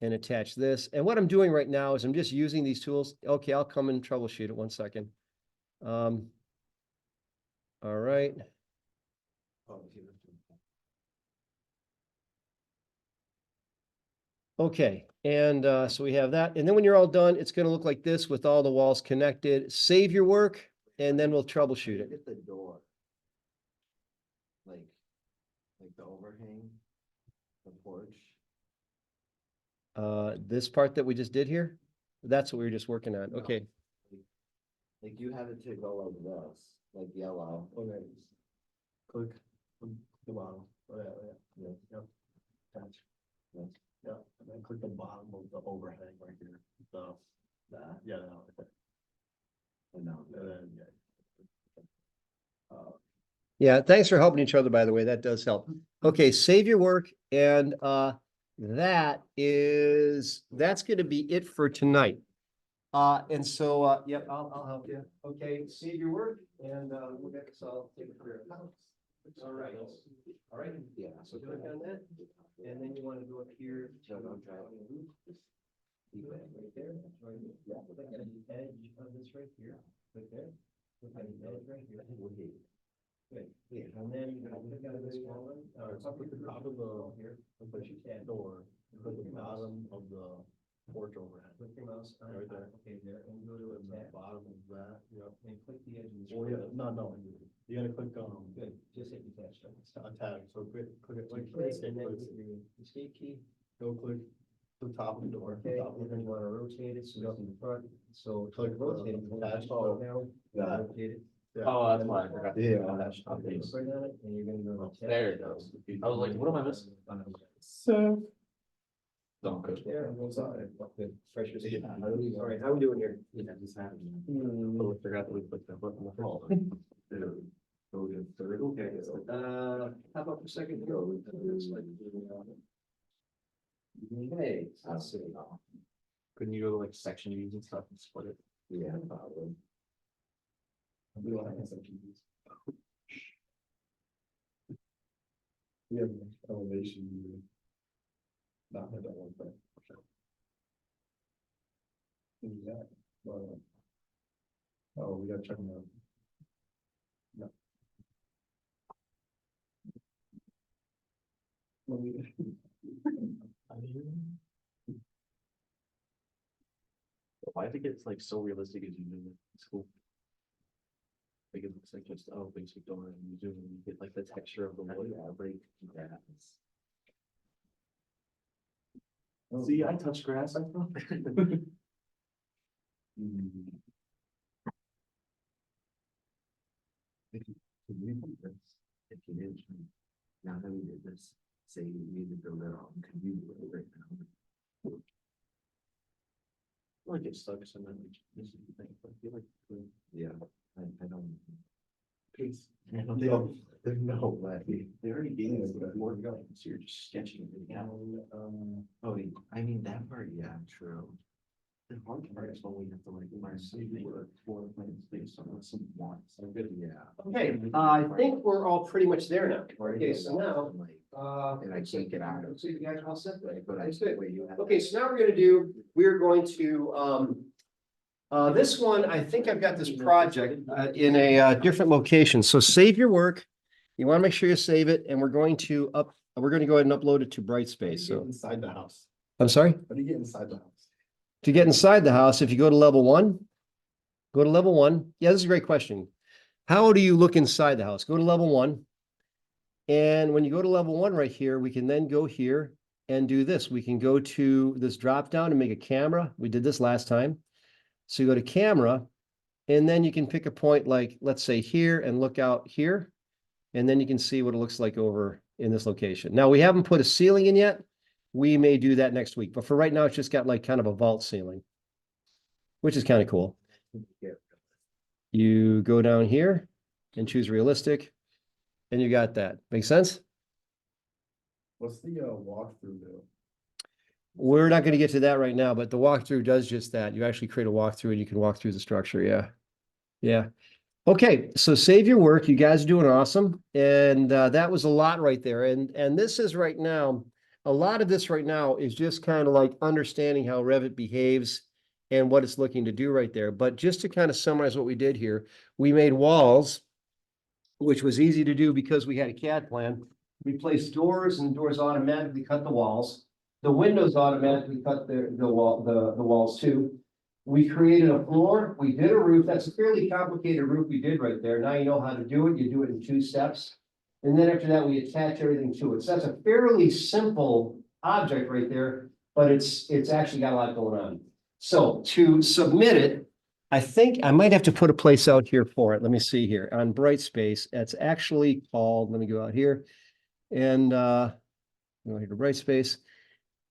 and attach this. And what I'm doing right now is I'm just using these tools. Okay, I'll come and troubleshoot it 1 second. All right. Okay, and so we have that. And then when you're all done, it's going to look like this with all the walls connected. Save your work, and then we'll troubleshoot it. Look at the door. Like the overhang, the porch. This part that we just did here, that's what we were just working on. No. Okay. Like you have it to go like this, like yellow. Okay. Click the bottom. Oh, yeah. Yep. Attach. Yes. Yeah, and then click the bottom of the overhang right here. So, That. yeah, no, okay. And now. And then, yeah. Yeah, thanks for helping each other, by the way. That does help. Okay, save your work, and that's going to be it for tonight. And so, yep, I'll help you. Okay, save your work, and we'll get this all taken care of. All right. All right. Yeah. So click on that, and then you want to go up here. So don't try it. Keep that right there. Right. Yeah. Click on the edge of this right here. Click there. Click on the edge right here. Good. Yeah. And then you're gonna click on this one. It's up at the top of the here. And put your tab. door, at the bottom of the porch overhead. Click your mouse on Right there. Okay, there, and go to And the attack. bottom of that, yep. And click the edge of this. Oh, yeah, no, you gotta click, Good. Just hit attach. a tag, so click it, like, Click, escape, and then click, with your escape key. go click the top of the door. Okay, top of and then you wanna rotate it so it's in the front, so Click, rotate it. attach. Oh, now, Yeah. rotate it. Oh, that's why I forgot. Yeah. Right on it, and you're gonna go. to There it tab. goes. I was like, what am I missing? So. Don't go. There, it goes on. Good. Pressure. Yeah. All right, how we doing here? Yeah, just happened. Oh, I forgot that we put that button. Go to third. Okay, how about for second row? Okay, let's see. Couldn't you go to like section views and stuff and split it? Yeah, probably. We don't have section views. We have elevation view. Not had that one, but. Yeah. Oh, we gotta check them out. No. Well, we- Why do it get like so realistic as you do it? It's cool. Like it looks like just, oh, basic door and you zoom and you get like the texture of the wood, like grass. See, I touch grass, I thought. If you did, now that we did this, say you needed to build it on, could you do it right now? Like it sucks and then this is the thing, but I feel like. Yeah, I don't. Peace. There's no way. They already gave us more going, so you're just sketching it out. Oh, I mean, that part, yeah, true. The hard part is when we have to like, learn something or floor plans based on what someone wants. I'm good. Yeah. Okay, I think we're all pretty much there now. Okay, so now, And I can't get out of it. So you guys all set? But I That's said, good. wait, you have. Okay, so now we're going to, this one, I think I've got this project in a different location. So save your work. You want to make sure you save it, and we're going to go ahead and upload it to Brightspace. So Inside the house. I'm sorry? How do you get inside the house? To get inside the house, if you go to level one. Yeah, this is a great question. How do you look inside the house? Go to level one. And when you go to level one right here, we can then go here and do this. We can go to this drop down and make a camera. We did this last time. So you go to camera, and then you can pick a point like, let's say here, and look out here. And then you can see what it looks like over in this location. Now, we haven't put a ceiling in yet. We may do that next week, but for right now, it's just got like kind of a vault ceiling, which is kind of cool. You go down here and choose realistic, and you got that. Make sense? What's the walkthrough do? We're not going to get to that right now, but the walkthrough does just that. You actually create a walkthrough and you can walk through the structure. Yeah. Yeah. Okay. So save your work. You guys are doing awesome. And that was a lot right there. And this is right now, a lot of this right now is just kind of like understanding how Revit behaves and what it's looking to do right there. But just to kind of summarize what we did here, we made walls, which was easy to do because we had a CAD plan. We placed doors, and doors automatically cut the walls. The windows automatically cut the walls too. We created a floor. We did a roof. That's a fairly complicated roof we did right there. Now you know how to do it. You do it in 2 steps. And then after that, we attach everything to it. So that's a fairly simple object right there, but it's actually got a lot going on. So to submit it, I think I might have to put a place out here for it. Let me see here on Brightspace. It's actually called, let me go out here and go here to Brightspace.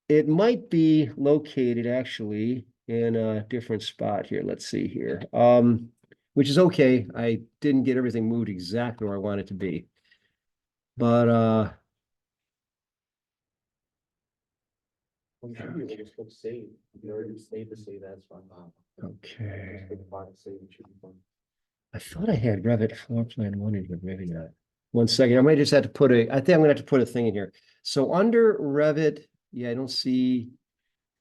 It might be located actually in a different spot here. Let's see here. Which is okay. I didn't get everything moved exactly where I want it to be. But Save. You already saved the save as fine. okay. Save it should be fine. I thought I had Revit floor plan 1 in here, maybe not. 1 second. I might just have to put I think I'm gonna have to put a thing in here. So under Revit, yeah, I don't see,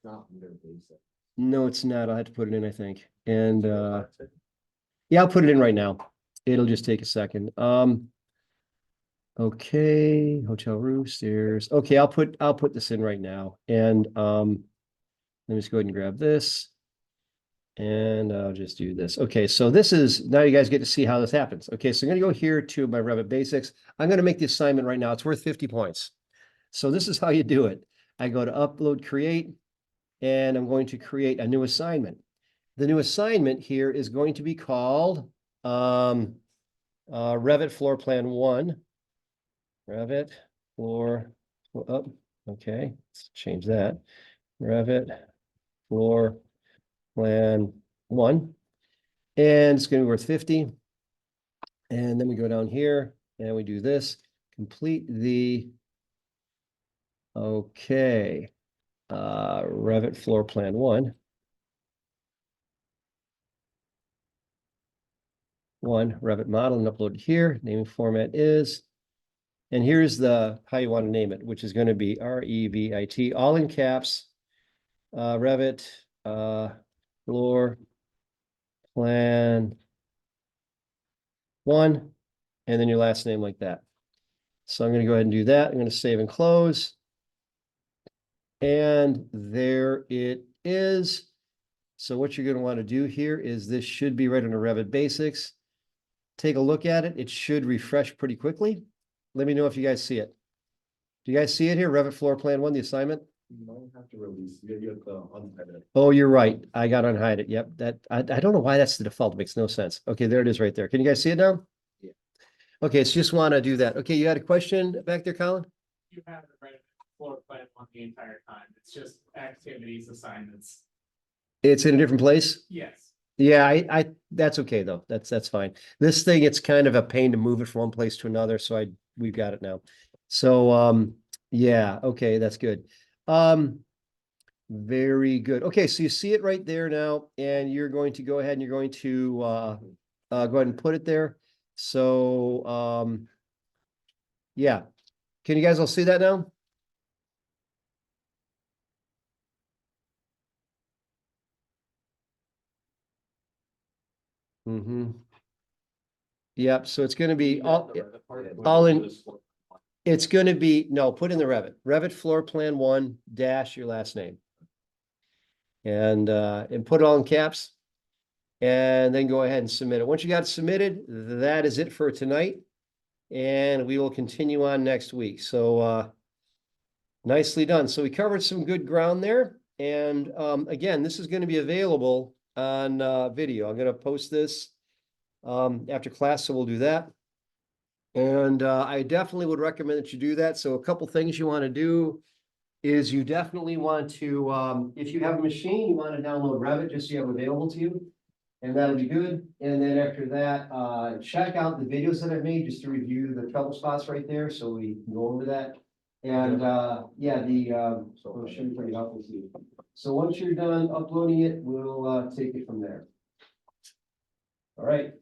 Not under basic. no, it's not. I'll have to put it in, I think. And yeah, I'll put it in right now. It'll just take a second. Okay, hotel roof, stairs. Okay, I'll put this in right now. And let me just go ahead and grab this. And I'll just do this. Okay, so this is, now you guys get to see how this happens. Okay, so I'm gonna go here to my Revit basics. I'm gonna make the assignment right now. It's worth 50 points. So this is how you do it. I go to upload, create, and I'm going to create a new assignment. The new assignment here is going to be called Revit Floor Plan 1. Revit Floor, oh, okay, let's change that. Revit Floor Plan 1. And it's going to be worth 50. And then we go down here and we do this. Complete the, okay, Revit Floor Plan 1. 1 Revit model and upload it here. Naming format is, and here's the how you want to name it, which is going to be REVIT, all in caps. Revit Floor Plan 1, and then your last name like that. So I'm going to go ahead and do that. I'm going to save and close. And there it is. So what you're going to want to do here is this should be right under Revit Basics. Take a look at it. It should refresh pretty quickly. Let me know if you guys see it. Do you guys see it here? Revit Floor Plan 1, the assignment? You might have to release, you have to unhide it. Oh, you're right. I got to unhide it. Yep. That I don't know why that's the default. It makes no sense. Okay, there it is right there. Can you guys see it now? Yeah. Okay, so just want to do that. Okay, you had a question back there, Colin? You have the right floor plan on the entire time. It's just activities, assignments. It's in a different place? Yes. Yeah, I that's okay though. That's fine. This thing, it's kind of a pain to move it from one place to another, so we've got it now. So yeah, okay, that's good. Very good. Okay, so you see it right there now, and you're going to go ahead and you're going to go ahead and put it there. So yeah. Can you guys all see that now? Mm-hmm. Yep, so it's gonna be all in. It's going to be, no, put in the Revit Floor Plan 1 dash your last name. And put it all in caps. And then go ahead and submit it. Once you got it submitted, that is it for tonight. And we will continue on next week. So nicely done. So we covered some good ground there. And again, this is going to be available on video. I'm going to post this after class, so we'll do that. And I definitely would recommend that you do that. So a couple things you want to do is you definitely want to, if you have a machine, you want to download Revit just so you have it available to you. And that'll be good. And then after that, check out the videos that I've made just to review the trouble spots right there. So we can go over that. And yeah, so it should be pretty helpful to you. So once you're done uploading it, we'll take it from there. All right.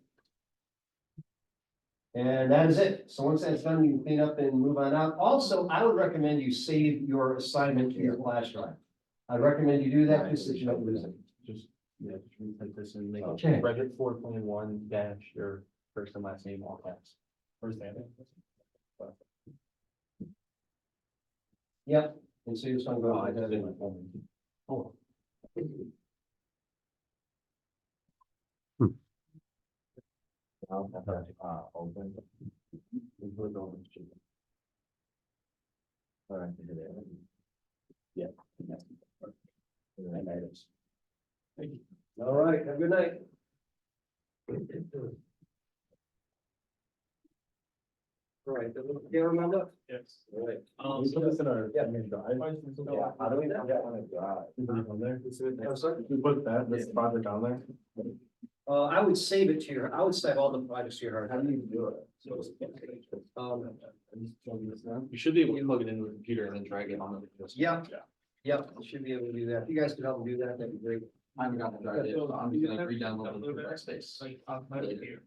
And that is it. So once that's done, you can clean up and move on out. Also, I would recommend you save your assignment to your flash drive. I'd recommend you do that just so you don't lose it. Just, yeah, just retype this and make Okay. it Revit Floor Plan 1 dash your first and last name, all caps. First name. Yep. And so you just want to go. I did it in my phone. Oh. I'll have that, open. All right, did it. Yeah. And items. All right. Have a good night. All right. Remember? Yes. All right. We put this in our. Yeah. main drive. Yeah, how do we not get on a drive? On there. I'm sorry? We put this project on there. I would save it to your, I would save all the projects to your hard. How do you do it? You should be able to plug it into the computer and then drag it on the. Yep. Yep, you should be able to do that. If you guys could help me do that, that'd be great. I haven't got to drive it, so I'm just gonna re-download it from that space. Like, I'll put it here.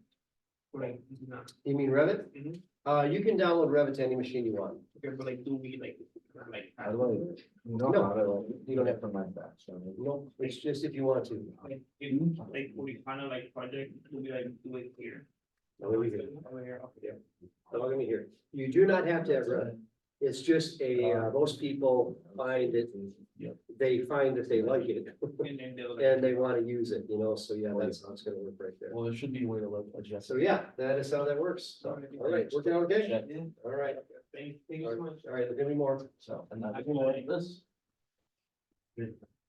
Right, not. You mean Revit? Mhm. You can download Revit to any machine you want. Okay, but like, do we like? I like, you know, how to, like, you don't have to mind that, so. No, it's just if you want to. Like, if, like, we kind of like project, do we like do it here? Over here. Over here, okay. Log in here. You do not have to have Revit. It's just most people find it, they find that they like it And then they'll. and they want to use it, so yeah, that's how it's gonna work right there. Well, there should be a way to like adjust. So yeah, that is how that works. So, all right, working out okay? All right, Thank you so much. all right, there'll be more. So, and that's like this.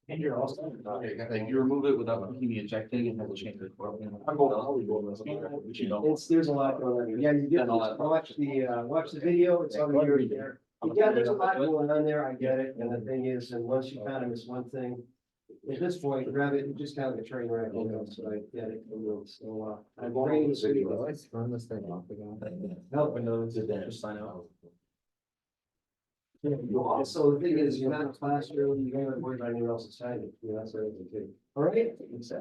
And you're also. Like you remove it without clicking the eject thing and have to change it. I'm going, I'll go with this, but you don't. There's a lot going on here. Yeah, you get, And all that. watch the video, it's on your. Yeah, there's a lot going on there, I get it, and the thing is, and once you kind of miss one thing, at this point, Revit, you just kind of a train wreck, so I get it. So, I'm going to video. Turn this thing off again. Help. Windows, just sign out. Also, the thing is, you're not in a classroom, you don't have to worry about anyone else's signing, that's what I think too. All right?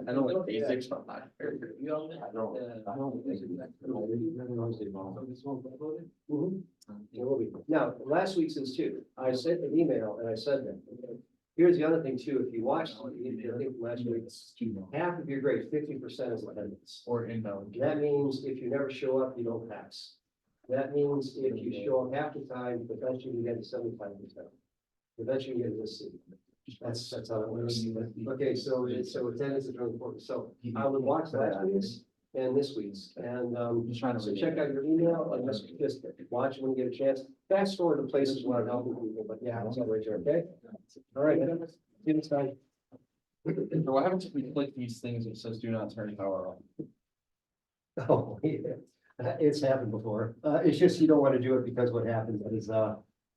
I know like basics, but not. Mhm. It will be. Now, last week's is too. I sent an email and I said that. Here's the other thing too, if you watched, I think last week, half of your grade, 50% is attendance. Or inbound. That means if you never show up, you don't pass. That means if you show up half the time, eventually you get to 75%. Eventually you get to the C. That's how it works. Okay, so attendance is really important. So I would watch last week's and this week's, and Just trying to. so check out your email and just watch when you get a chance. Fast forward to places where I'm helping people, but yeah, it's all right there, okay? All right. See you next time. So what happens if we click these things that says do not turn power on? Oh, yeah, it's happened before. It's just you don't want to do it because what happens is,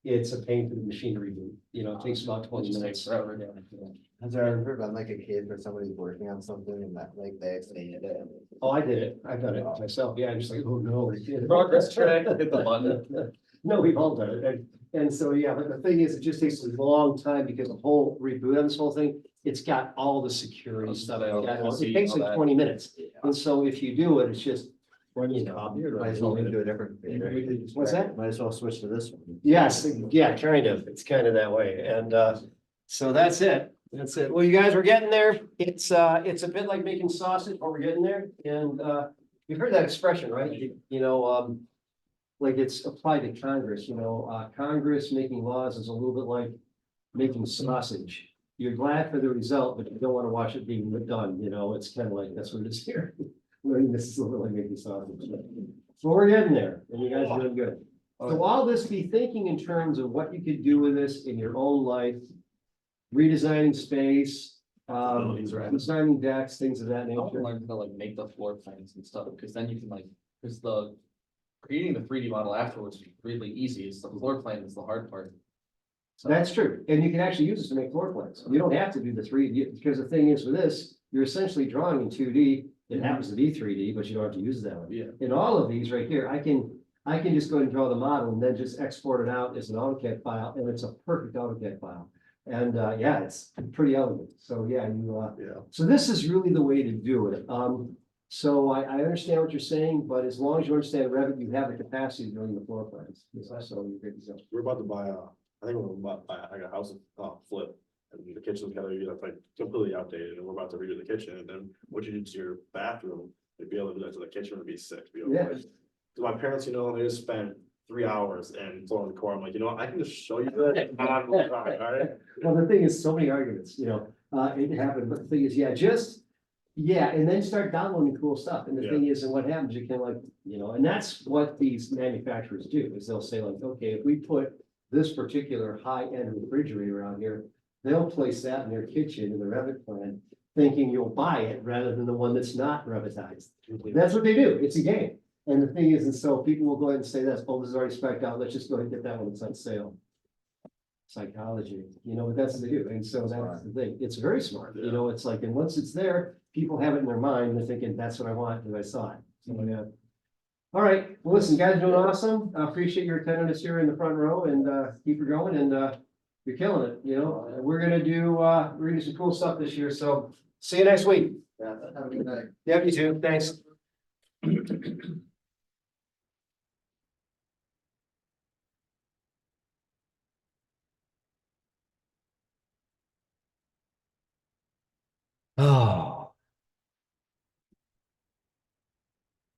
it's a pain for the machine to reboot. It takes about 20 minutes. Forever. Has there ever been like a case where somebody's working on something and that like they expanded it? Oh, I did it. I've done it myself. Yeah, I'm just like, oh, no. Progress track, hit the button. No, we've all done it. And so, yeah, but the thing is, it just takes a long time because the whole reboot on this whole thing, it's got all the security stuff. It takes like 20 minutes. And so if you do it, it's just, Might as well do a different. What's that? Might as well switch to this one. Yes, yeah, kind of. It's kind of that way. And so that's it. That's it. Well, you guys, we're getting there. It's a bit like making sausage, but we're getting there. And you've heard that expression, right? Like it's applied to Congress, Congress making laws is a little bit like making sausage. You're glad for the result, but you don't want to watch it being done, it's kind of like, that's what it is here. Learning this is a little bit like making sausage. So we're getting there and you guys are doing good. So all this, be thinking in terms of what you could do with this in your own life, redesigning space, designing decks, things of that I want to nature. learn to like make the floor plans and stuff, because then you can like, because the creating the 3D model afterwards is really easy. It's the floor plan is the hard part. So That's true. And you can actually use this to make floor plans. You don't have to do the 3D, because the thing is with this, you're essentially drawing in 2D. It happens to be 3D, but you don't have to use it that way. yeah, In all of these right here, I can just go ahead and draw the model and then just export it out as an AutoCAD file, and it's a perfect AutoCAD file. And yeah, it's pretty elegant. So yeah, so this is really the way to do it. So I understand what you're saying, but as long as you understand Revit, you have the capacity of doing the floor plans. So you're good to go. We're about to buy I think we're about to buy like a house, flip. And the kitchen's gotta be like completely outdated and we're about to redo the kitchen and then what you do to your bathroom, you'd be able to do that to the kitchen would be sick. Yeah. So my parents, they just spent 3 hours and flooring the core. I'm like, I can just show you that. All right. Well, the thing is, so many arguments, it happened, but the thing is, and then start downloading cool stuff. And the thing is, and what happens, you can and that's what these manufacturers do, is they'll say like, okay, if we put this particular high-end refrigerator out here, they'll place that in their kitchen in the Revit plan, thinking you'll buy it rather than the one that's not Revitized. That's what they do. It's a game. And the thing is, and so people will go ahead and say this, oh, this is already spec'd out. Let's just go ahead and get that one that's on sale. Psychology, but that's what they do. And so that's the thing. It's very smart. It's like, and once it's there, people have it in their mind. They're thinking, that's what I want because I saw it. So yeah. All right. Well, listen, you guys are doing awesome. I appreciate your attendance here in the front row and keep it going. And you're killing it. We're gonna do some cool stuff this year. So see you next week. Yeah, have a good night. Yep, you too. Thanks.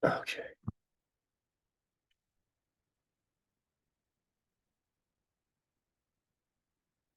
Okay.